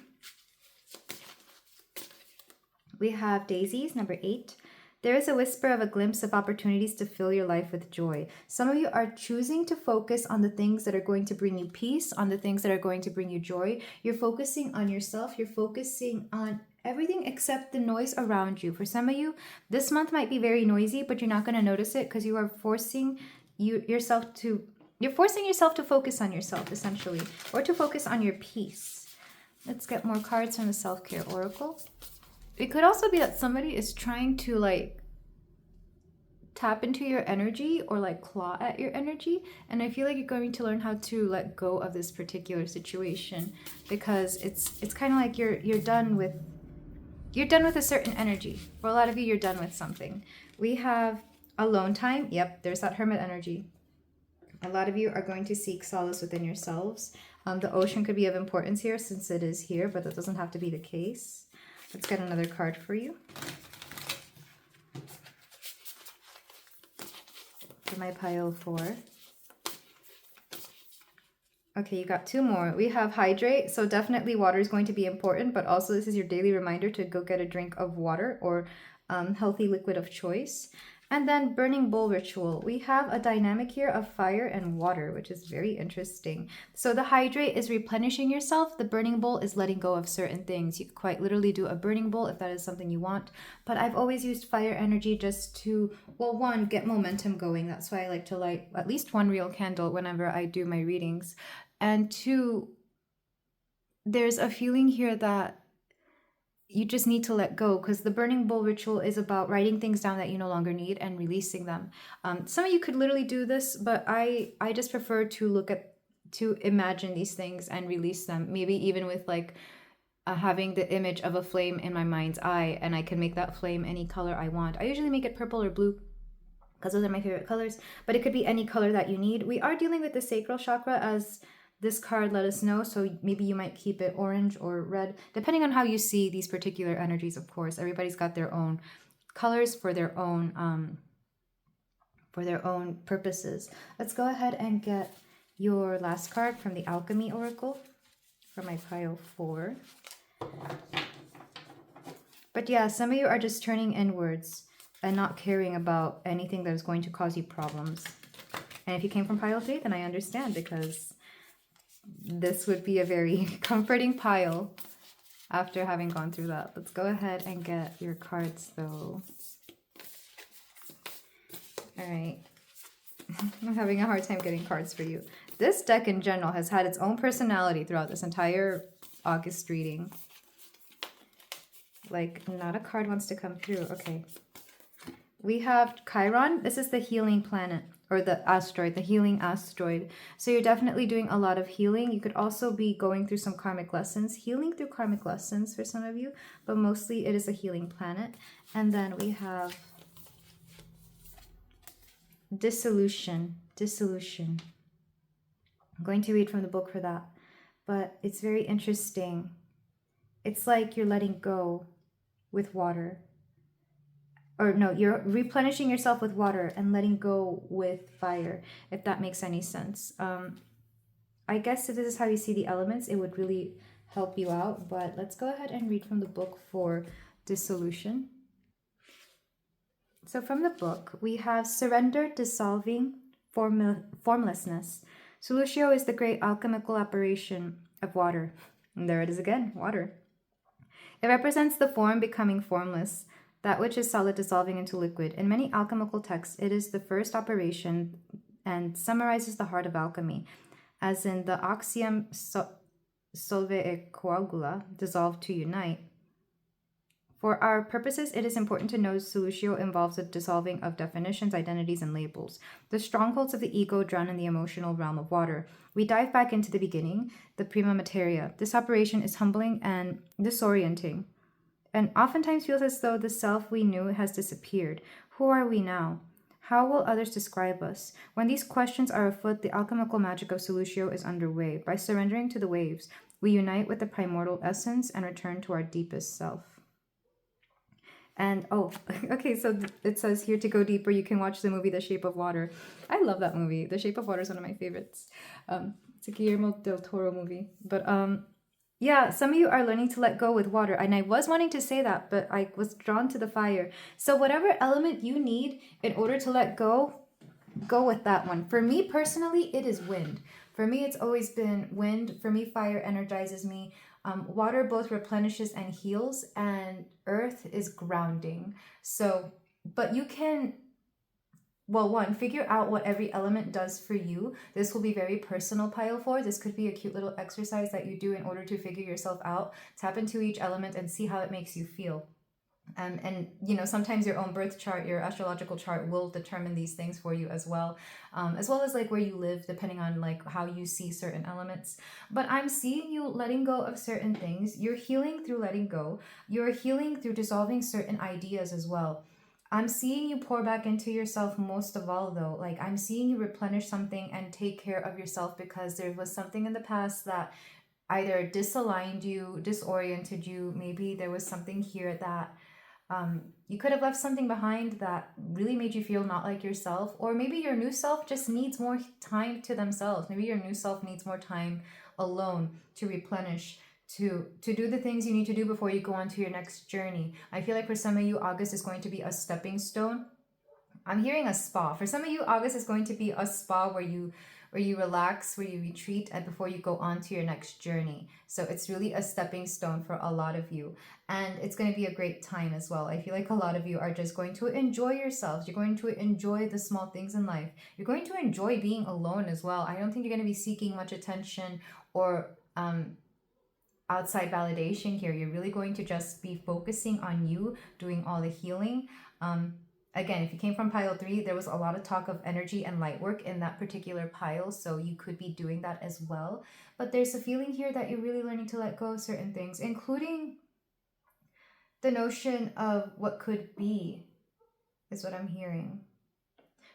We have daisies, number 8. There is a whisper of a glimpse of opportunities to fill your life with joy. Some of you are choosing to focus on the things that are going to bring you peace, on the things that are going to bring you joy. You're focusing on yourself. You're focusing on everything except the noise around you. For some of you, this month might be very noisy, but you're not going to notice it because you are forcing yourself to focus on yourself, essentially, or to focus on your peace. Let's get more cards from the Self-Care Oracle. It could also be that somebody is trying to like tap into your energy or like claw at your energy. And I feel like you're going to learn how to let go of this particular situation, because it's kind of like you're done with a certain energy. For a lot of you, you're done with something. We have alone time. Yep, there's that hermit energy. A lot of you are going to seek solace within yourselves. The ocean could be of importance here since it is here, but that doesn't have to be the case. Let's get another card for you. For my pile 4. Okay, you got 2 more. We have hydrate. So definitely water is going to be important, but also this is your daily reminder to go get a drink of water or healthy liquid of choice. And then burning bowl ritual. We have a dynamic here of fire and water, which is very interesting. So the hydrate is replenishing yourself. The burning bowl is letting go of certain things. You could quite literally do a burning bowl if that is something you want. But I've always used fire energy just to, well, 1, get momentum going. That's why I like to light at least 1 real candle whenever I do my readings. And 2, there's a feeling here that you just need to let go, because the burning bowl ritual is about writing things down that you no longer need and releasing them. Some of you could literally do this, but I just prefer to imagine these things and release them. Maybe even with like having the image of a flame in my mind's eye, and I can make that flame any color I want. I usually make it purple or blue because those are my favorite colors, but it could be any color that you need. We are dealing with the sacral chakra, as this card let us know, so maybe you might keep it orange or red, depending on how you see these particular energies. Of course, everybody's got their own colors for their own purposes. Let's go ahead and get your last card from the Alchemy Oracle for my pile 4. But yeah, some of you are just turning inwards and not caring about anything that is going to cause you problems. And if you came from pile 3, then I understand, because this would be a very comforting pile after having gone through that. Let's go ahead and get your cards though. All right. I'm having a hard time getting cards for you. This deck in general has had its own personality throughout this entire August reading. Like, not a card wants to come through. Okay. We have Chiron. This is the healing planet, or the asteroid, the healing asteroid. So you're definitely doing a lot of healing. You could also be going through some karmic lessons, healing through karmic lessons for some of you, but mostly it is a healing planet. And then we have dissolution. I'm going to read from the book for that, but it's very interesting. It's like you're letting go with water. Or no, you're replenishing yourself with water and letting go with fire, if that makes any sense. I guess if this is how you see the elements, it would really help you out. But let's go ahead and read from the book for dissolution. So from the book, we have surrender, dissolving, formlessness. Solutio is the great alchemical operation of water. And there it is again, water. It represents the form becoming formless, that which is solid dissolving into liquid. In many alchemical texts, it is the first operation and summarizes the heart of alchemy, as in the axiom solve e coagula, dissolve to unite. For our purposes, it is important to know solutio involves the dissolving of definitions, identities, and labels, the strongholds of the ego drowned in the emotional realm of water. We dive back into the beginning, the prima materia. This operation is humbling and disorienting, and oftentimes feels as though the self we knew has disappeared. Who are we now? How will others describe us? When these questions are afoot, the alchemical magic of solutio is underway. By surrendering to the waves, we unite with the primordial essence and return to our deepest self. And, oh, okay, so it says here to go deeper, you can watch the movie The Shape of Water. I love that movie. The Shape of Water is one of my favorites. It's a Guillermo del Toro movie. But Yeah, some of you are learning to let go with water. And I was wanting to say that, but I was drawn to the fire. So whatever element you need in order to let go, go with that one. For me personally, it is wind. For me, it's always been wind. For me, fire energizes me. Water both replenishes and heals, and earth is grounding. So, but you can, well, one, figure out what every element does for you. This will be very personal, pile four. This could be a cute little exercise that you do in order to figure yourself out. Tap into each element and see how it makes you feel. And you know, sometimes your own birth chart, your astrological chart will determine these things for you as well as like where you live, depending on like how you see certain elements. But I'm seeing you letting go of certain things. You're healing through letting go. You're healing through dissolving certain ideas as well. I'm seeing you pour back into yourself most of all, though. Like, I'm seeing you replenish something and take care of yourself, because there was something in the past that either disaligned you, disoriented you. Maybe there was something here that you could have left something behind that really made you feel not like yourself, or maybe your new self just needs more time to themselves. Maybe your new self needs more time alone to replenish, to do the things you need to do before you go on to your next journey. I feel like for some of you, August is going to be a stepping stone. I'm hearing a spa. For some of you, August is going to be a spa where you relax, where you retreat, and before you go on to your next journey. So it's really a stepping stone for a lot of you. And it's going to be a great time as well. I feel like a lot of you are just going to enjoy yourselves. You're going to enjoy the small things in life. You're going to enjoy being alone as well. I don't think you're going to be seeking much attention or outside validation here. You're really going to just be focusing on you, doing all the healing. Again, if you came from pile 3, there was a lot of talk of energy and light work in that particular pile, so you could be doing that as well. But there's a feeling here that you're really learning to let go of certain things, including the notion of what could be, is what I'm hearing.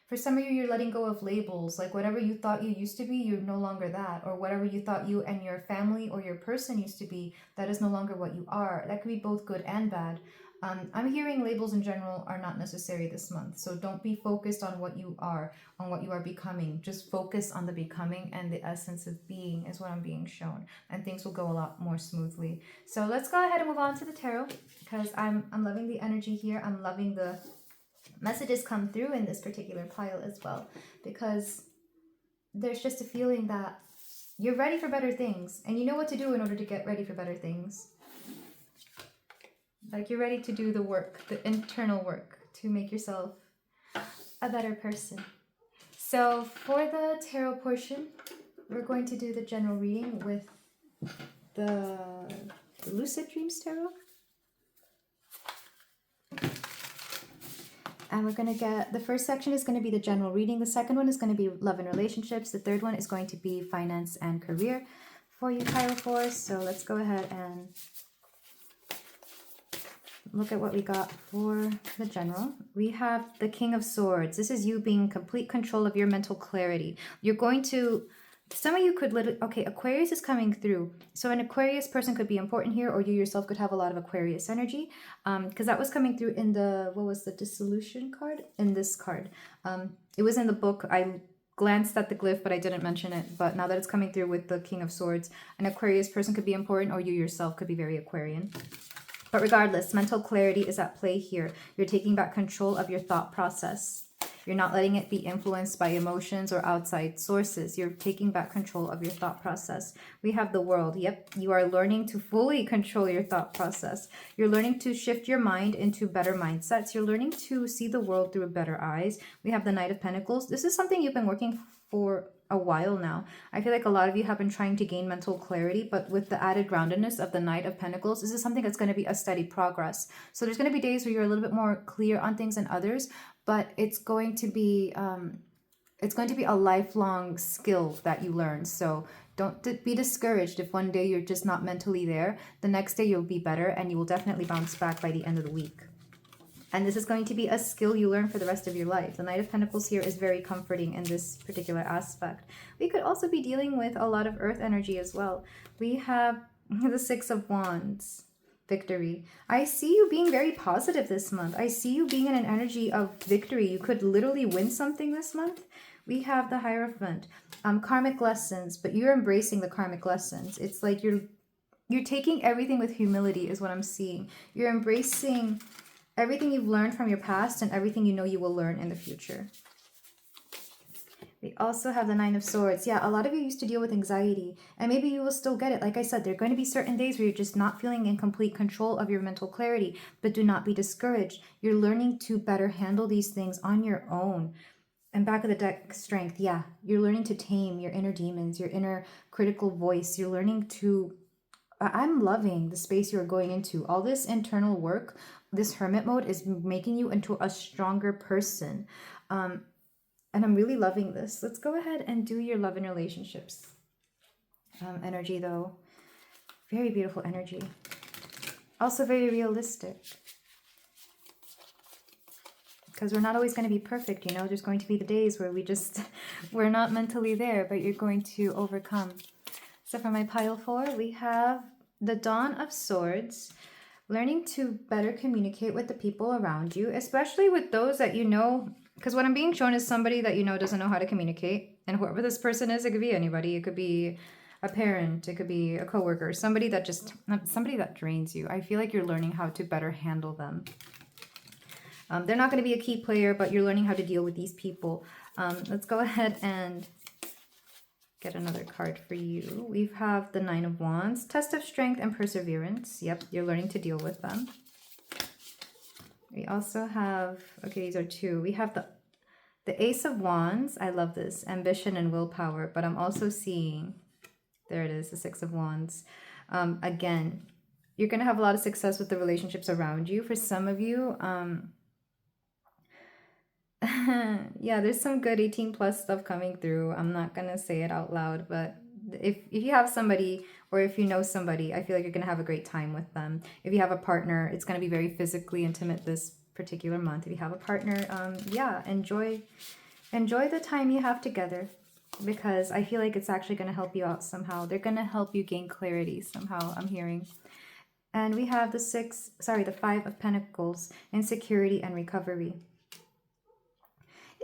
For some of you, you're letting go of labels, like whatever you thought you used to be, you're no longer that, or whatever you thought you and your family or your person used to be, that is no longer what you are. That could be both good and bad. I'm hearing labels in general are not necessary this month, so don't be focused on what you are, on what you are becoming. Just focus on the becoming and the essence of being is what I'm being shown, and things will go a lot more smoothly. So let's go ahead and move on to the tarot, because I'm loving the energy here. I'm loving the messages come through in this particular pile as well, because there's just a feeling that you're ready for better things, and you know what to do in order to get ready for better things. Like, you're ready to do the work, the internal work, to make yourself a better person. So for the tarot portion, we're going to do the general reading with the Lucid Dreams Tarot. And we're going to get, the first section is going to be the general reading. The second one is going to be love and relationships. The third one is going to be finance and career for you, Pile 4. So let's go ahead and look at what we got for the general. We have the King of Swords. This is you being in complete control of your mental clarity. You're going to, some of you could literally, okay, Aquarius is coming through. So an Aquarius person could be important here, or you yourself could have a lot of Aquarius energy, because that was coming through in the, what was the dissolution card? In this card. It was in the book. I glanced at the glyph, but I didn't mention it. But now that it's coming through with the King of Swords, an Aquarius person could be important, or you yourself could be very Aquarian. But regardless, mental clarity is at play here. You're taking back control of your thought process. You're not letting it be influenced by emotions or outside sources. You're taking back control of your thought process. We have the World. Yep, you are learning to fully control your thought process. You're learning to shift your mind into better mindsets. You're learning to see the world through better eyes. We have the Knight of Pentacles. This is something you've been working for a while now. I feel like a lot of you have been trying to gain mental clarity, but with the added groundedness of the Knight of Pentacles, this is something that's going to be a steady progress. So there's going to be days where you're a little bit more clear on things than others, but it's going to be a lifelong skill that you learn. So don't be discouraged if one day you're just not mentally there. The next day you'll be better, and you will definitely bounce back by the end of the week. And this is going to be a skill you learn for the rest of your life. The Knight of Pentacles here is very comforting in this particular aspect. We could also be dealing with a lot of earth energy as well. We have the Six of Wands, victory. I see you being very positive this month. I see you being in an energy of victory. You could literally win something this month. We have the Hierophant, karmic lessons, but you're embracing the karmic lessons. It's like you're you're taking everything with humility is what I'm seeing. You're embracing everything you've learned from your past and everything you know you will learn in the future. We also have the Nine of Swords. Yeah, a lot of you used to deal with anxiety, and maybe you will still get it. Like I said, there are going to be certain days where you're just not feeling in complete control of your mental clarity, but do not be discouraged. You're learning to better handle these things on your own. And back of the deck, strength. Yeah, you're learning to tame your inner demons, your inner critical voice. You're learning to... I'm loving the space you're going into. All this internal work, this hermit mode is making you into a stronger person. And I'm really loving this. Let's go ahead and do your love and relationships energy, though. Very beautiful energy. Also very realistic. Because we're not always going to be perfect, you know. There's going to be the days where we're not mentally there, but you're going to overcome. So for my pile 4, we have the Dawn of Swords. Learning to better communicate with the people around you, especially with those that you know. Because what I'm being shown is somebody that you know doesn't know how to communicate. And whoever this person is, it could be anybody. It could be a parent. It could be a coworker. Somebody that drains you. I feel like you're learning how to better handle them. They're not going to be a key player, but you're learning how to deal with these people. Let's go ahead and get another card for you. We have the Nine of Wands. Test of strength and perseverance. Yep, you're learning to deal with them. We also have, okay, these are 2. We have the Ace of Wands. I love this. Ambition and willpower. But I'm also seeing, there it is, the 6 of Wands. Again, you're going to have a lot of success with the relationships around you. For some of you, yeah, there's some good 18 plus stuff coming through. I'm not going to say it out loud, but if you have somebody or if you know somebody, I feel like you're going to have a great time with them. If you have a partner, it's going to be very physically intimate this particular month. If you have a partner, yeah, enjoy the time you have together, because I feel like it's actually going to help you out somehow. They're going to help you gain clarity somehow, I'm hearing. And we have the 5 of Pentacles, insecurity and recovery.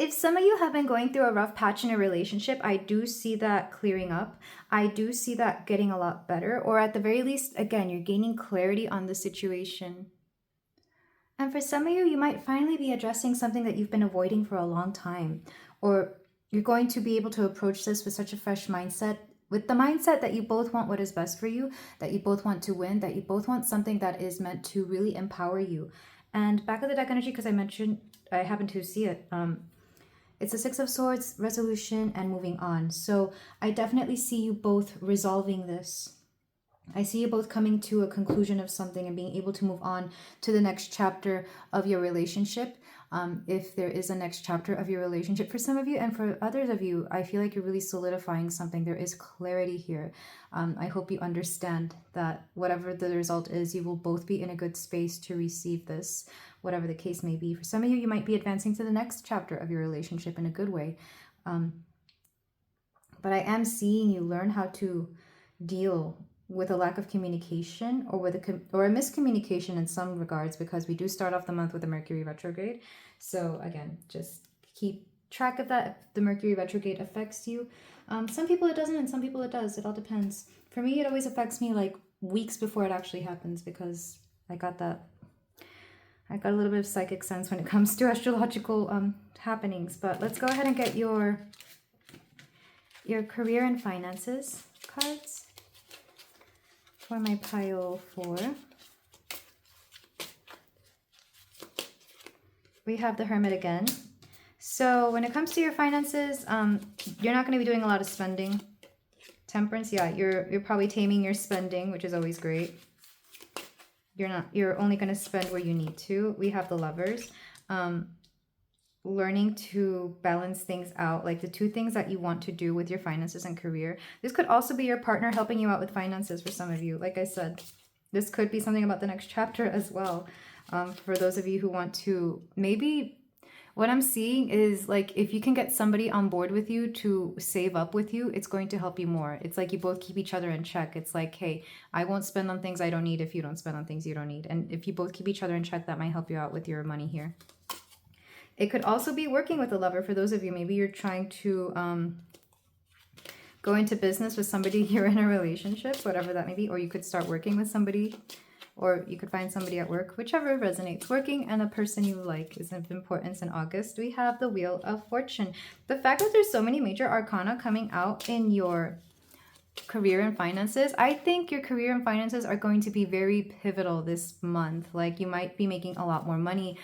If some of you have been going through a rough patch in a relationship, I do see that clearing up. I do see that getting a lot better. Or at the very least, again, you're gaining clarity on the situation. And for some of you, you might finally be addressing something that you've been avoiding for a long time. Or you're going to be able to approach this with such a fresh mindset. With the mindset that you both want what is best for you, that you both want to win, that you both want something that is meant to really empower you. And back of the deck energy, because I happen to see it. It's a 6 of Swords, resolution, and moving on. So I definitely see you both resolving this. I see you both coming to a conclusion of something and being able to move on to the next chapter of your relationship. If there is a next chapter of your relationship for some of you, and for others of you, I feel like you're really solidifying something. There is clarity here. I hope you understand that whatever the result is, you will both be in a good space to receive this, whatever the case may be. For some of you, you might be advancing to the next chapter of your relationship in a good way. But I am seeing you learn how to deal with a lack of communication or with a miscommunication in some regards, because we do start off the month with a Mercury retrograde. So again, just keep track of that. If the Mercury retrograde affects you, some people it doesn't and some people it does. It all depends. For me, it always affects me like weeks before it actually happens, because I got a little bit of psychic sense when it comes to astrological happenings. But let's go ahead and get your career and finances cards for my pile 4. We have the Hermit again. So when it comes to your finances, you're not going to be doing a lot of spending. Temperance, yeah, you're probably taming your spending, which is always great. You're only going to spend where you need to. We have the Lovers. Learning to balance things out, like the 2 things that you want to do with your finances and career. This could also be your partner helping you out with finances for some of you. Like I said, this could be something about the next chapter as well. For those of you who want to, maybe what I'm seeing is like if you can get somebody on board with you to save up with you, it's going to help you more. It's like you both keep each other in check. It's like, hey, I won't spend on things I don't need if you don't spend on things you don't need. And if you both keep each other in check, that might help you out with your money here. It could also be working with a lover for those of you. Maybe you're trying to go into business with somebody you're in a relationship, whatever that may be, or you could start working with somebody, or you could find somebody at work, whichever resonates. Working and a person you like is of importance in August. We have the Wheel of Fortune. The fact that there's so many major arcana coming out in your career and finances, I think your career and finances are going to be very pivotal this month. Like, you might be making a lot more money,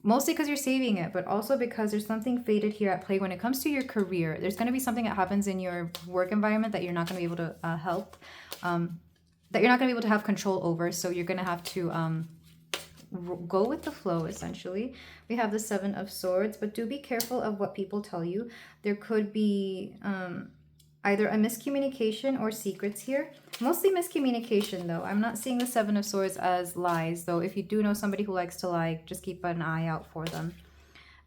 mostly because you're saving it, but also because there's something fated here at play when it comes to your career. There's going to be something that happens in your work environment that you're not going to be able to help, that you're not going to be able to have control over. So you're going to have to go with the flow, essentially. We have the Seven of Swords, but do be careful of what people tell you. There could be either a miscommunication or secrets here. Mostly miscommunication, though. I'm not seeing the Seven of Swords as lies, though. If you do know somebody who likes to lie, just keep an eye out for them.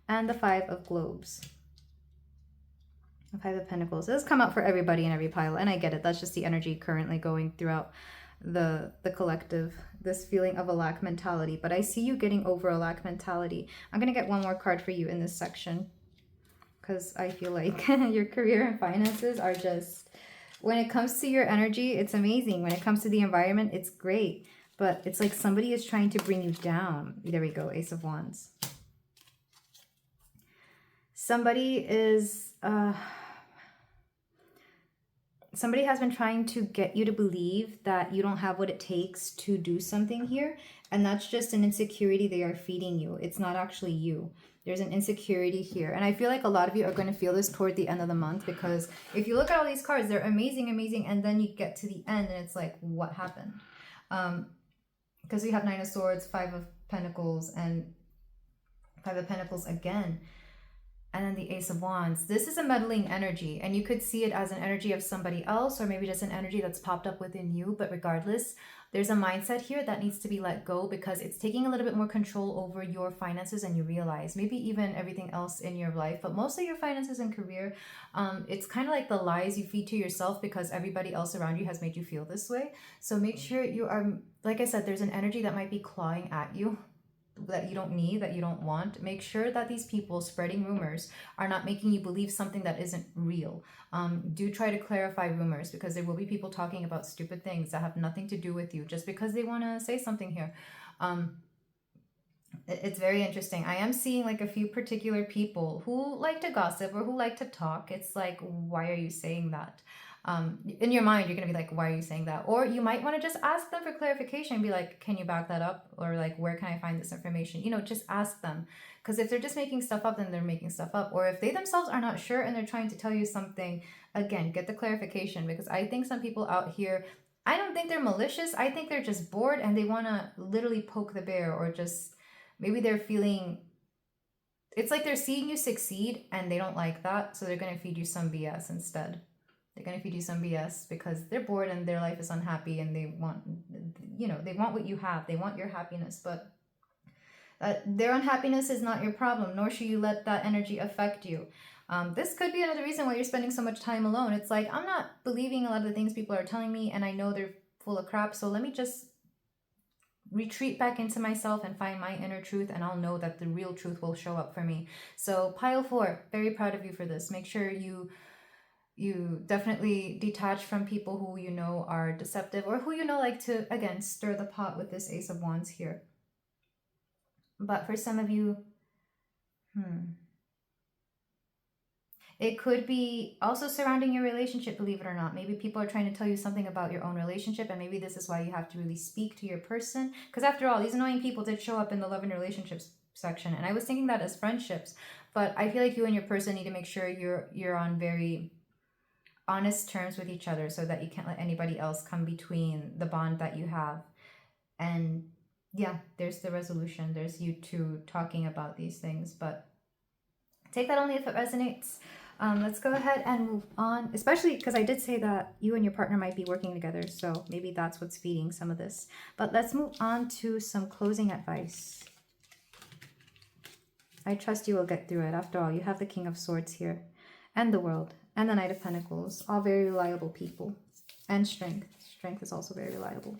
And the Five of Globes. The Five of Pentacles. This has come out for everybody in every pile, and I get it. That's just the energy currently going throughout the collective, this feeling of a lack mentality. But I see you getting over a lack mentality. I'm going to get one more card for you in this section, because I feel like your career and finances are just, when it comes to your energy, it's amazing. When it comes to the environment, it's great. But it's like somebody is trying to bring you down. There we go, Ace of Wands. Somebody is... somebody has been trying to get you to believe that you don't have what it takes to do something here. And that's just an insecurity they are feeding you. It's not actually you. There's an insecurity here. And I feel like a lot of you are going to feel this toward the end of the month, because if you look at all these cards, they're amazing, amazing. And then you get to the end and it's like, what happened? Because we have Nine of Swords, Five of Pentacles, and Five of Pentacles again. And then the Ace of Wands. This is a meddling energy, and you could see it as an energy of somebody else, or maybe just an energy that's popped up within you. But regardless, there's a mindset here that needs to be let go, because it's taking a little bit more control over your finances than you realize. Maybe even everything else in your life, but mostly your finances and career. It's kind of like the lies you feed to yourself because everybody else around you has made you feel this way. So make sure you are, like I said, there's an energy that might be clawing at you, that you don't need, that you don't want. Make sure that these people spreading rumors are not making you believe something that isn't real. Do try to clarify rumors, because there will be people talking about stupid things that have nothing to do with you just because they want to say something here. It's very interesting. I am seeing like a few particular people who like to gossip or who like to talk. It's like, why are you saying that? In your mind, you're going to be like, why are you saying that? Or you might want to just ask them for clarification and be like, can you back that up? Or like, where can I find this information? You know, just ask them. Because if they're just making stuff up, then they're making stuff up. Or if they themselves are not sure and they're trying to tell you something, again, get the clarification. Because I think some people out here, I don't think they're malicious. I think they're just bored and they want to literally poke the bear, or just maybe they're feeling, it's like they're seeing you succeed and they don't like that. So they're going to feed you some BS instead. They're going to feed you some BS because they're bored and their life is unhappy, and they want, you know, they want what you have. They want your happiness, but their unhappiness is not your problem, nor should you let that energy affect you. This could be another reason why you're spending so much time alone. It's like, I'm not believing a lot of the things people are telling me, and I know they're full of crap, so let me just retreat back into myself and find my inner truth, and I'll know that the real truth will show up for me. So pile 4, very proud of you for this. Make sure you definitely detach from people who you know are deceptive, or who you know like to, again, stir the pot with this Ace of Wands here. But for some of you, it could be also surrounding your relationship, believe it or not. Maybe people are trying to tell you something about your own relationship, and maybe this is why you have to really speak to your person. Because after all, these annoying people did show up in the love and relationships section, and I was thinking that as friendships. But I feel like you and your person need to make sure you're on very honest terms with each other, so that you can't let anybody else come between the bond that you have. And yeah, there's the resolution. There's you two talking about these things, but take that only if it resonates. Let's go ahead and move on, especially because I did say that you and your partner might be working together, so maybe that's what's feeding some of this. But let's move on to some closing advice. I trust you will get through it. After all, you have the King of Swords here, and the World, and the Knight of Pentacles, all very reliable people. And Strength. Strength is also very reliable.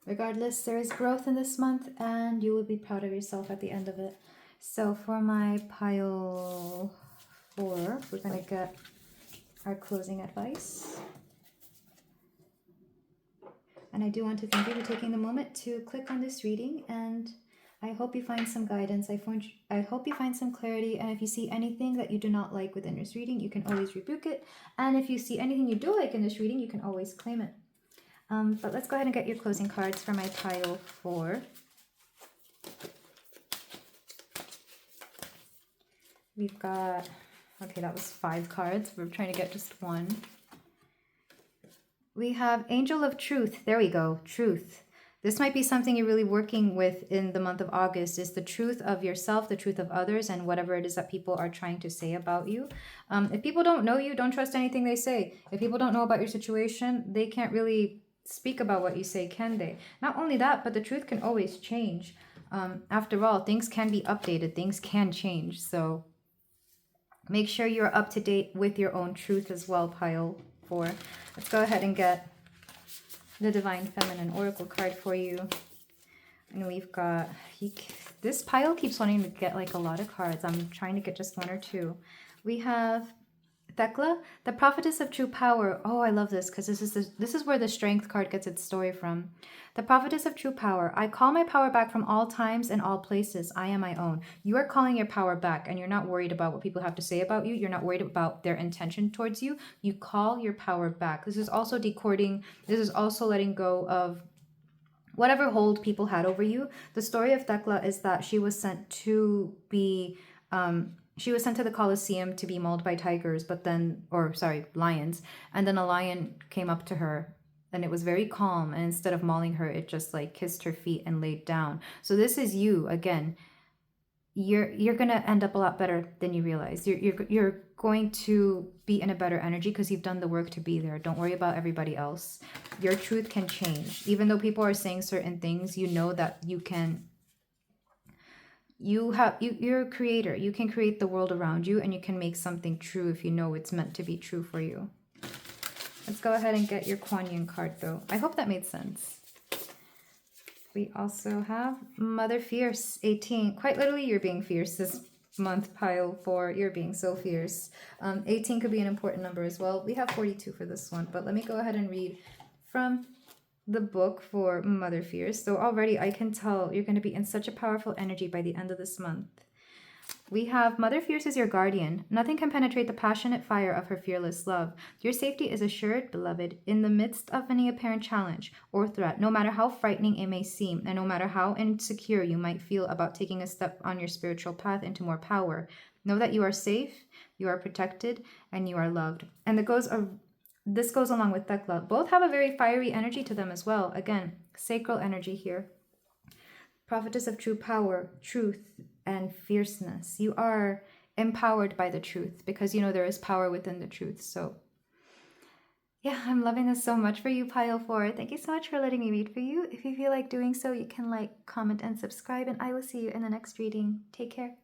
Regardless, there is growth in this month, and you will be proud of yourself at the end of it. So for my pile 4, we're going to get our closing advice. And I do want to thank you for taking the moment to click on this reading, and I hope you find some guidance. I hope you find some clarity, and if you see anything that you do not like within this reading, you can always rebuke it. And if you see anything you do like in this reading, you can always claim it. But let's go ahead and get your closing cards for my pile 4. We've got, okay, that was 5 cards. We're trying to get just 1. We have Angel of Truth. There we go. Truth. This might be something you're really working with in the month of August, is the truth of yourself, the truth of others, and whatever it is that people are trying to say about you. If people don't know you, don't trust anything they say. If people don't know about your situation, they can't really speak about what you say, can they? Not only that, but the truth can always change. After all, things can be updated. Things can change. So make sure you're up to date with your own truth as well, pile 4. Let's go ahead and get the Divine Feminine Oracle card for you. And we've got, this pile keeps wanting to get like a lot of cards. I'm trying to get just 1 or 2. We have Thecla, the Prophetess of True Power. Oh, I love this because this is where the Strength card gets its story from. The Prophetess of True Power. I call my power back from all times and all places. I am my own. You are calling your power back, and you're not worried about what people have to say about you. You're not worried about their intention towards you. You call your power back. This is also decoding. This is also letting go of whatever hold people had over you. The story of Thecla is that she was sent to be... she was sent to the Colosseum to be mauled by tigers, lions. And then a lion came up to her, and it was very calm. And instead of mauling her, it just like kissed her feet and laid down. So this is you again. You're gonna end up a lot better than you realize. You're going to be in a better energy because you've done the work to be there. Don't worry about everybody else. Your truth can change, even though people are saying certain things. You know that you can. You're a creator. You can create the world around you, and you can make something true if you know it's meant to be true for you. Let's go ahead and get your Kuan Yin card, though. I hope that made sense. We also have Mother Fierce, 18. Quite literally, you're being fierce this month, pile 4. You're being so fierce. 18 could be an important number as well. We have 42 for this one, but let me go ahead and read from the book for Mother Fierce. So already I can tell you're going to be in such a powerful energy by the end of this month. We have Mother Fierce is your guardian. Nothing can penetrate the passionate fire of her fearless love. Your safety is assured, beloved, in the midst of any apparent challenge or threat, no matter how frightening it may seem, and no matter how insecure you might feel about taking a step on your spiritual path into more power. Know that you are safe, you are protected, and you are loved. And this goes along with Thecla. Both have a very fiery energy to them as well. Again, sacral energy here. Prophetess of True Power, truth, and fierceness. You are empowered by the truth because you know there is power within the truth. So yeah, I'm loving this so much for you, pile 4. Thank you so much for letting me read for you. If you feel like doing so, you can like, comment, and subscribe, and I will see you in the next reading. Take care.